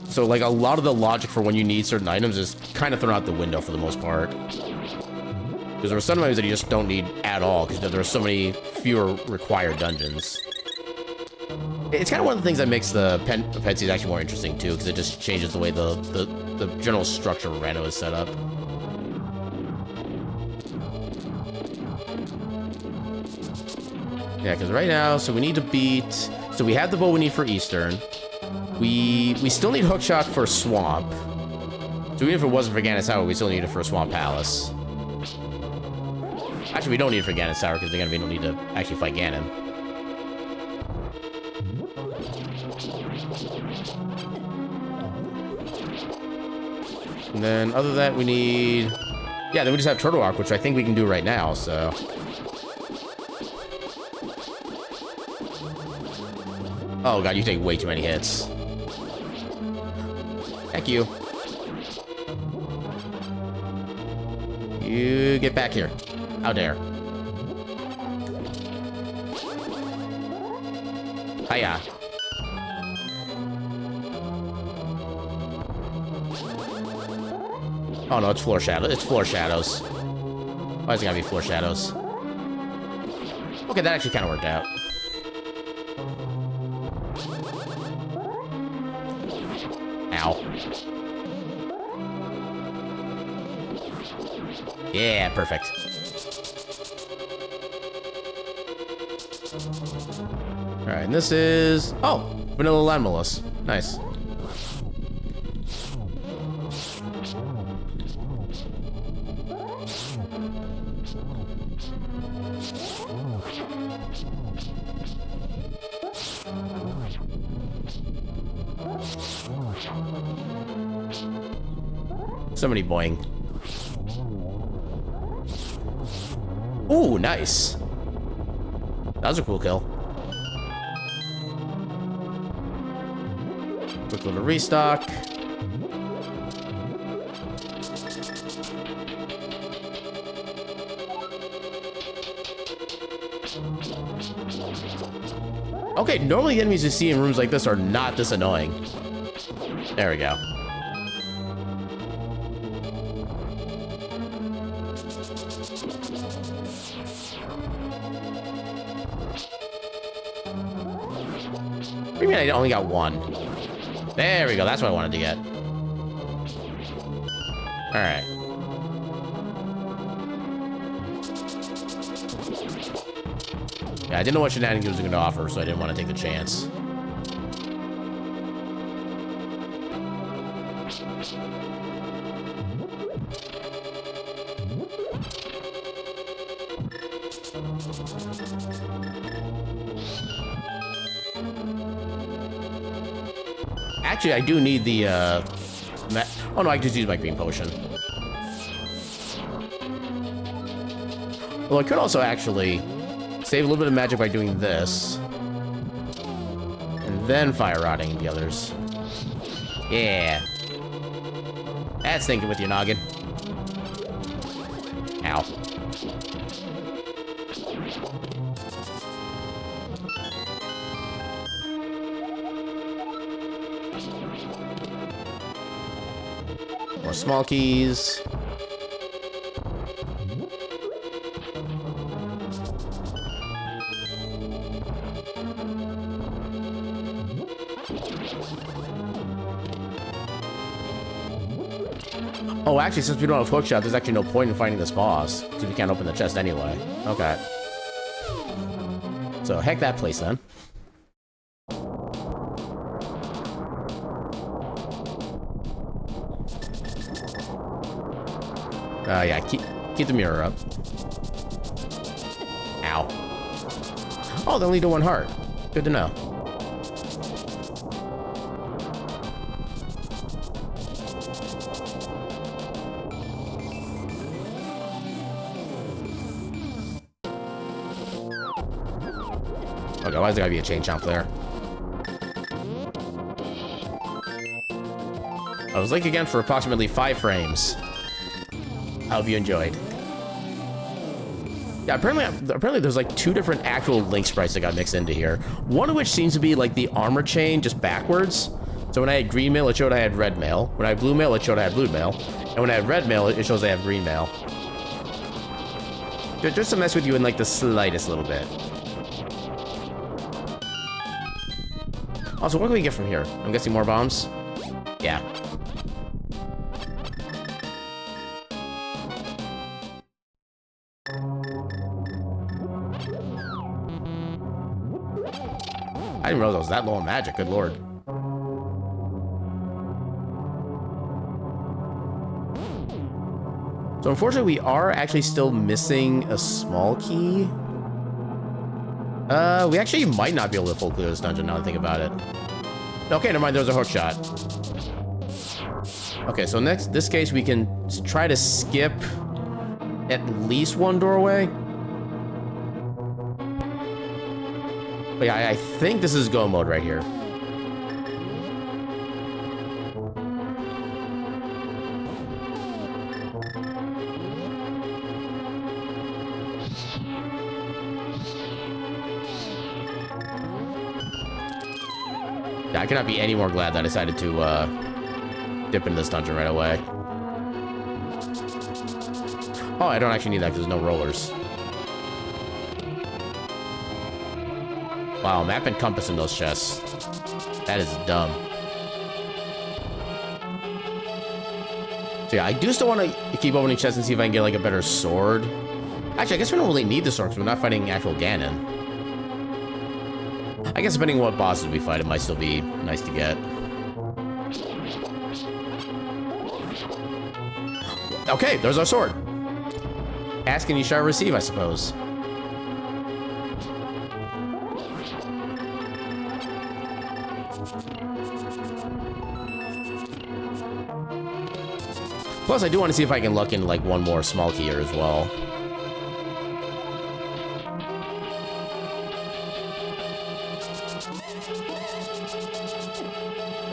So, like, a lot of the logic for when you need certain items is kind of thrown out the window for the most part. Because there are some items that you just don't need at all, because there are so many fewer required dungeons. It's kind of one of the things that makes the pet seed actually more interesting, too, because it just changes the way the general structure of Rando is set up. Yeah, because right now, so we need to beat... So we have the bow we need for Eastern. We still need hookshot for Swamp. So even if it wasn't for Ganon's Tower, we still need it for Swamp Palace. Actually, we don't need it for Ganon's Tower, because we don't need to actually fight Ganon. And then, other than that, we need... Yeah, then we just have Turtle Rock, which I think we can do right now, so... Oh god, you take way too many hits. Heck you. You get back here. How dare. Hiya. Oh no, it's floor shadow. It's floor shadows. Why is it gotta be floor shadows? Okay, that actually kind of worked out. Ow. Yeah, perfect. Alright, and this is... Oh! Vanilla Lamulus. Nice. Somebody boing. Ooh, nice. That was a cool kill. Quick little restock. Okay, normally the enemies you see in rooms like this are not this annoying. There we go. What do you mean I only got one? There we go. That's what I wanted to get. Alright. Yeah, I didn't know what shenanigans was going to offer, so I didn't want to take the chance. Actually, I do need the, oh no, I can just use my green potion. Well, I could also actually save a little bit of magic by doing this. And then fire rotting the others. Yeah. That's thinking with your noggin. Ow. More small keys. Oh, actually, since we don't have hookshot, there's actually no point in fighting this boss, because we can't open the chest anyway. Okay. So, heck that place, then. Yeah, keep the mirror up. Ow. Oh, they only do one heart. Good to know. Okay, why is there gotta be a chain chomp there? I was late again for approximately 5 frames. I hope you enjoyed. Yeah, apparently there's like 2 different actual Link sprites that got mixed into here. One of which seems to be like the armor chain just backwards. So when I had green mail, it showed I had red mail. When I had blue mail, it showed I had blue mail. And when I had red mail, it shows I have green mail. Just to mess with you in like the slightest little bit. Also, what can we get from here? I'm guessing more bombs? Yeah. I didn't realize I was that low on magic, good lord. So unfortunately, we are actually still missing a small key. We actually might not be able to full clear this dungeon now that I think about it. Okay, never mind, there's a hook shot. Okay, so next, this case, we can try to skip at least one doorway. But yeah, I think this is go mode right here. Yeah, I cannot be any more glad that I decided to dip into this dungeon right away. Oh, I don't actually need that because there's no rollers. Wow, map and compass in those chests. That is dumb. So yeah, I do still want to keep opening chests and see if I can get like a better sword. Actually, I guess we don't really need the sword because we're not fighting actual Ganon. I guess depending on what bosses we fight, it might still be nice to get. Okay, there's our sword. Ask and you shall receive, I suppose. Plus, I do want to see if I can luck in like one more small key here as well.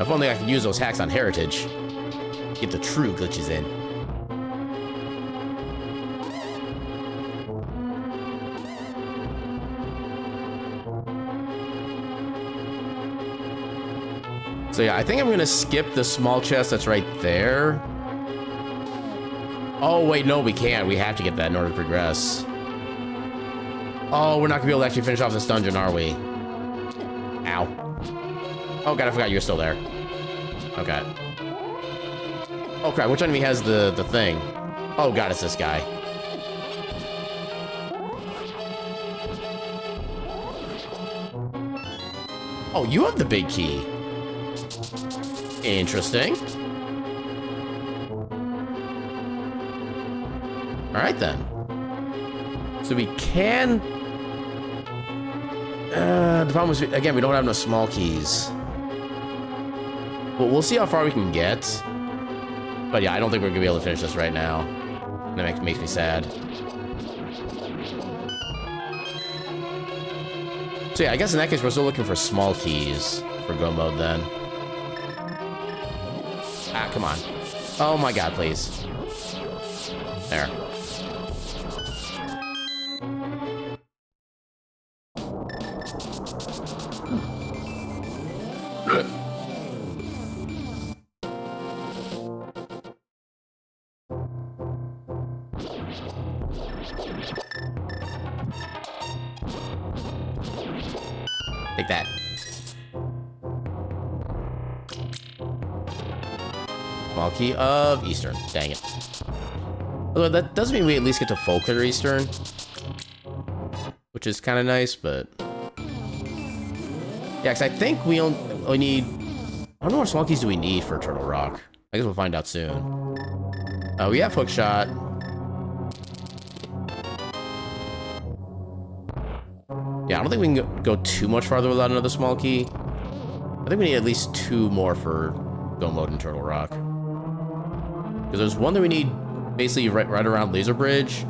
If only I could use those hacks on Heritage. Get the true glitches in. So yeah, I think I'm gonna skip the small chest that's right there. Oh wait, no, we can't. We have to get that in order to progress. Oh, we're not gonna be able to actually finish off this dungeon, are we? Ow. Oh god, I forgot you were still there. Okay. Oh crap, which enemy has the thing? Oh god, it's this guy. Oh, you have the big key. Interesting. Alright then. So we can... the problem is, again, we don't have no small keys. But we'll see how far we can get. But yeah, I don't think we're gonna be able to finish this right now. That makes me sad. So yeah, I guess in that case, we're still looking for small keys for go mode then. Ah, come on. Oh my god, please. There. Take that. Small key of Eastern. Dang it. Although that does mean we at least get to full clear Eastern. Which is kind of nice, but... Yeah, because I think we only need... I don't know what small keys do we need for Turtle Rock. I guess we'll find out soon. We have Hookshot. Yeah, I don't think we can go too much farther without another small key. I think we need at least 2 more for go mode in Turtle Rock. Because there's one that we need basically right around Laser Bridge.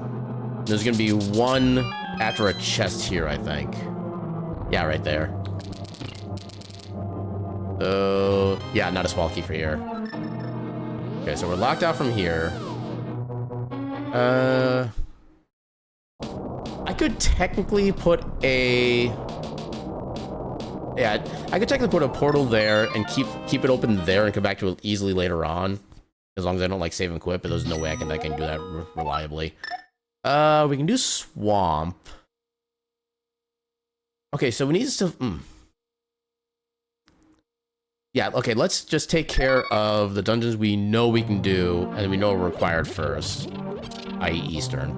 There's going to be one after a chest here, I think. Yeah, right there. So, yeah, not a small key for here. Okay, so we're locked out from here. I could technically put a... Yeah, I could technically put a portal there and keep it open there and come back to it easily later on. As long as I don't, like, save and quit, but there's no way I can do that reliably. We can do Swamp. Okay, so we need to... Yeah, okay, let's just take care of the dungeons we know we can do, and we know are required first, i.e. Eastern.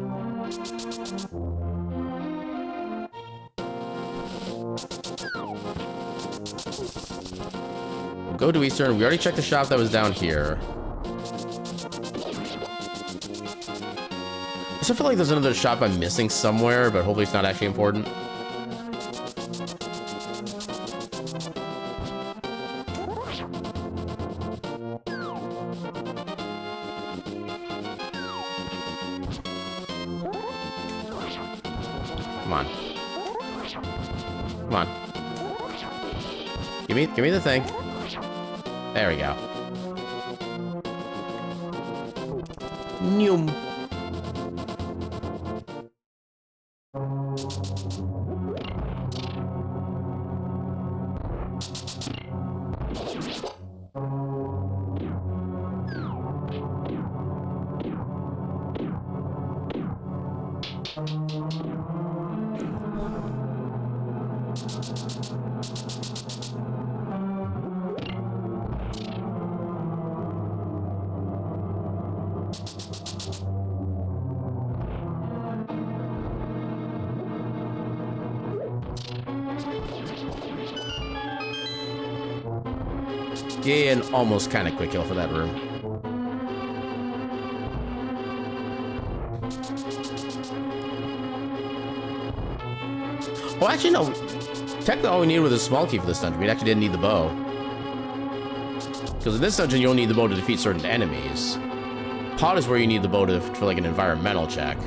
We'll go to Eastern. We already checked the shop that was down here. I still feel like there's another shop I'm missing somewhere, but hopefully it's not actually important. Come on. Come on. Give me the thing. There we go. Noom. Yeah, and almost kind of quick kill for that room. Well, actually, no. Technically, all we needed was a small key for this dungeon. We actually didn't need the bow. Because in this dungeon, you don't need the bow to defeat certain enemies. Pod is where you need the bow for like an environmental check.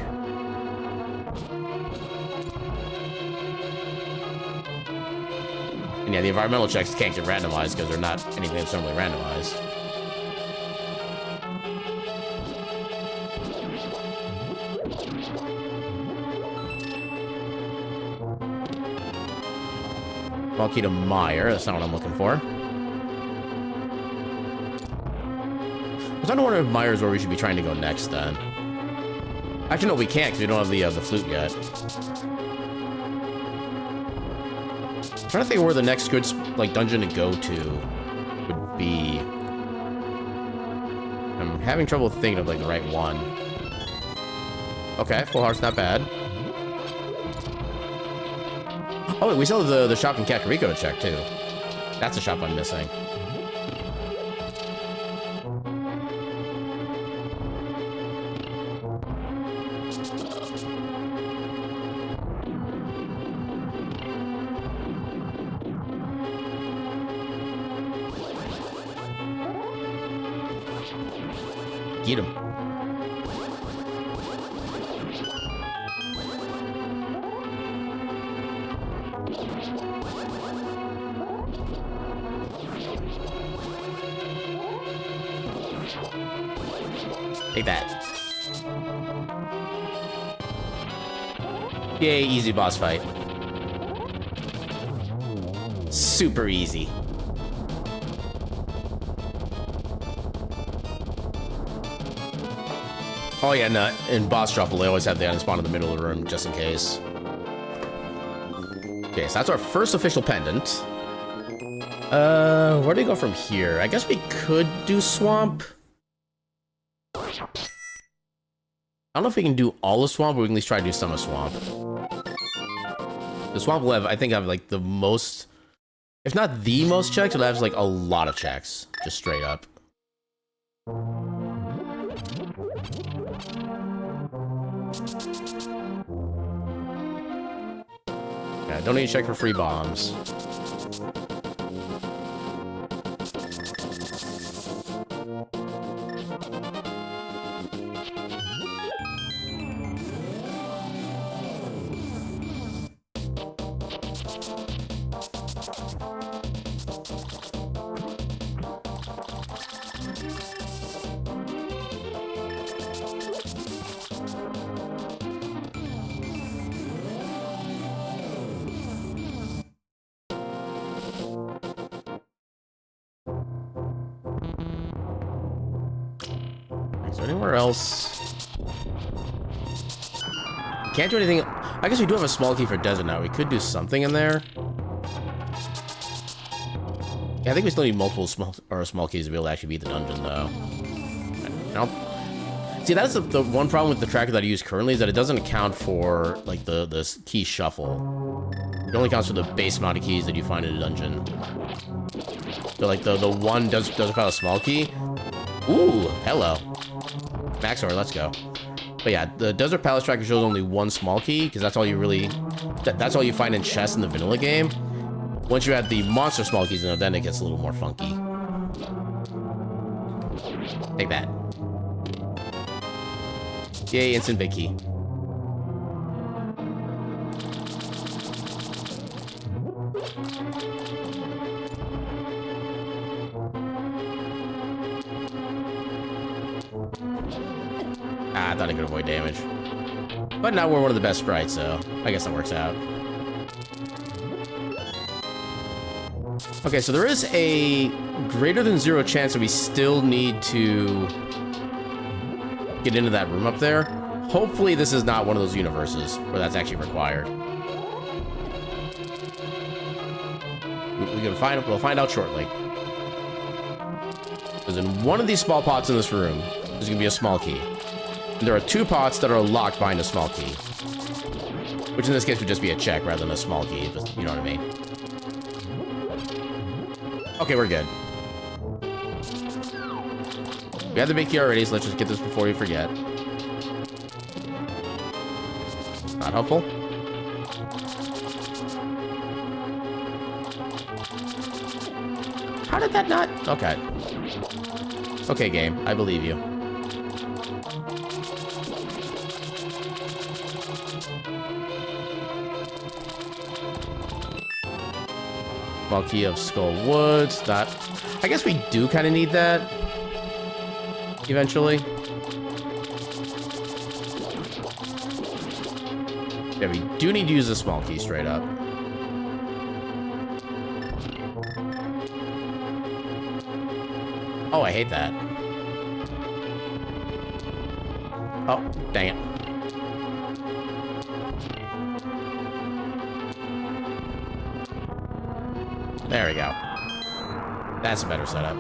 And yeah, the environmental checks can't get randomized because they're not anything that's normally randomized. Small key to Meyer. That's not what I'm looking for. I was starting to wonder if Meyer's where we should be trying to go next then. Actually, no, we can't because we don't have the flute yet. I'm trying to think of where the next good like dungeon to go to would be. having trouble thinking of, like, the right one. Okay, full heart's not bad. Oh, wait, we still have the shop in Kakariko to check, too. That's a shop I'm missing. Get him. Take that. Yay, easy boss fight. Super easy. Oh yeah, no, in boss shuffle, they always have the item spawn in the middle of the room, just in case. Okay, so that's our first official pendant. Where do we go from here? I guess we could do Swamp. I don't know if we can do all of Swamp, but we can at least try to do some of Swamp. The Swamp will have, I think, have like the most, if not the most checks, it'll have like a lot of checks, just straight up. Yeah, don't need to check for free bombs. Is there anywhere else? Can't do anything. I guess we do have a small key for desert now. We could do something in there. Yeah, I think we still need multiple small keys to be able to actually beat the dungeon, though. See, that's the one problem with the tracker that I use currently is that it doesn't account for like the key shuffle. It only counts for the base amount of keys that you find in a dungeon. So like the one doesn't count a small key. Ooh, hello. Maxor, let's go. But yeah, the Desert Palace tracker shows only one small key, because that's all you really... That's all you find in chests in the vanilla game. Once you add the monster small keys in it, then it gets a little more funky. Take that. Yay, instant big key. I thought I could avoid damage. But now we're one of the best sprites, so I guess that works out. Okay, so there is a greater than 0 chance that we still need to get into that room up there. Hopefully this is not one of those universes where that's actually required. We'll find out shortly. Because in one of these small pots in this room, there's gonna be a small key. And there are 2 pots that are locked behind a small key. Which in this case would just be a check rather than a small key, but you know what I mean. Okay, we're good. We have the big key already, so let's just get this before we forget. Not helpful. How did that not? Okay. Okay, game. I believe you. Small key of Skull Woods. That. I guess we do kind of need that. Eventually. Yeah, we do need to use the small key straight up. Oh, I hate that. Oh, dang it. There we go. That's a better setup.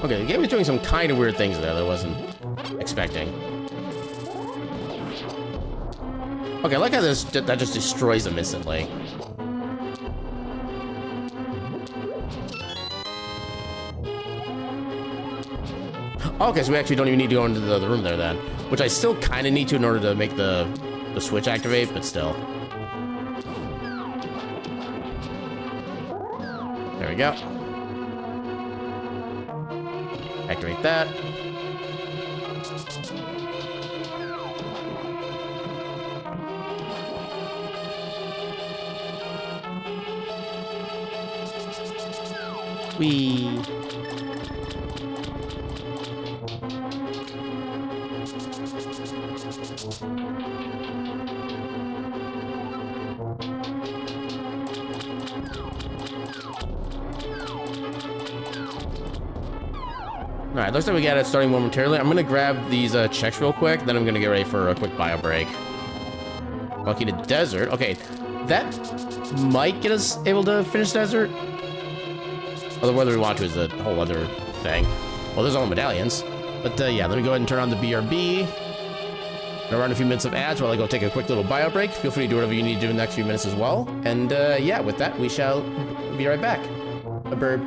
Okay, the game is doing some kind of weird things there that I wasn't expecting. Okay, I like how that just destroys them instantly. Okay, so we actually don't even need to go into the room there then. Which I still kind of need to in order to make the switch activate, but still. There we go. Activate that. Whee! Alright, looks like we got it starting momentarily. I'm gonna grab these checks real quick, then I'm gonna get ready for a quick bio break. Lucky to desert. Okay, that might get us able to finish desert. Although whether we want to is a whole other thing. Well, there's all the medallions. But yeah, let me go ahead and turn on the BRB. Gonna run a few minutes of ads while I go take a quick little bio break. Feel free to do whatever you need to do in the next few minutes as well. And yeah, with that, we shall be right back. A bird.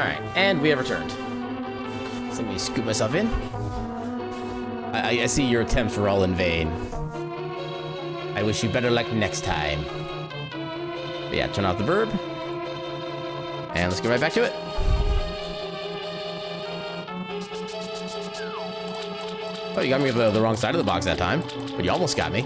Alright, and we have returned. So let me scoop myself in. I see your attempts were all in vain. I wish you better luck next time. But yeah, turn off the burb. And let's get right back to it. Oh, you got me the wrong side of the box that time. But you almost got me.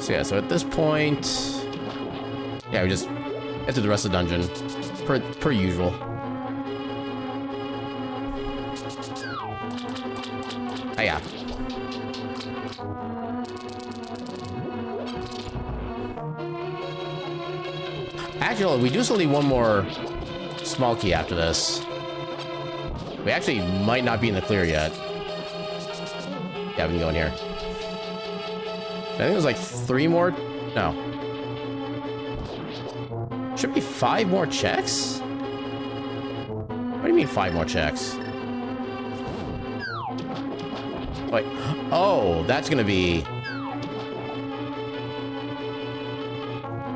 So yeah, so at this point... Yeah, we just enter the rest of the dungeon. Per usual. Oh yeah. Actually, we do still need one more small key after this. We actually might not be in the clear yet. Yeah, we can go in here. I think there's like 3 more. No. Should be 5 more checks? What do you mean 5 more checks? Wait. Oh, that's gonna be...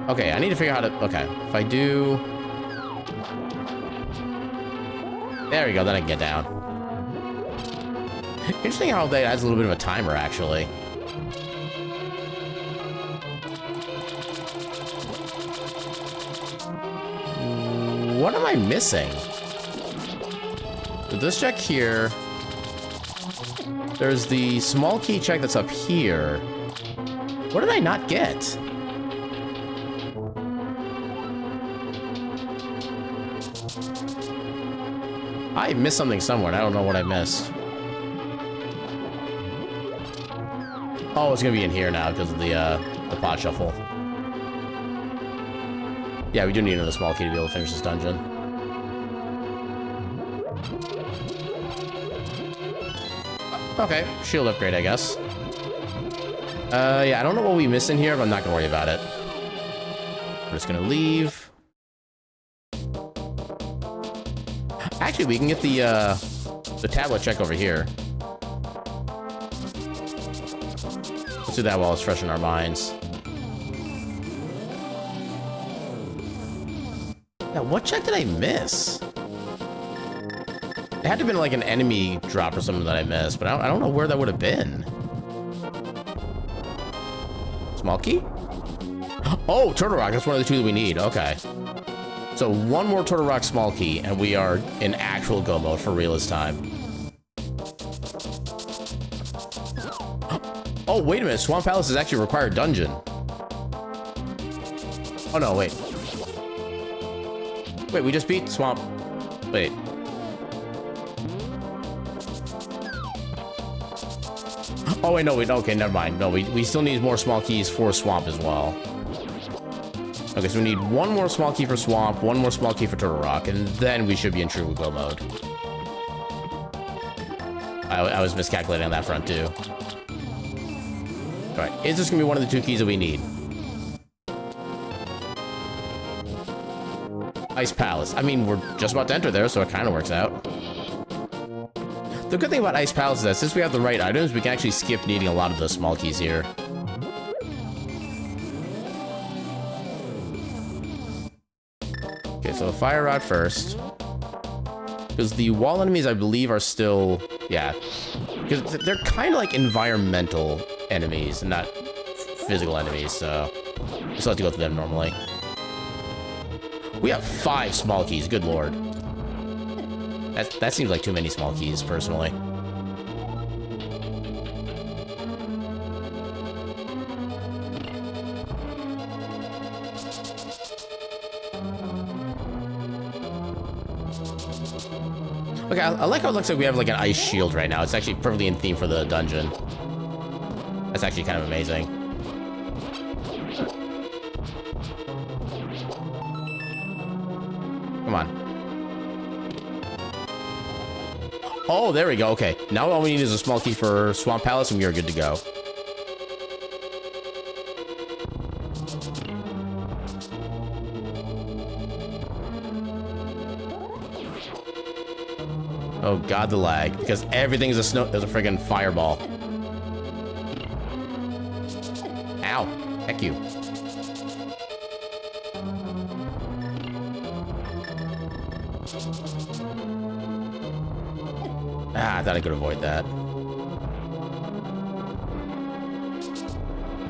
Okay, I need to figure out how to... Okay, if I do... There we go, then I can get down. Interesting how that adds a little bit of a timer, actually. What am I missing? With this check here... There's the small key check that's up here. What did I not get? I missed something somewhere, and I don't know what I missed. Oh, it's gonna be in here now because of the pot shuffle. Yeah, we do need another small key to be able to finish this dungeon. Okay, shield upgrade, I guess. Yeah, I don't know what we missed in here, but I'm not gonna worry about it. We're just gonna leave. Actually, we can get the tablet check over here. Let's do that while it's fresh in our minds. Yeah, what check did I miss? It had to have been like an enemy drop or something that I missed, but I don't know where that would have been. Small key? Oh, Turtle Rock. That's one of the 2 that we need. Okay. So 1 more Turtle Rock small key, and we are in actual go mode for real this time. Oh, wait a minute. Swamp Palace is actually a required dungeon. Oh, no, wait. Wait, we just beat Swamp... Wait. Oh, wait, no, wait. Okay, never mind. No, we still need more small keys for Swamp as well. Okay, so we need 1 more small key for Swamp, 1 more small key for Turtle Rock, and then we should be in true go mode. I was miscalculating on that front, too. Alright, is this gonna be one of the 2 keys that we need? Ice Palace. I mean, we're just about to enter there, so it kind of works out. The good thing about Ice Palace is that since we have the right items, we can actually skip needing a lot of the small keys here. Okay, so Fire Rod first. Because the wall enemies, I believe, are still... Yeah. Because they're kind of like environmental enemies, and not physical enemies, so... We still have to go through them normally. We have 5 small keys, good lord. That seems like too many small keys, personally. Okay, I like how it looks like we have like an ice shield right now. It's actually perfectly in theme for the dungeon. That's actually kind of amazing. Come on. Oh, there we go. Okay, now all we need is a small key for Swamp Palace, and we are good to go. Oh god, the lag, because everything is a friggin' fireball. Heck you. Ah, I thought I could avoid that.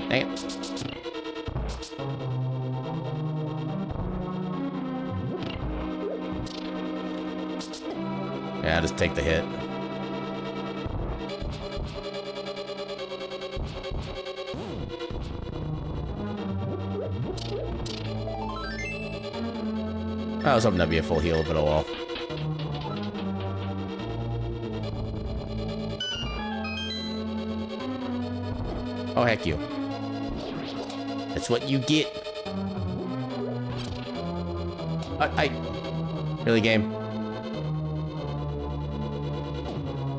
Dang it. Yeah, just take the hit. I was hoping that'd be a full heal, but oh well. Oh, heck you. That's what you get. Really, game?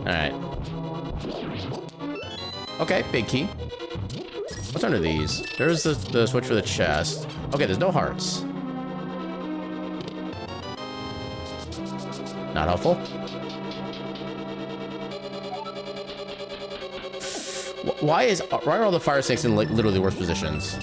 Alright. Okay, big key. What's under these? There's the switch for the chest. Okay, there's no hearts. Not helpful. Why are all the fire snakes in like literally worse positions?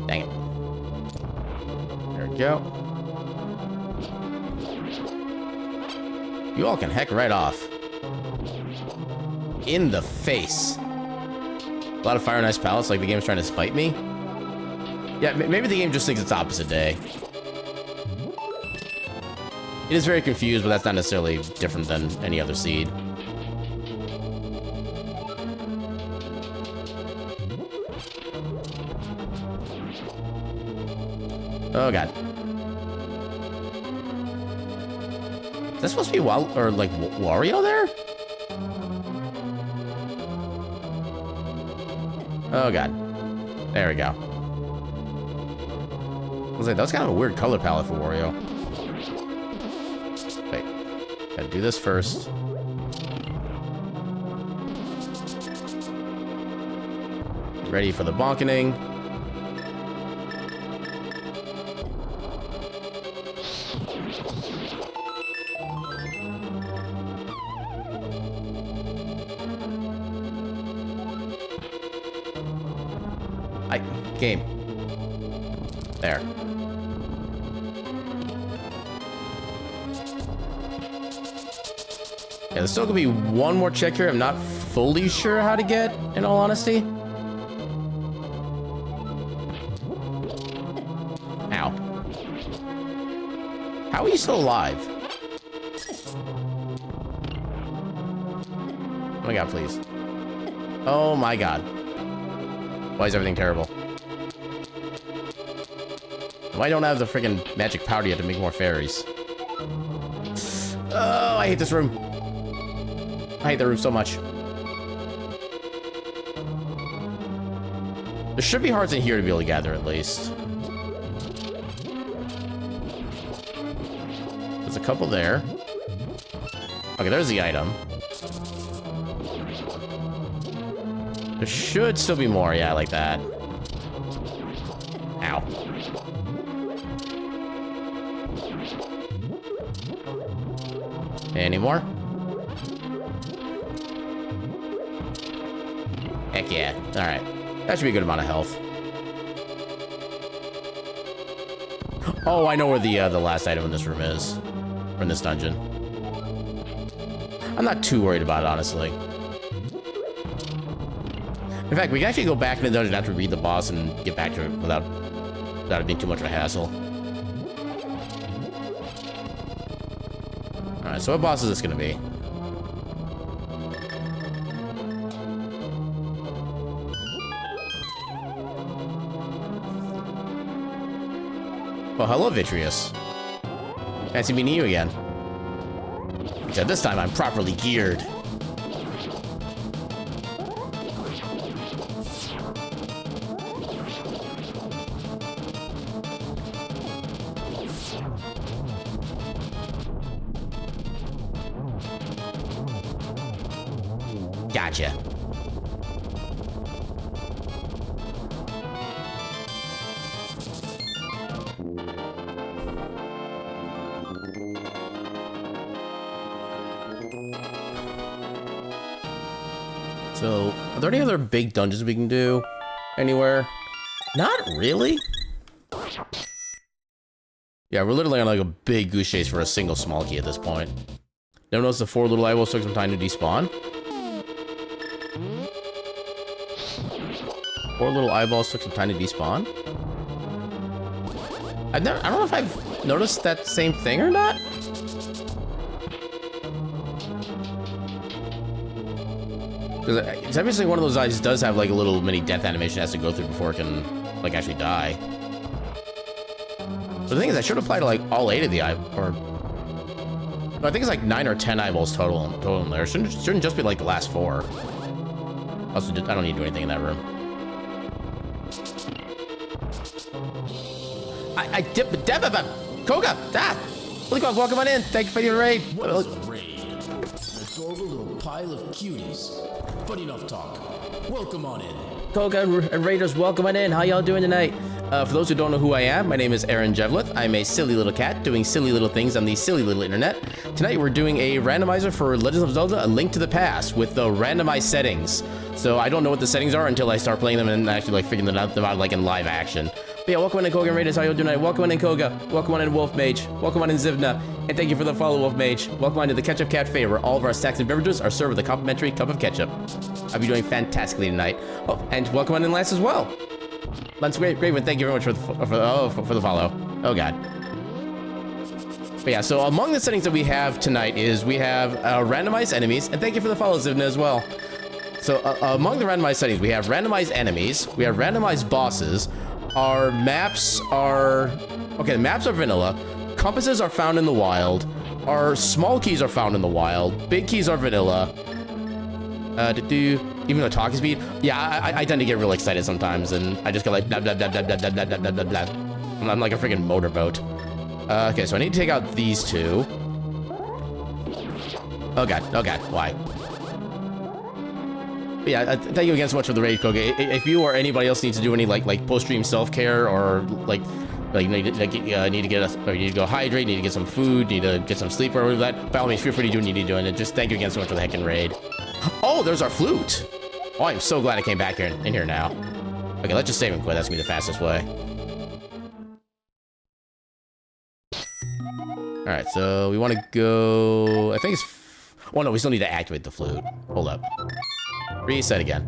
Dang it. There we go. You all can heck right off. In the face. A lot of fire and ice pallets, like the game's trying to spite me. Yeah, maybe the game just thinks it's opposite day. It is very confused, but that's not necessarily different than any other seed. Oh god. Is that supposed to be like Wario there? Oh god. There we go. I was like, that was kind of a weird color palette for Wario. Wait. Gotta do this first. Ready for the bonkening. Game. There. Yeah, there's still gonna be one more check here I'm not fully sure how to get, in all honesty. Ow. How are you still alive? Oh my god, please. Oh my god. Why is everything terrible? Why don't I have the freaking magic powder yet to make more fairies? Oh, I hate this room. I hate the room so much. There should be hearts in here to be able to gather at least. There's a couple there. Okay, there's the item. There should still be more, yeah, like that. Ow. Any more? Heck yeah. Alright. That should be a good amount of health. Oh, I know where the last item in this room is. Or in this dungeon. I'm not too worried about it, honestly. In fact, we can actually go back in the dungeon after we beat the boss and get back to it without it being too much of a hassle. Alright, so what boss is this gonna be? Well, hello, Vitreous. Fancy meeting you again. Except this time I'm properly geared. Gotcha. So, are there any other big dungeons we can do anywhere? Not really. Yeah, we're literally on like a big goose chase for a single small key at this point. Never noticed the 4 little eyeballs took some time to despawn. 4 little eyeballs took some time to despawn. I don't know if I've noticed that same thing or not. Because obviously one of those eyes does have like a little mini death animation it has to go through before it can like actually die. But the thing is, that should apply to like all 8 of the eye, or no, I think it's like 9 or 10 eyeballs total in there. Shouldn't just be like the last 4. Also, I don't need to do anything in that room. Koga, welcome on in. Thank you for your raid.
What is a raid? Adorable little pile of cuties. But enough talk. Welcome on in.
Koga and Raiders, welcome on in. How y'all doing tonight? For those who don't know who I am, my name is Aaron Jevlith. I'm a silly little cat doing silly little things on the silly little internet. Tonight we're doing a randomizer for Legends of Zelda: A Link to the Past with the randomized settings. So I don't know what the settings are until I start playing them and actually like figuring them out like in live action. But yeah, welcome on in, Koga and Raiders. How y'all doing tonight? Welcome on in, Koga. Welcome on in, Wolf Mage. Welcome on in, Zivna. And thank you for the follow, Wolf Mage. Welcome on to the Ketchup Cafe, where all of our snacks and beverages are served with a complimentary cup of ketchup. I'll be doing fantastically tonight. Oh, and welcome on in, Lance, as well. Lance Graven, thank you very much for the follow. Oh god. But yeah, so among the settings that we have tonight is we have randomized enemies, and thank you for the follow, Zivna, as well. So among the randomized settings, we have randomized enemies, we have randomized bosses. Our maps are okay. The maps are vanilla. Compasses are found in the wild. Our small keys are found in the wild. Big keys are vanilla. Even though talking speed, yeah, I tend to get real excited sometimes, and I just go like blah blah blah blah blah blah blah blah blah blah. I'm like a freaking motorboat. Okay, so I need to take out these 2. Oh god, why? But yeah, thank you again so much for the raid, Koga. If you or anybody else needs to do any like post-stream self-care or like you need to get or you need to go hydrate, need to get some food, need to get some sleep or whatever that, by all means, feel free to do what you need to do. And just thank you again so much for the heckin' raid. Oh, there's our flute. Oh, I'm so glad I came back here in here now. Okay, let's just save and quit. That's gonna be the fastest way. All right, so we want to go. I think it's. Oh no, we still need to activate the flute. Hold up. Reset again.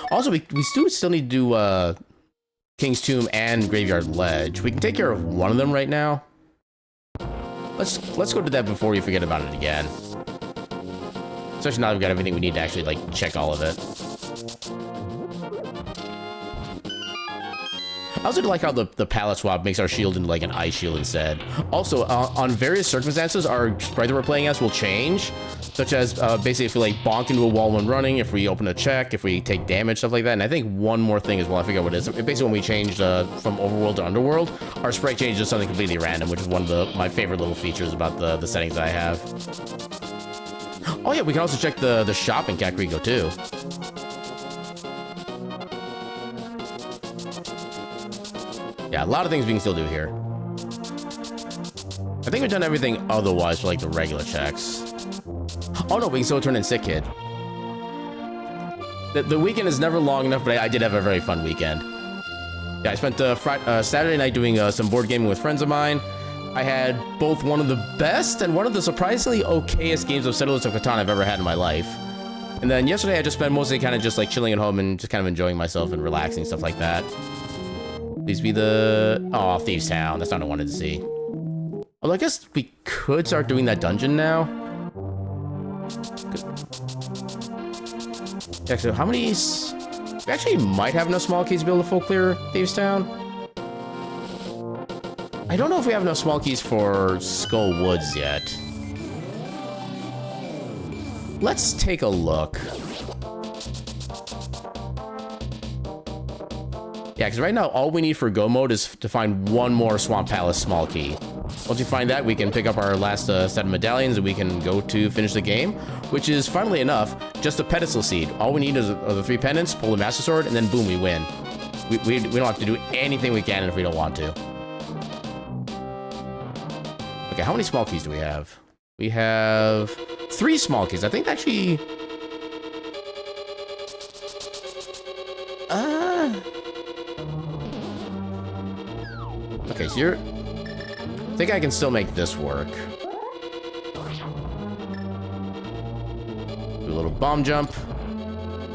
Also, we still need to do King's Tomb and Graveyard Ledge. We can take care of one of them right now. Let's go do that before we forget about it again. Especially now that we've got everything we need to actually like check all of it. I also like how the palette swap makes our shield into like an ice shield instead. Also, on various circumstances, our sprite that we're playing as will change, such as basically if we like bonk into a wall when running, if we open a check, if we take damage, stuff like that. And I think one more thing as well, I forget what it is. Basically, when we changed from overworld to underworld, our sprite changed to something completely random, which is one of my favorite little features about the settings that I have. Oh yeah, we can also check the shop in Kakariko too. Yeah, a lot of things we can still do here. I think we've done everything otherwise for like the regular checks. Oh no, we can still turn in Sick Kid. The weekend is never long enough, but I did have a very fun weekend. Yeah, I spent Saturday night doing some board gaming with friends of mine. I had both one of the best and one of the surprisingly okayest games of Settlers of Catan I've ever had in my life. And then yesterday I just spent mostly kind of just like chilling at home and just kind of enjoying myself and relaxing, stuff like that. Please be the... Oh, Thieves Town. That's not what I wanted to see. Well, I guess we could start doing that dungeon now. Actually, how many... We actually might have enough small keys to be able to full clear Thieves Town. I don't know if we have enough small keys for Skull Woods yet. Let's take a look. Yeah, because right now, all we need for go mode is to find one more Swamp Palace small key. Once we find that, we can pick up our last set of medallions and we can go to finish the game, which is, funnily enough, just a pedestal seed. All we need is are the 3 pendants, pull the Master Sword, and then boom, we win. We don't have to do anything we can if we don't want to. Okay, how many small keys do we have? We have 3 small keys. I think actually... Okay, so you're... I think I can still make this work. Do a little bomb jump.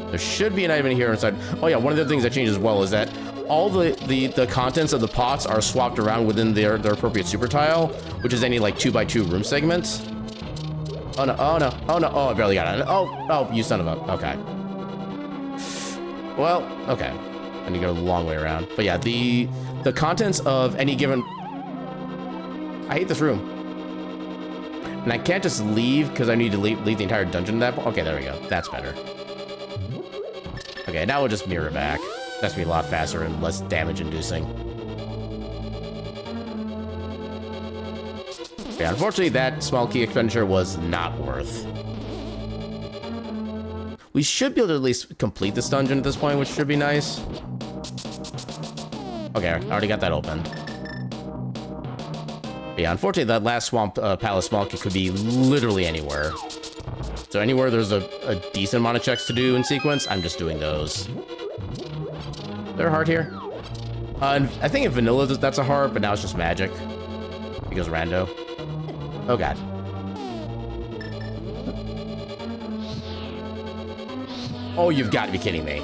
There should be an item in here inside. Oh yeah, one of the things that changed as well is that all the contents of the pots are swapped around within their appropriate super tile, which is any like 2x2 room segments. Oh no, oh no, oh no, oh I barely got it. Oh, you son of a, okay. Well, okay. I need to go a long way around. But yeah, the contents of any given... I hate this room. And I can't just leave because I need to leave the entire dungeon at that point. Okay, there we go. That's better. Okay, now we'll just mirror back. That's gonna be a lot faster and less damage inducing. Yeah, unfortunately, that small key expenditure was not worth. We should be able to at least complete this dungeon at this point, which should be nice. Okay, I already got that open. Yeah, unfortunately, that last Swamp Palace small key could be literally anywhere. So anywhere there's a decent amount of checks to do in sequence, I'm just doing those. They're hard here. I think in vanilla that's a hard, but now it's just magic. Because rando. Oh god. Oh, you've got to be kidding me.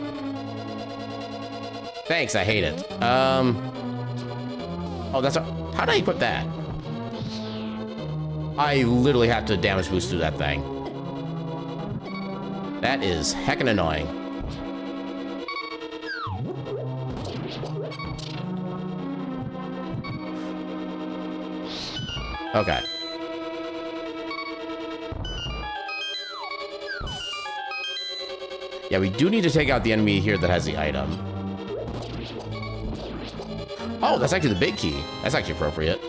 Thanks, I hate it. Oh, that's a... How did I equip that? I literally have to damage boost through that thing. That is heckin' annoying. Okay. Yeah, we do need to take out the enemy here that has the item. Oh, that's actually the big key. That's actually appropriate.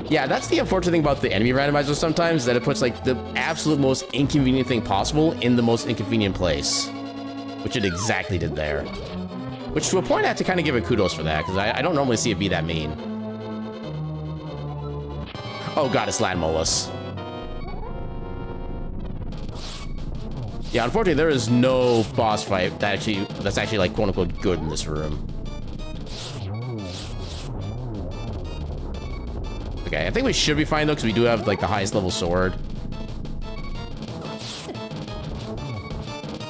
Yeah, that's the unfortunate thing about the enemy randomizer sometimes, that it puts like the absolute most inconvenient thing possible in the most inconvenient place. Which it exactly did there. Which to a point I have to kind of give it kudos for that, because I don't normally see it be that mean. Oh god, it's Landmolus. Yeah, unfortunately there is no boss fight that's actually like quote unquote good in this room. Okay, I think we should be fine though, because we do have like the highest level sword.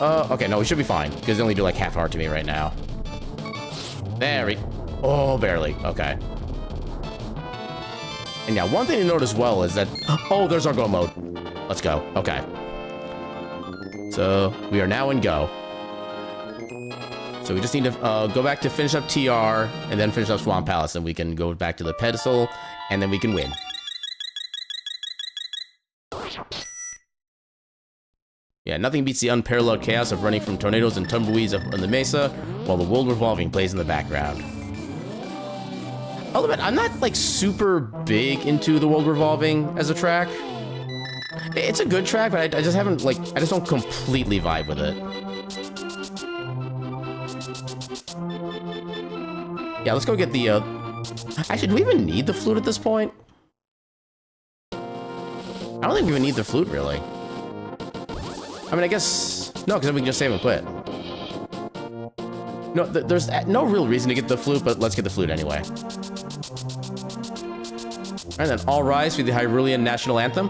Okay, no, we should be fine, because they only do like half heart to me right now. There we... Oh, barely. Okay. And yeah, one thing to note as well is that... Oh, there's our go mode. Let's go. Okay. So, we are now in go. So we just need to go back to finish up TR, and then finish up Swamp Palace, and we can go back to the pedestal, and then we can win. Yeah, nothing beats the unparalleled chaos of running from tornadoes and tumbleweeds up on the mesa, while the world revolving plays in the background. I'll admit, I'm not, like, super big into the world revolving as a track. It's a good track, but I just haven't, like, I just don't completely vibe with it. Yeah, let's go get the, Actually, do we even need the flute at this point? I don't think we even need the flute, really. I mean, I guess... No, because then we can just save and quit. No, there's no real reason to get the flute, but let's get the flute anyway. And then all rise for the Hyrulean National Anthem.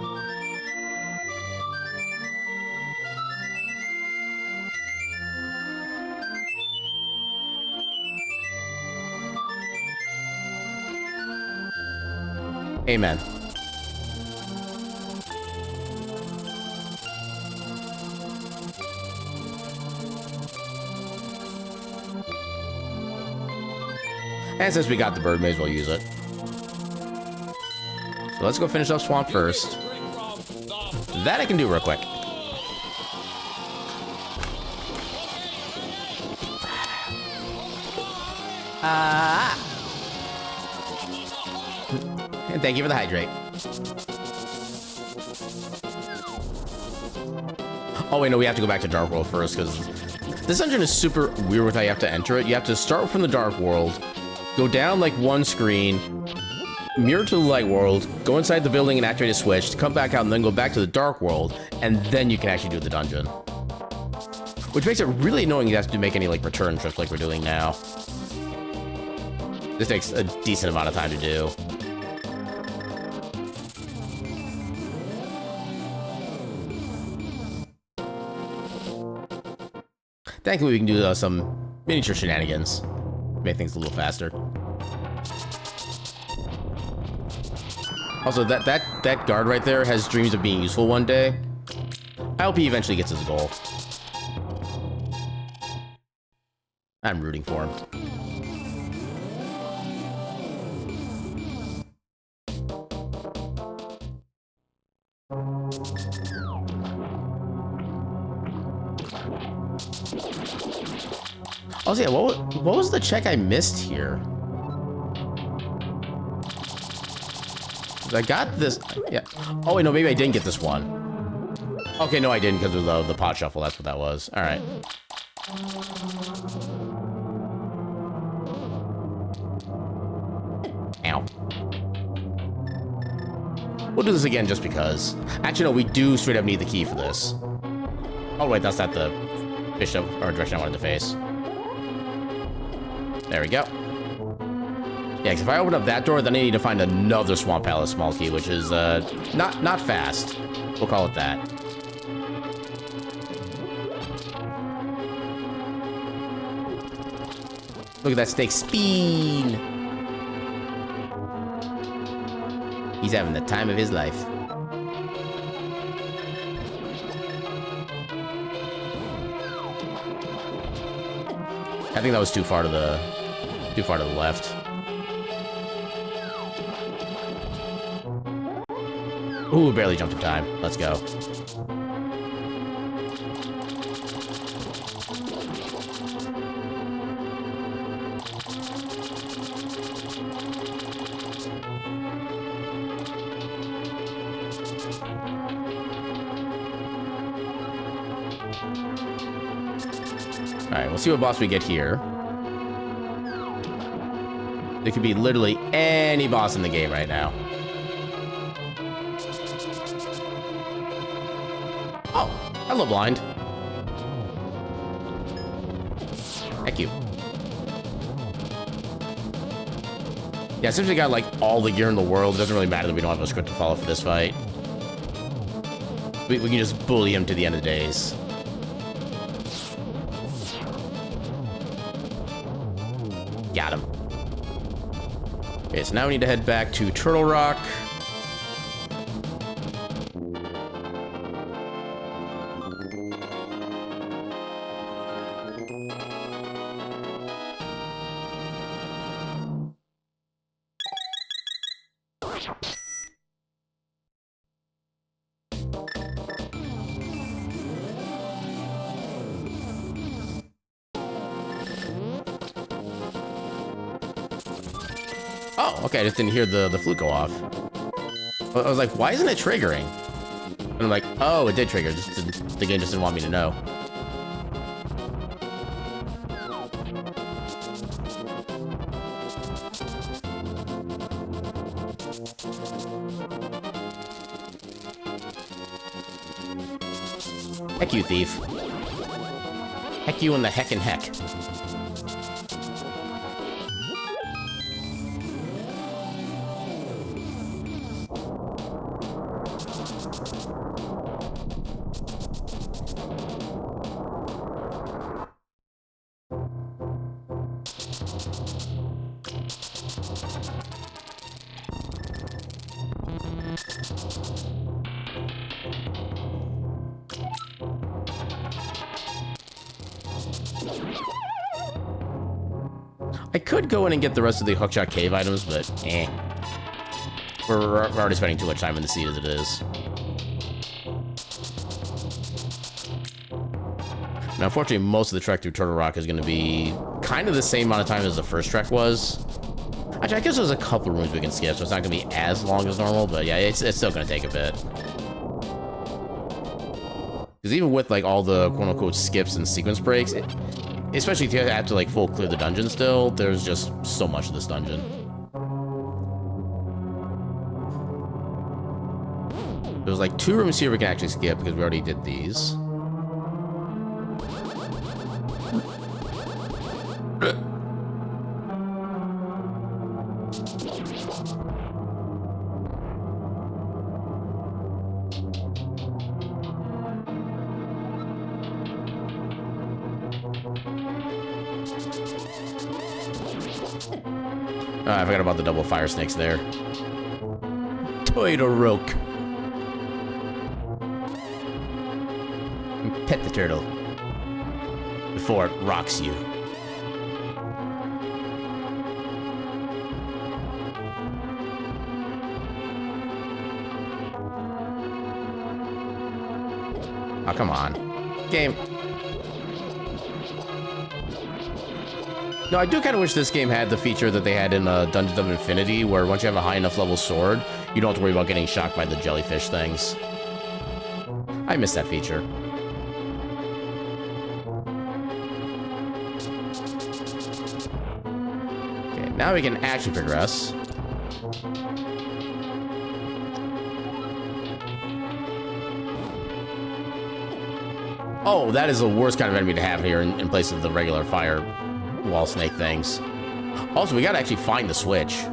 Amen. And since we got the bird, may as well use it. So let's go finish up Swamp first. That I can do real quick. And thank you for the hydrate. Oh, wait, no, we have to go back to Dark World first, because this dungeon is super weird with how you have to enter it. You have to start from the Dark World, go down, like, one screen, mirror to the Light World, go inside the building and activate a switch, come back out, and then go back to the Dark World, and then you can actually do the dungeon. Which makes it really annoying you have to make any, like, return trips like we're doing now. This takes a decent amount of time to do. Thankfully, we can do some miniature shenanigans. Make things a little faster. Also, that guard right there has dreams of being useful one day. I hope he eventually gets his goal. I'm rooting for him. Oh, yeah, what was the check I missed here? I got this. Yeah. Oh, wait, no, maybe I didn't get this one. Okay, no, I didn't because of the pot shuffle. That's what that was. All right. Ow. We'll do this again just because. Actually, no, we do straight up need the key for this. Oh, wait, that's not the bishop or direction I wanted to face. There we go. Yeah, because if I open up that door, then I need to find another Swamp Palace small key, which is not fast. We'll call it that. Look at that snake speed. He's having the time of his life. I think that was too far to the left. Ooh, barely jumped in time. Let's go. Alright, we'll see what boss we get here. It could be literally any boss in the game right now. Oh, hello, blind. Heck you. Yeah, since we got, like, all the gear in the world, it doesn't really matter that we don't have a script to follow for this fight. We can just bully him to the end of the days. Got him. Okay, so now we need to head back to Turtle Rock. Oh, okay, I just didn't hear the flute go off. I was like, why isn't it triggering? And I'm like, oh, it did trigger. The game just didn't want me to know. Heck you, thief. Heck you in the heckin' heck. I could go in and get the rest of the Hookshot Cave items, but eh. We're already spending too much time in the seat as it is. Now, unfortunately, most of the trek through Turtle Rock is going to be kind of the same amount of time as the first trek was. Actually, I guess there's a couple rooms we can skip, so it's not gonna be as long as normal, but yeah, it's still gonna take a bit. Because even with like all the quote-unquote skips and sequence breaks, especially if you have to like full clear the dungeon still, there's just so much of this dungeon. There's like 2 rooms here we can actually skip because we already did these. I forgot about the double fire snakes there. Todoroki. Pet the turtle before it rocks you. Oh, come on. Game. No, I do kind of wish this game had the feature that they had in Dungeons of Infinity, where once you have a high enough level sword, you don't have to worry about getting shocked by the jellyfish things. I miss that feature. Okay, now we can actually progress. Oh, that is the worst kind of enemy to have here in place of the regular fire wall snake things. Also, we gotta actually find the switch.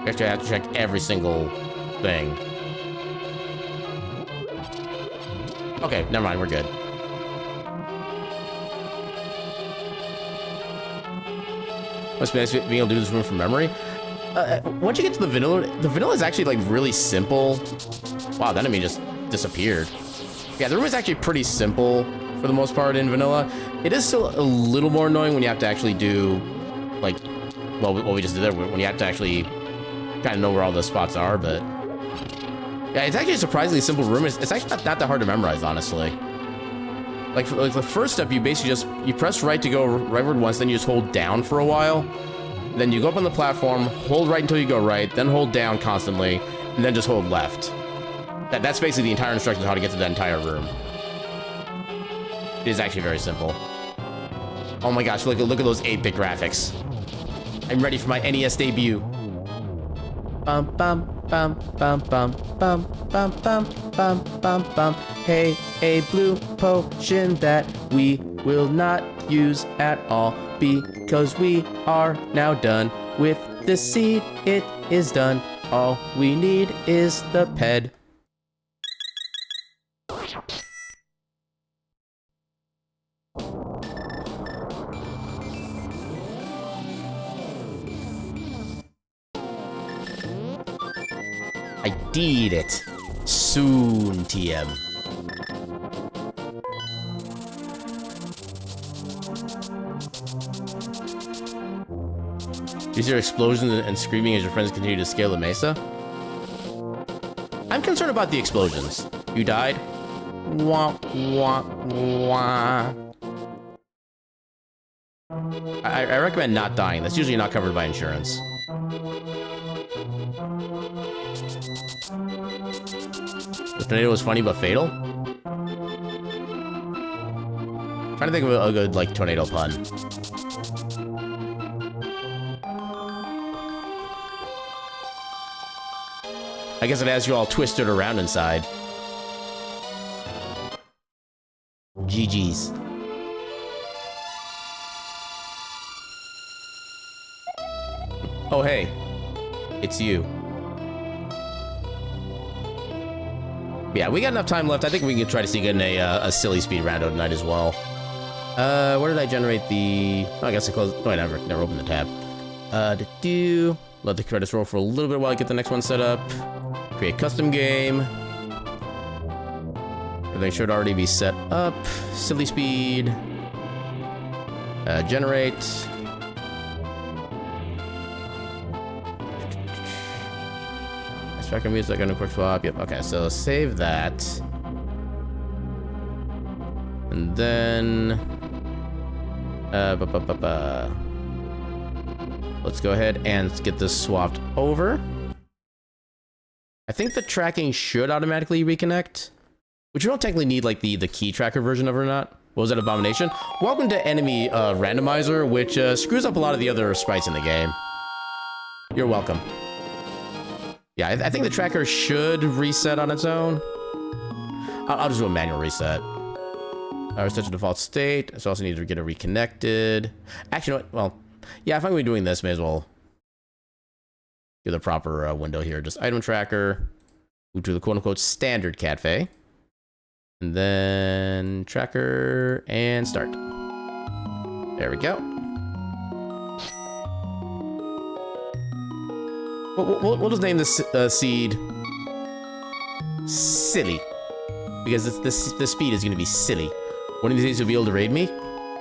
We actually have to check every single thing. Okay, never mind, we're good. Must be nice being able to do this room from memory. Once you get to the vanilla is actually like really simple. Wow, that enemy just disappeared. Yeah, the room is actually pretty simple for the most part in vanilla. It is still a little more annoying when you have to actually do, like, well, what we just did there, when you have to actually kind of know where all the spots are, but yeah, it's actually a surprisingly simple room. It's actually not that hard to memorize, honestly. Like the first step, you basically you press right to go rightward once, then you just hold down for a while. Then you go up on the platform, hold right until you go right, then hold down constantly, and then just hold left. That's basically the entire instructions on how to get to that entire room. It is actually very simple. Oh my gosh, look at those 8-bit graphics. I'm ready for my NES debut. Bum bum bum bum bum bum bum bum bum bum bum. Hey, a blue potion that we will not use at all because we are now done with the seed. It is done. All we need is the ped. I did it. Soon, TM. You hear explosions and screaming as your friends continue to scale the mesa? I'm concerned about the explosions. You died? Wah, wah, wah. I recommend not dying. That's usually not covered by insurance. The tornado was funny but fatal? I'm trying to think of a good, like, tornado pun. I guess it has you all twisted around inside. GG's. Oh, hey. It's you. Yeah, we got enough time left. I think we can try to sneak in a silly speed rando tonight as well. Where did I generate the... Oh, I guess I closed... Oh, I never opened the tab. Let the credits roll for a little bit while I get the next one set up. Create custom game. Everything should already be set up. Silly speed. Generate. Background music, quick swap. Yep, okay, so save that. And then... Let's go ahead and get this swapped over. I think the tracking should automatically reconnect, which you don't technically need like the key tracker version of it or not. What was that, Abomination? Welcome to Enemy Randomizer, which screws up a lot of the other sprites in the game. You're welcome. Yeah, I think the tracker should reset on its own. I'll just do a manual reset. Reset to default state. So I also need to get it reconnected. Actually, you know what? Well, yeah, if I'm going to be doing this, may as well do the proper window here. Just item tracker. Move to the quote-unquote standard cafe. And then tracker and start. There we go. We'll just name this seed Silly. Because the speed is going to be silly. One of these days you'll be able to raid me.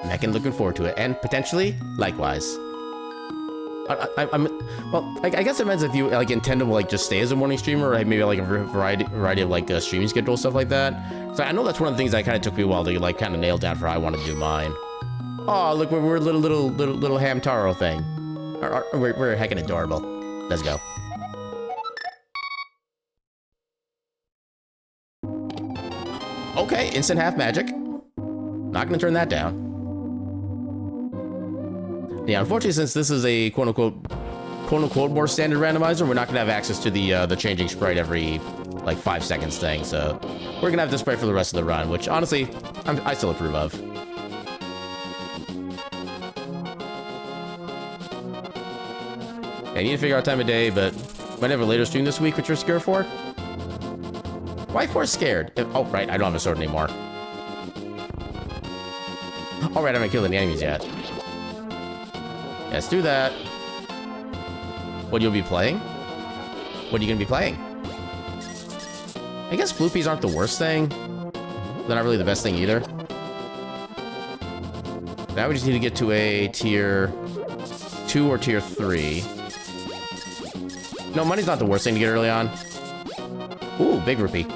I'm heckin' looking forward to it. And potentially, likewise. I guess it depends if you like intend to like just stay as a morning streamer, or maybe like a variety of like streaming schedule, stuff like that. So I know that's one of the things that kind of took me a while to like kind of nail down for how I want to do mine. Oh, look, we're a little Hamtaro thing. We're heckin' adorable. Let's go. Okay, instant half magic. Not gonna turn that down. Yeah, unfortunately, since this is a quote-unquote more standard randomizer, we're not gonna have access to the changing sprite every like 5 seconds thing. So we're gonna have this sprite for the rest of the run, which honestly, I still approve of. I need to figure out time of day, but might have a later stream this week, which you're scared for. Why for scared? Oh, right, I don't have a sword anymore. All right, I haven't killed any enemies yet. Let's do that. What you'll be playing? What are you gonna be playing? I guess floopies aren't the worst thing. They're not really the best thing either. Now we just need to get to a tier 2 or tier 3. No, money's not the worst thing to get early on. Ooh, big rupee.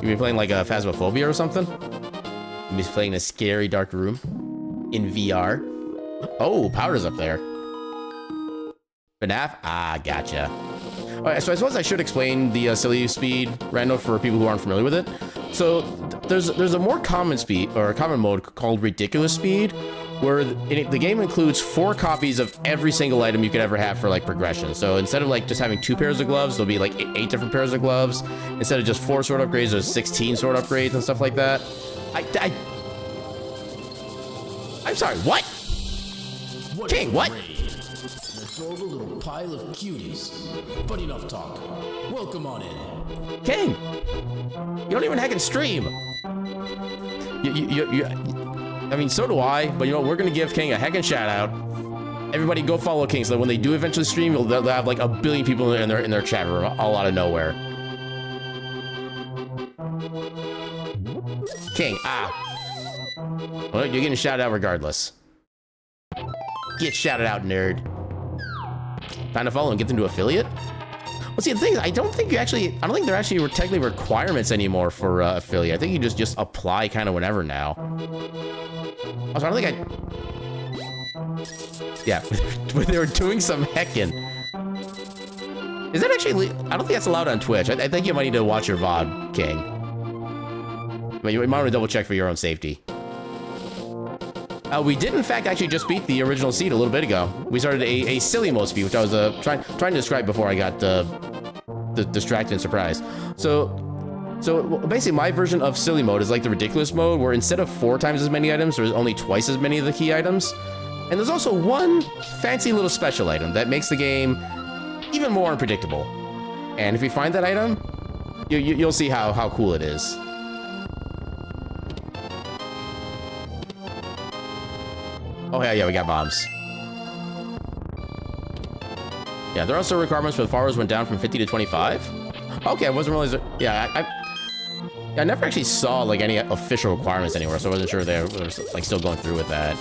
You be playing like a Phasmophobia or something? You be playing a scary dark room in VR. Oh, Powder's up there. FNAF? Ah, gotcha. All right, so I suppose I should explain the silly speed random for people who aren't familiar with it. So there's a more common speed or a common mode called ridiculous speed, where the game includes 4 copies of every single item you could ever have for like progression. So instead of like just having 2 pairs of gloves, there'll be like 8 different pairs of gloves. Instead of just 4 sword upgrades, there's 16 sword upgrades and stuff like that. I'm sorry, what? King, what?
An adorable little pile of cuties. But enough talk. Welcome on in.
King, you don't even heckin' stream. I mean, so do I, but you know, we're gonna give King a heckin' shout out. Everybody go follow King so that when they do eventually stream, they'll have like 1 billion people in their chat room all out of nowhere. King, well, you're getting shouted out regardless. Get shouted out, nerd. Time to follow and get them to affiliate? Well, see, the thing is, I don't think there actually were technically requirements anymore for affiliate. I think you just apply kind of whenever now. Also, I don't think yeah, but they were doing some heckin'. Is that actually, I don't think that's allowed on Twitch. I think you might need to watch your VOD, King. I mean, you might want to double check for your own safety. We did, in fact, actually just beat the original seed a little bit ago. We started a silly mode speed, which I was trying to describe before I got distracted and surprised. So basically, my version of silly mode is like the ridiculous mode, where instead of 4 times as many items, there's only twice as many of the key items. And there's also one fancy little special item that makes the game even more unpredictable. And if you find that item, you'll see how cool it is. Oh, yeah, we got bombs. Yeah, there are also requirements for the followers went down from 50 to 25. Okay, I wasn't realizing. Yeah, I never actually saw like any official requirements anywhere, so I wasn't sure they were like still going through with that.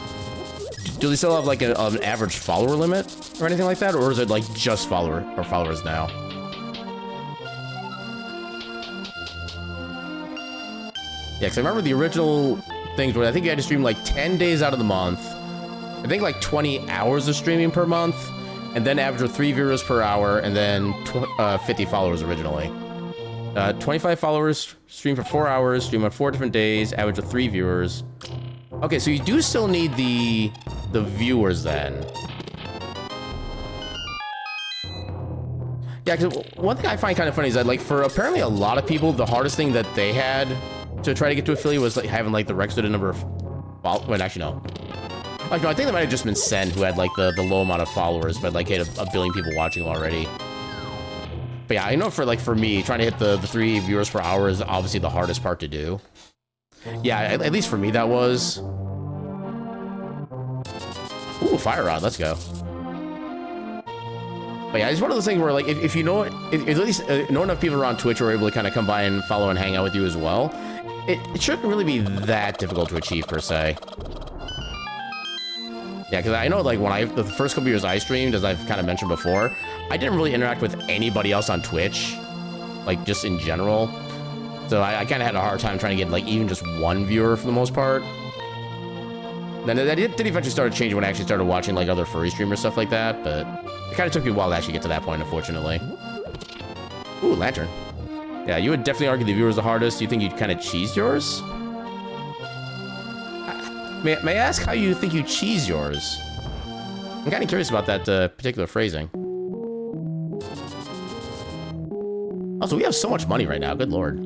Do they still have like an average follower limit or anything like that, or is it like just followers now? Yeah, because I remember the original things where I think you had to stream like 10 days out of the month. I think like 20 hours of streaming per month, and then average of 3 viewers per hour, and then 50 followers originally. 25 followers, stream for 4 hours, stream on 4 different days, average of 3 viewers. Okay, so you do still need the viewers then. Yeah, because one thing I find kind of funny is that, like, for apparently a lot of people, the hardest thing that they had to try to get to affiliate was like having like the requisite number of wait, actually no. Like, no, I think that might have just been Sen who had like the low amount of followers, but like had a billion people watching already. But yeah, I know for me, trying to hit the 3 viewers per hour is obviously the hardest part to do. Yeah, at least for me that was. Ooh, fire rod, let's go. But yeah, it's one of those things where, like, if you know it, if at least know enough people around Twitch who are able to kind of come by and follow and hang out with you as well, it shouldn't really be that difficult to achieve per se. Yeah, because I know, like, when the first couple years I streamed, as I've kind of mentioned before, I didn't really interact with anybody else on Twitch, like, just in general. So I kind of had a hard time trying to get, like, even just one viewer for the most part. Then that did eventually start changing when I actually started watching, like, other furry streamers, stuff like that, but it kind of took me a while to actually get to that point, unfortunately. Ooh, lantern. Yeah, you would definitely argue the viewer is the hardest. Do you think you'd kind of cheese yours? May I ask how you think you cheese yours? I'm kind of curious about that particular phrasing. Also, we have so much money right now. Good lord.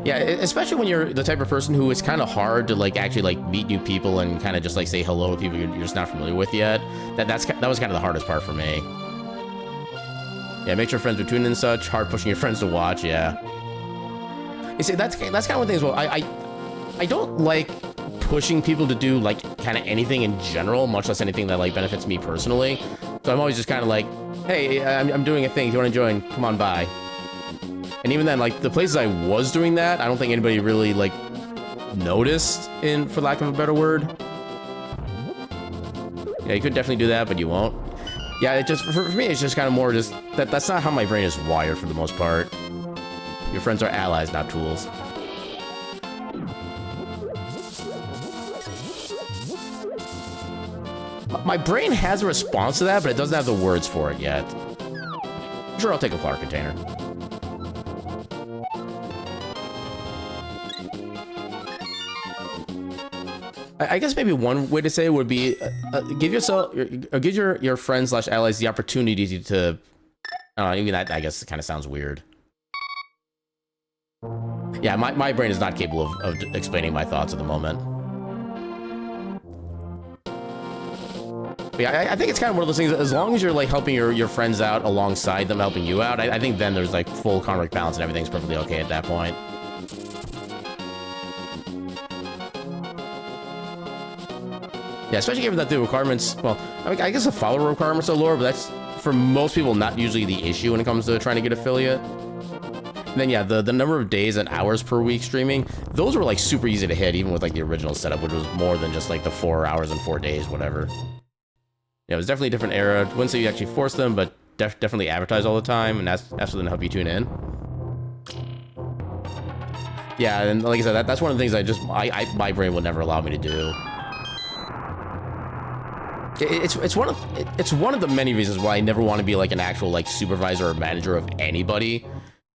Yeah, especially when you're the type of person who it's kind of hard to like actually like meet new people and kind of just like say hello to people you're just not familiar with yet. That was kind of the hardest part for me. Yeah, make sure friends are tuned in and such. Hard pushing your friends to watch. Yeah. You see, that's kind of one of the things. Well, I don't like pushing people to do like kind of anything in general, much less anything that like benefits me personally. So I'm always just kind of like, hey, I'm doing a thing. If you want to join, come on by. And even then, like, the places I was doing that, I don't think anybody really, like, noticed, for lack of a better word. Yeah, you could definitely do that, but you won't. Yeah, it just, for me, it's just kind of more just, that's not how my brain is wired for the most part. Your friends are allies, not tools. My brain has a response to that, but it doesn't have the words for it yet. Sure, I'll take a flower container. I guess maybe one way to say it would be give your friends / allies the opportunity to. Even that I guess kind of sounds weird. Yeah, my brain is not capable of explaining my thoughts at the moment. But yeah, I think it's kind of one of those things. As long as you're like helping your friends out alongside them helping you out, I think then there's like full karmic balance and everything's perfectly okay at that point. Yeah, especially given that the requirements, well, I mean, I guess the follower requirements are lower, but that's, for most people, not usually the issue when it comes to trying to get affiliate. And then, yeah, the number of days and hours per week streaming, those were, like, super easy to hit, even with, like, the original setup, which was more than just, like, the 4 hours and 4 days, whatever. Yeah, it was definitely a different era. I wouldn't say you actually force them, but definitely advertise all the time, and ask for them to help you tune in. Yeah, and like I said, that's one of the things my brain will never allow me to do. It's one of the many reasons why I never want to be like an actual like supervisor or manager of anybody,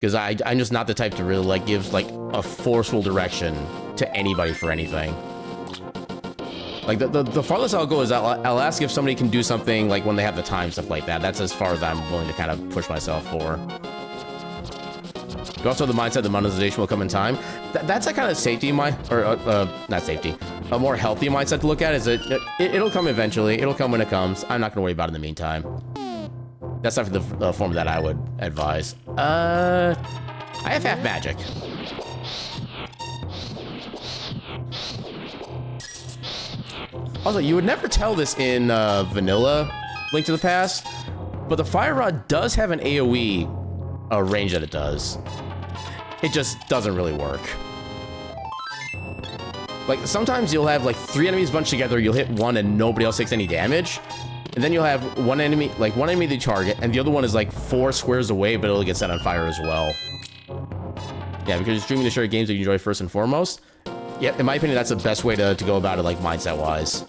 because I'm just not the type to really like give like a forceful direction to anybody for anything. Like the farthest I'll go is I'll ask if somebody can do something like when they have the time, stuff like that. That's as far as I'm willing to kind of push myself for. You also have the mindset that monetization will come in time. That's a kind of safety not safety. A more healthy mindset to look at is that it'll come eventually. It'll come when it comes. I'm not gonna worry about it in the meantime. That's not the form that I would advise. I have half magic. Also, you would never tell this in vanilla Link to the Past, but the fire rod does have an AoE range that it does. It just doesn't really work. Like, sometimes you'll have, like, 3 enemies bunched together, you'll hit one and nobody else takes any damage. And then you'll have one enemy they target, and the other one is, like, 4 squares away, but it'll get set on fire as well. Yeah, because you're streaming to share games that you enjoy first and foremost. Yeah, in my opinion, that's the best way to go about it, like, mindset-wise.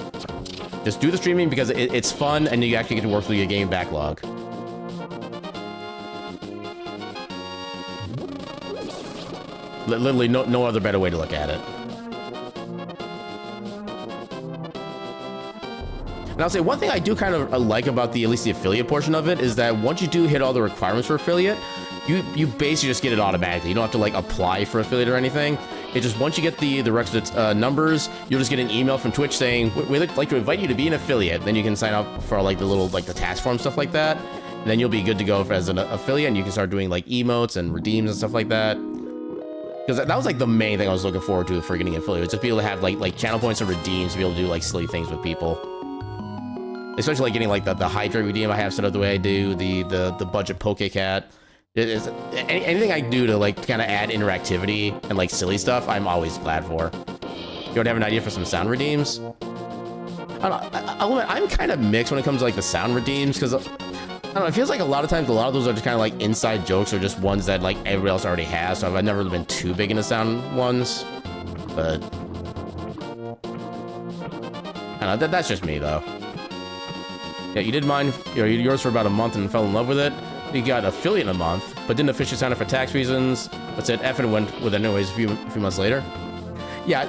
Just do the streaming because it's fun, and you actually get to work through your game backlog. Literally, no other better way to look at it. And I'll say one thing I do kind of like about at least the affiliate portion of it is that once you do hit all the requirements for affiliate, you basically just get it automatically. You don't have to like apply for affiliate or anything. It just, once you get the requisite numbers, you'll just get an email from Twitch saying, we'd like to invite you to be an affiliate. Then you can sign up for like the little, like the task form, stuff like that. And then you'll be good to go as an affiliate, and you can start doing like emotes and redeems and stuff like that. Because that was like the main thing I was looking forward to for getting affiliate, just be able to have like channel points and redeems to be able to do like silly things with people. Especially like getting like the Hydra redeem I have set up the way I do, the budget Pokecat. Anything I do to like kind of add interactivity and like silly stuff, I'm always glad for. You don't have an idea for some sound redeems? I'm kind of mixed when it comes to like the sound redeems, because I don't know, it feels like a lot of times a lot of those are just kind of like inside jokes or just ones that like everybody else already has. So I've never really been too big into sound ones, but I don't know, that's just me though. Yeah, you did mine, yours for about a month and fell in love with it. You got affiliate in a month, but didn't officially sign up for tax reasons. But said F and went with it anyways a few months later. Yeah,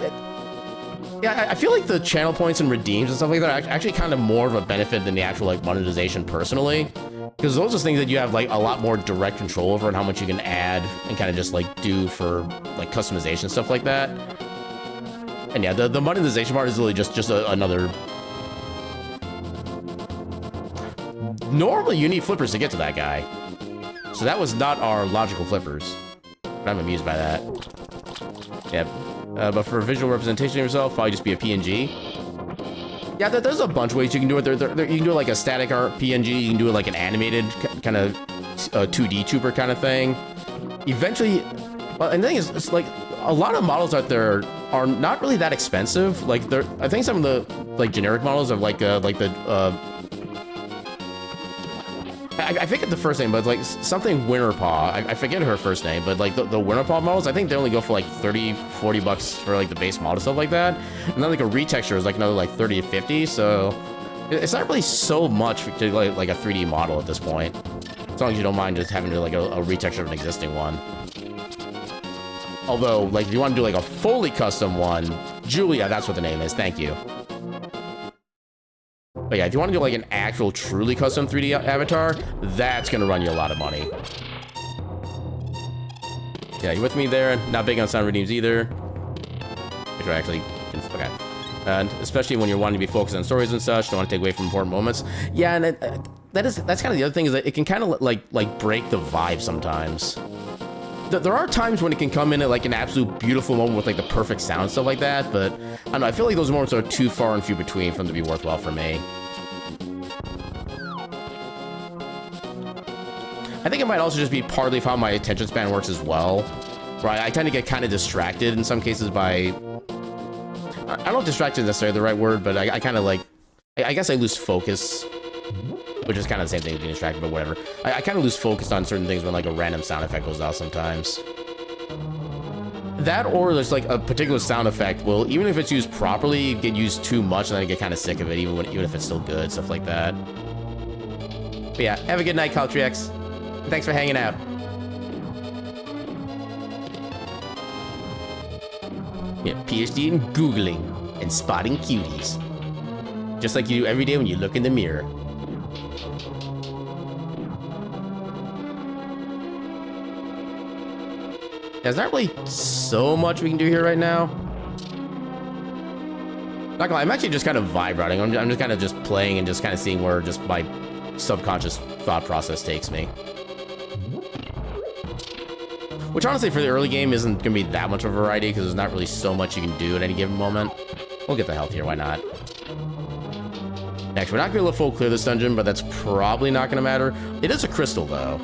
I feel like the channel points and redeems and stuff like that are actually kind of more of a benefit than the actual like monetization personally, because those are things that you have like a lot more direct control over and how much you can add and kind of just like do for like customization stuff like that. And yeah, the monetization part is really just another. Normally, you need flippers to get to that guy. So that was not our logical flippers. But I'm amused by that. Yeah. But for visual representation of yourself, probably just be a PNG. Yeah, there's a bunch of ways you can do it. You can do it like a static art PNG. You can do it like an animated kind of 2D tuber kind of thing. Eventually, well, and the thing is, it's like a lot of models out there are not really that expensive. Like, I think some of the like generic models of like the I forget the first name, but like something Winterpaw. I forget her first name, but like the Winterpaw models, I think they only go for like 30, 40 bucks for like the base model, stuff like that. And then like a retexture is like another like 30 to 50. So it's not really so much to like a 3D model at this point. As long as you don't mind just having to like a retexture of an existing one. Although, like, if you want to do like a fully custom one, Julia, that's what the name is. Thank you. But yeah, if you want to do like an actual truly custom 3D avatar, that's going to run you a lot of money. Yeah, you with me there? Not big on sound redeems either. Which are actually, okay. And especially when you're wanting to be focused on stories and such, don't want to take away from important moments. Yeah, and that's kind of the other thing, is that it can kind of like break the vibe sometimes. There are times when it can come in at like an absolute beautiful moment with like the perfect sound, stuff like that, but I don't know, I feel like those moments are too far and few between for them to be worthwhile for me. I think it might also just be partly how my attention span works as well, right? I tend to get kind of distracted in some cases by, I don't know if distracted is necessarily the right word, but I kind of like, I guess I lose focus, which is kind of the same thing as being distracted, but whatever. I kind of lose focus on certain things when like a random sound effect goes out sometimes. That, or there's like a particular sound effect will, even if it's used properly, get used too much and then I get kind of sick of it, even if it's still good, stuff like that. But yeah, have a good night, Caltrix. Thanks for hanging out. Yeah, PhD in Googling and spotting cuties. Just like you do every day when you look in the mirror. There's not really so much we can do here right now. Not gonna lie, I'm actually just kind of vibe routing. I'm just kind of just playing and just kind of seeing where just my subconscious thought process takes me. Which honestly for the early game isn't gonna be that much of a variety because there's not really so much you can do at any given moment. We'll get the health here, why not? Next, we're not gonna be able to full clear this dungeon, but that's probably not gonna matter. It is a crystal though.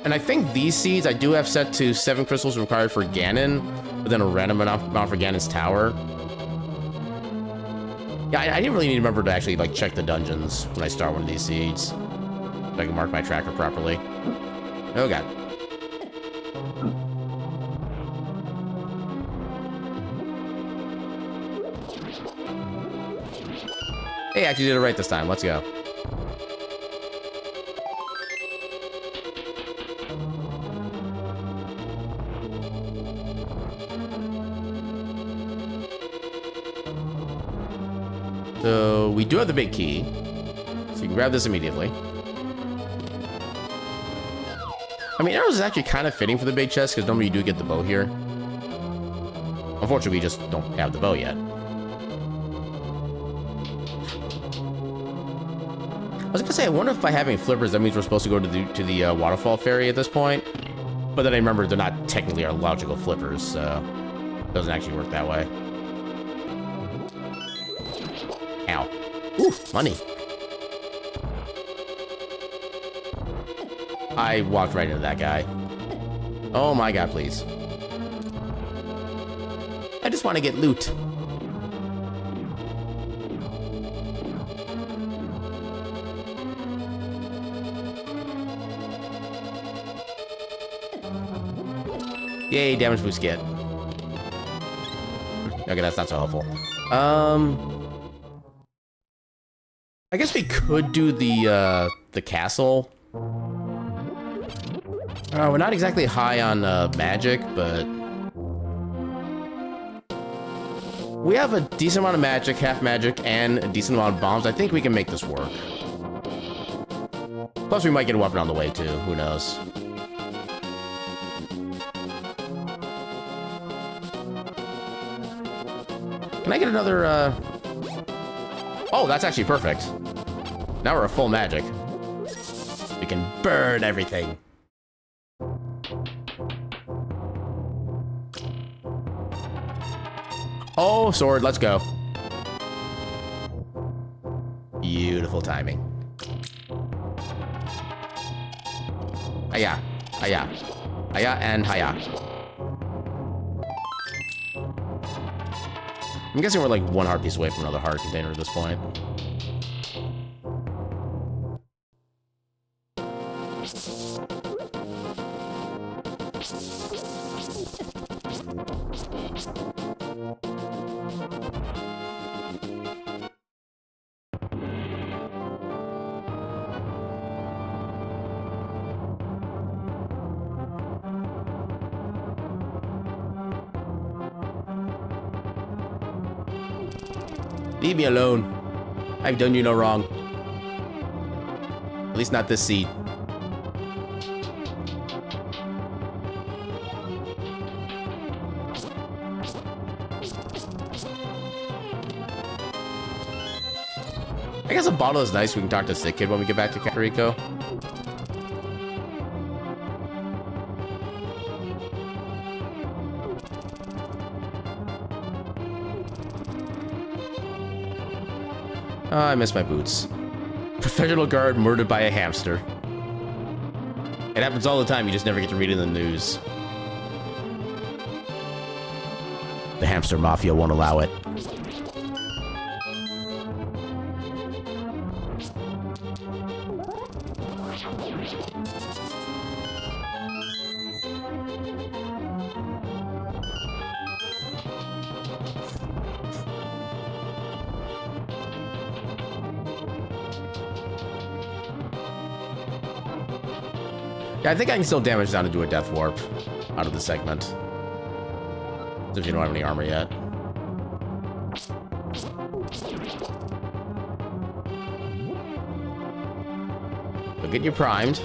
And I think these seeds I do have set to 7 crystals required for Ganon, but then a random amount for Ganon's tower. Yeah, I didn't really need to remember to actually like check the dungeons when I start one of these seeds, so I can mark my tracker properly. Oh god. Hey, I actually did it right this time. Let's go. So, we do have the big key. So you can grab this immediately. I mean, arrows is actually kind of fitting for the big chest, because normally you do get the bow here. Unfortunately, we just don't have the bow yet. I was gonna say, I wonder if by having flippers, that means we're supposed to go to the waterfall ferry at this point. But then I remember they're not technically our logical flippers, so it doesn't actually work that way. Ow. Ooh, money. I walked right into that guy. Oh my god, please. I just want to get loot. Yay, damage boost get. Okay, that's not so helpful. I guess we could do the castle. We're not exactly high on magic, but we have a decent amount of magic, half magic, and a decent amount of bombs. I think we can make this work. Plus, we might get a weapon on the way, too. Who knows? Can I get another, Oh, that's actually perfect. Now we're at full magic. We can burn everything. Oh, sword, let's go. Beautiful timing. Hiya, hiya, hiya, and hiya. I'm guessing we're like one heart piece away from another heart container at this point. Leave me alone. I've done you no wrong. At least not this seed. I guess a bottle is nice. We can talk to Sick Kid when we get back to Puerto Rico. Oh, I miss my boots. Professional guard murdered by a hamster. It happens all the time, you just never get to read it in the news. The hamster mafia won't allow it. Yeah, I think I can still damage down to do a death warp out of the segment. If you don't have any armor yet. We'll get you primed.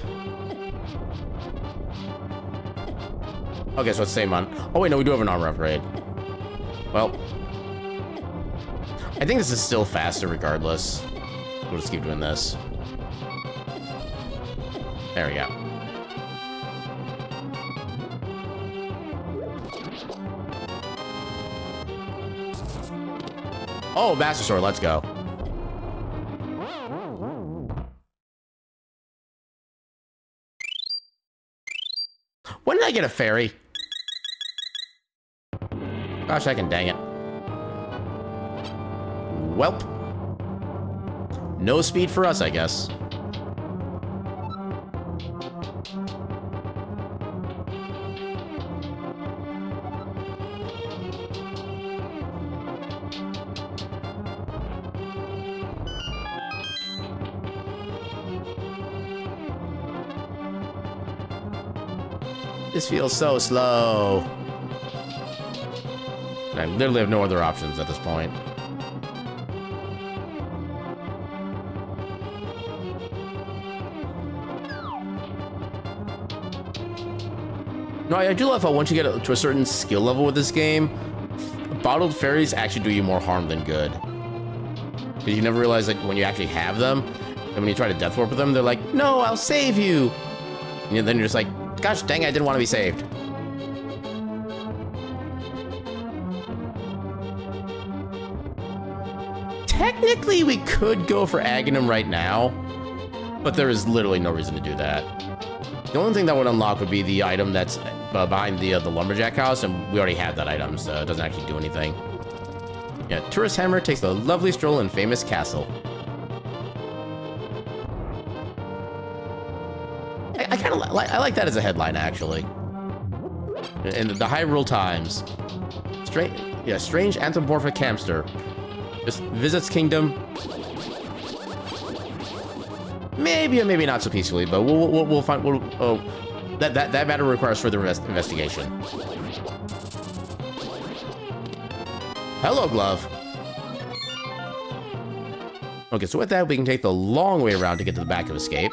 Okay, so it's the same on. Oh wait, no, we do have an armor upgrade. Well, I think this is still faster regardless. We'll just keep doing this. There we go. Oh, Master Sword, let's go. When did I get a fairy? Gosh, I can dang it. Welp. No speed for us, I guess. This feels so slow. I literally have no other options at this point. No, I do love how once you get to a certain skill level with this game, bottled fairies actually do you more harm than good. Because you never realize, like, when you actually have them, and when you try to death warp with them, they're like, no, I'll save you. And then you're just like, gosh dang, I didn't want to be saved. Technically, we could go for Aghanim right now, but there is literally no reason to do that. The only thing that would unlock would be the item that's behind the lumberjack house, and we already have that item, so it doesn't actually do anything. Yeah, Tourist Hammer takes a lovely stroll in famous castle. I kind of I like that as a headline, actually. And the Hyrule Times. Strange anthropomorphic hamster just visits kingdom. Maybe or maybe not so peacefully, but we'll find. That matter requires further investigation. Hello, glove. Okay, so with that, we can take the long way around to get to the back of escape.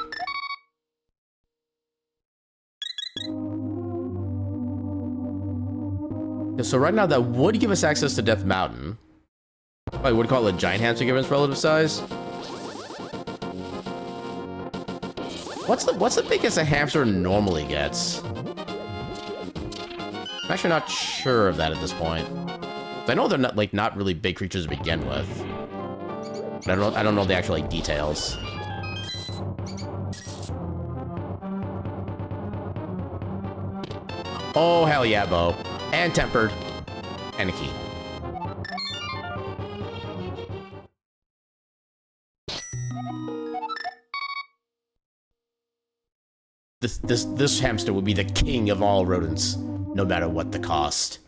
So right now, that would give us access to Death Mountain. I would call it a giant hamster given its relative size. What's the biggest a hamster normally gets? I'm actually not sure of that at this point. I know they're not really big creatures to begin with. But I don't know the actual details. Oh hell yeah, Bo. And tempered. And a key. This hamster would be the king of all rodents, no matter what the cost.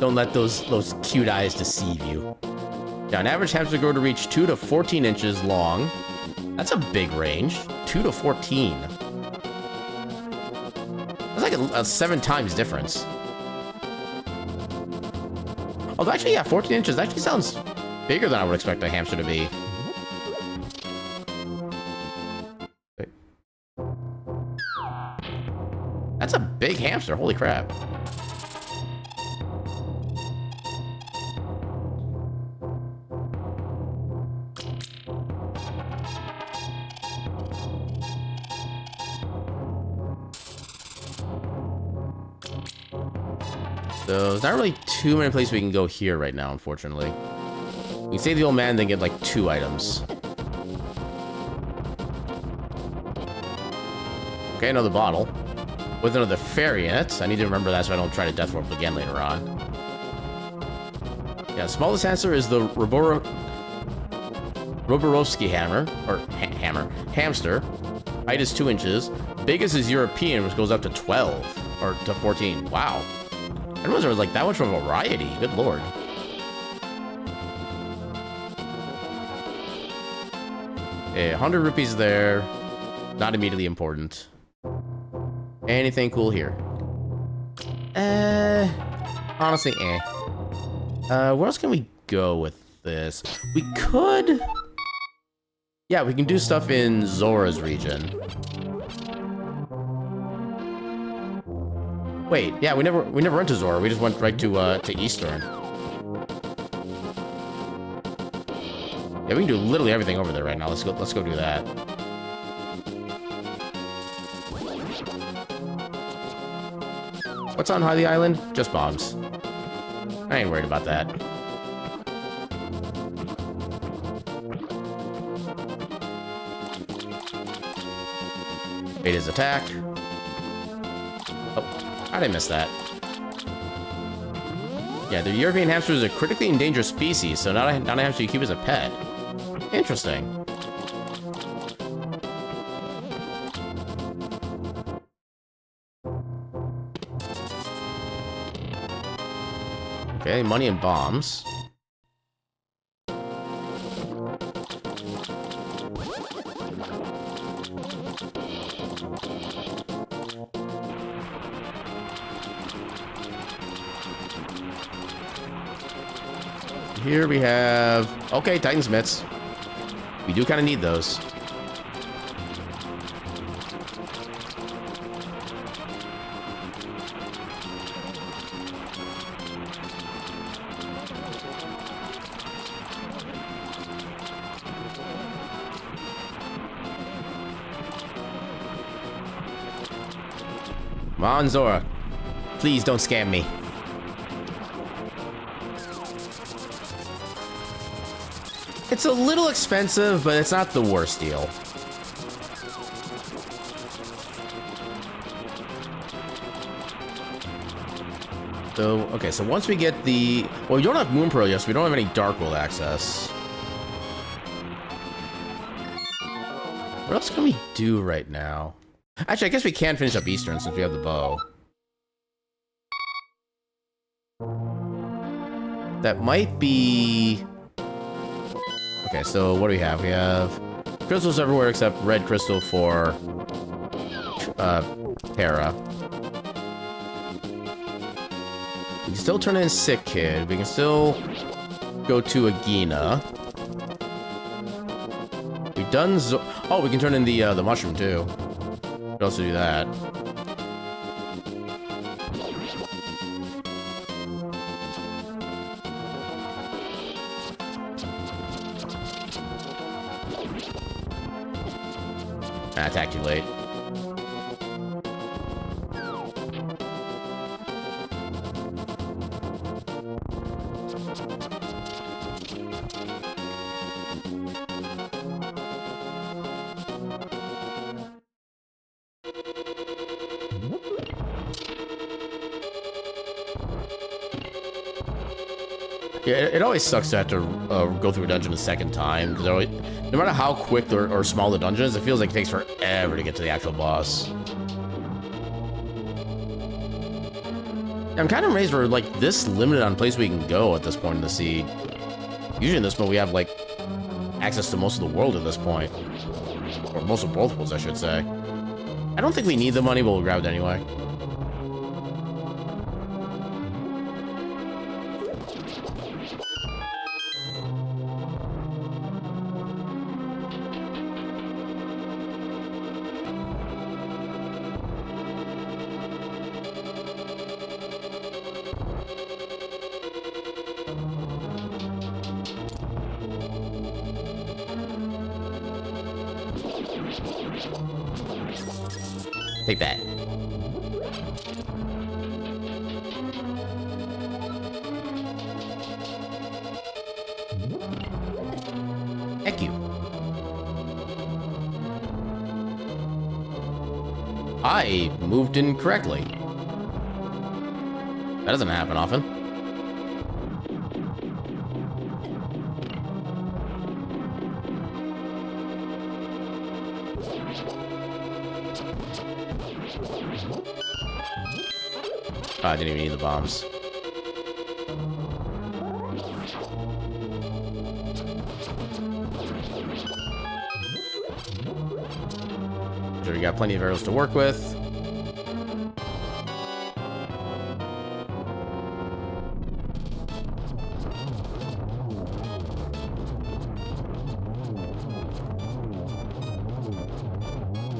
Don't let those cute eyes deceive you. Yeah, an average hamster grow to reach 2 to 14 inches long. That's a big range. 2 to 14. That's like a 7 times difference. Although actually, yeah, 14 inches actually sounds bigger than I would expect a hamster to be. Wait. That's a big hamster, holy crap. So there's not really too many places we can go here right now, unfortunately. We can save the old man, then get like 2 items. Okay, another bottle. With another fairy in it. I need to remember that so I don't try to death warp again later on. Yeah, smallest hamster is the Roborovsky hammer. Or hamster. Height is 2 inches. Biggest is European, which goes up to 12. Or to 14. Wow. I didn't realize there was like that much of a variety. Good lord. Okay, 100 rupees there. Not immediately important. Anything cool here? Honestly, where else can we go with this? We could... Yeah, we can do stuff in Zora's region. Wait, yeah, we never went to Zora. We just went right to Eastern. Yeah, we can do literally everything over there right now. Let's go do that. What's on Hylia Island? Just bombs. I ain't worried about that. Bait his attack. Oh, I didn't miss that. Yeah, the European hamster is a critically endangered species, so not a hamster you keep as a pet. Interesting. Okay, money and bombs. here we have... Okay, Titan's Mitts. We do kind of need those. Come on, Zora. Please don't scam me. It's a little expensive, but it's not the worst deal. So, okay, so once we get the... Well, we don't have Moon Pearl yet, so we don't have any Dark World access. What else can we do right now? Actually, I guess we can finish up Eastern since we have the bow. That might be... Okay, so what do we have? We have crystals everywhere except red crystal for Terra. We can still turn in Sick Kid. We can still go to Agina. We've done oh, we can turn in the mushroom too. We can also do that. I attacked you late. Yeah, it always sucks to have to go through a dungeon a second time, because no matter how quick or small the dungeon is, it feels like it takes forever to get to the actual boss. I'm kind of amazed we're like this limited on places we can go at this point in the seed. Usually in this mode we have like access to most of the world at this point. Or most of both worlds, I should say. I don't think we need the money, but we'll grab it anyway. Take that. Heck you. I moved incorrectly. That doesn't happen often. Oh, I didn't even need the bombs. So we got plenty of arrows to work with.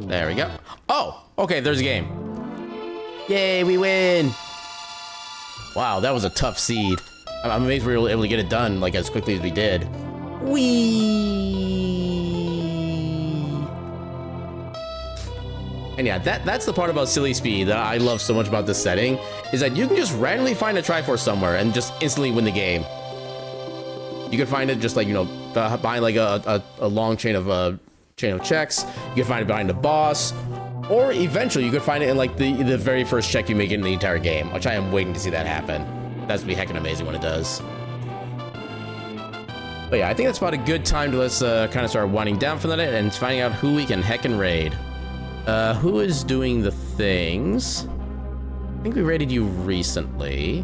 There we go. Oh, okay, there's a game. Yay, we win! Wow, that was a tough seed. I'm amazed we were able to get it done like as quickly as we did. Whee! And yeah, that's the part about Silly Speed that I love so much about this setting, is that you can just randomly find a Triforce somewhere and just instantly win the game. You can find it just like, you know, behind like a long chain of checks. You can find it behind a boss. Or eventually you could find it in like the very first check you make in the entire game, which I am waiting to see that happen. That's gonna be heckin' amazing when it does. But yeah, I think that's about a good time to let's kind of start winding down for the night and finding out who we can heckin' raid. Who is doing the things? I think we raided you recently.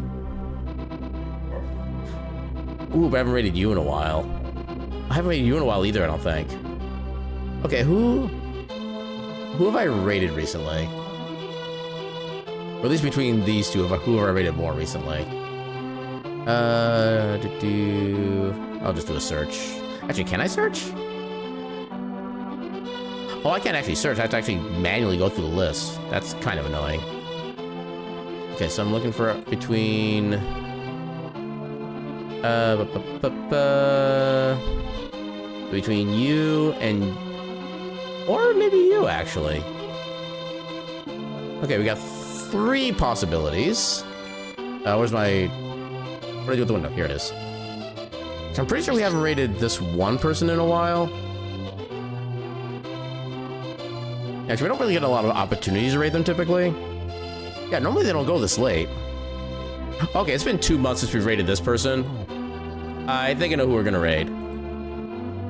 Ooh, but I haven't raided you in a while. I haven't raided you in a while either, I don't think. Okay, who have I raided recently? Or at least between these two, who have I raided more recently? I'll just do a search. Actually, can I search? Oh, I can't actually search. I have to actually manually go through the list. That's kind of annoying. Okay, so I'm looking for between... between you and... Or maybe you, actually. Okay, we got 3 possibilities. Where's my... What do I do with the window? Here it is. So I'm pretty sure we haven't rated this one person in a while. Actually, we don't really get a lot of opportunities to rate them typically. Yeah, normally they don't go this late. Okay, it's been 2 months since we've rated this person. I think I know who we're gonna raid.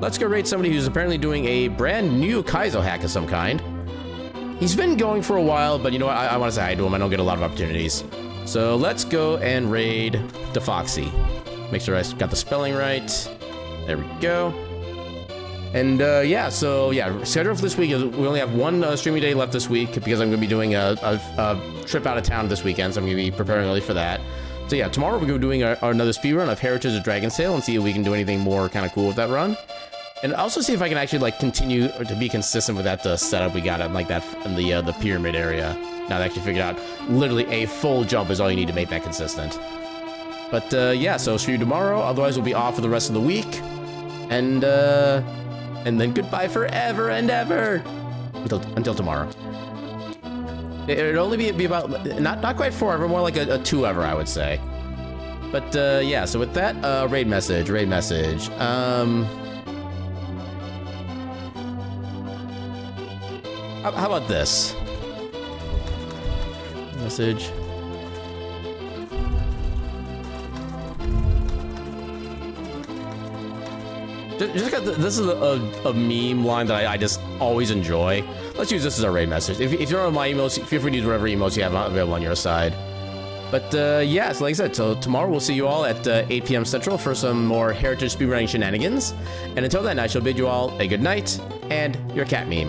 Let's go raid somebody who's apparently doing a brand new Kaizo hack of some kind. He's been going for a while, but you know what? I want to say hi to him. I don't get a lot of opportunities. So let's go and raid DeFoxy. Make sure I got the spelling right. There we go. And yeah, so yeah, schedule for this week is we only have 1 streaming day left this week because I'm going to be doing a trip out of town this weekend, so I'm going to be preparing early for that. So yeah, tomorrow we're going to be doing another speedrun of Heritage of Dragon's Tail and see if we can do anything more kind of cool with that run. And also see if I can actually like continue to be consistent with that setup we got at like that in the pyramid area. Now that I actually figured out literally a full jump is all you need to make that consistent. But yeah, so see you tomorrow. Otherwise, we'll be off for the rest of the week, and then goodbye forever and ever until tomorrow. It'd only be about not quite forever, more like a 2 ever, I would say. But yeah, so with that, raid message. How about this? Message. Just because this is a meme line that I just always enjoy. Let's use this as our raid message. If you're on my emails, feel free to use whatever emails you have available on your side. But yeah, so like I said, so tomorrow we'll see you all at 8 p.m. Central for some more Heritage speedrunning shenanigans. And until then, I shall bid you all a good night and your cat meme.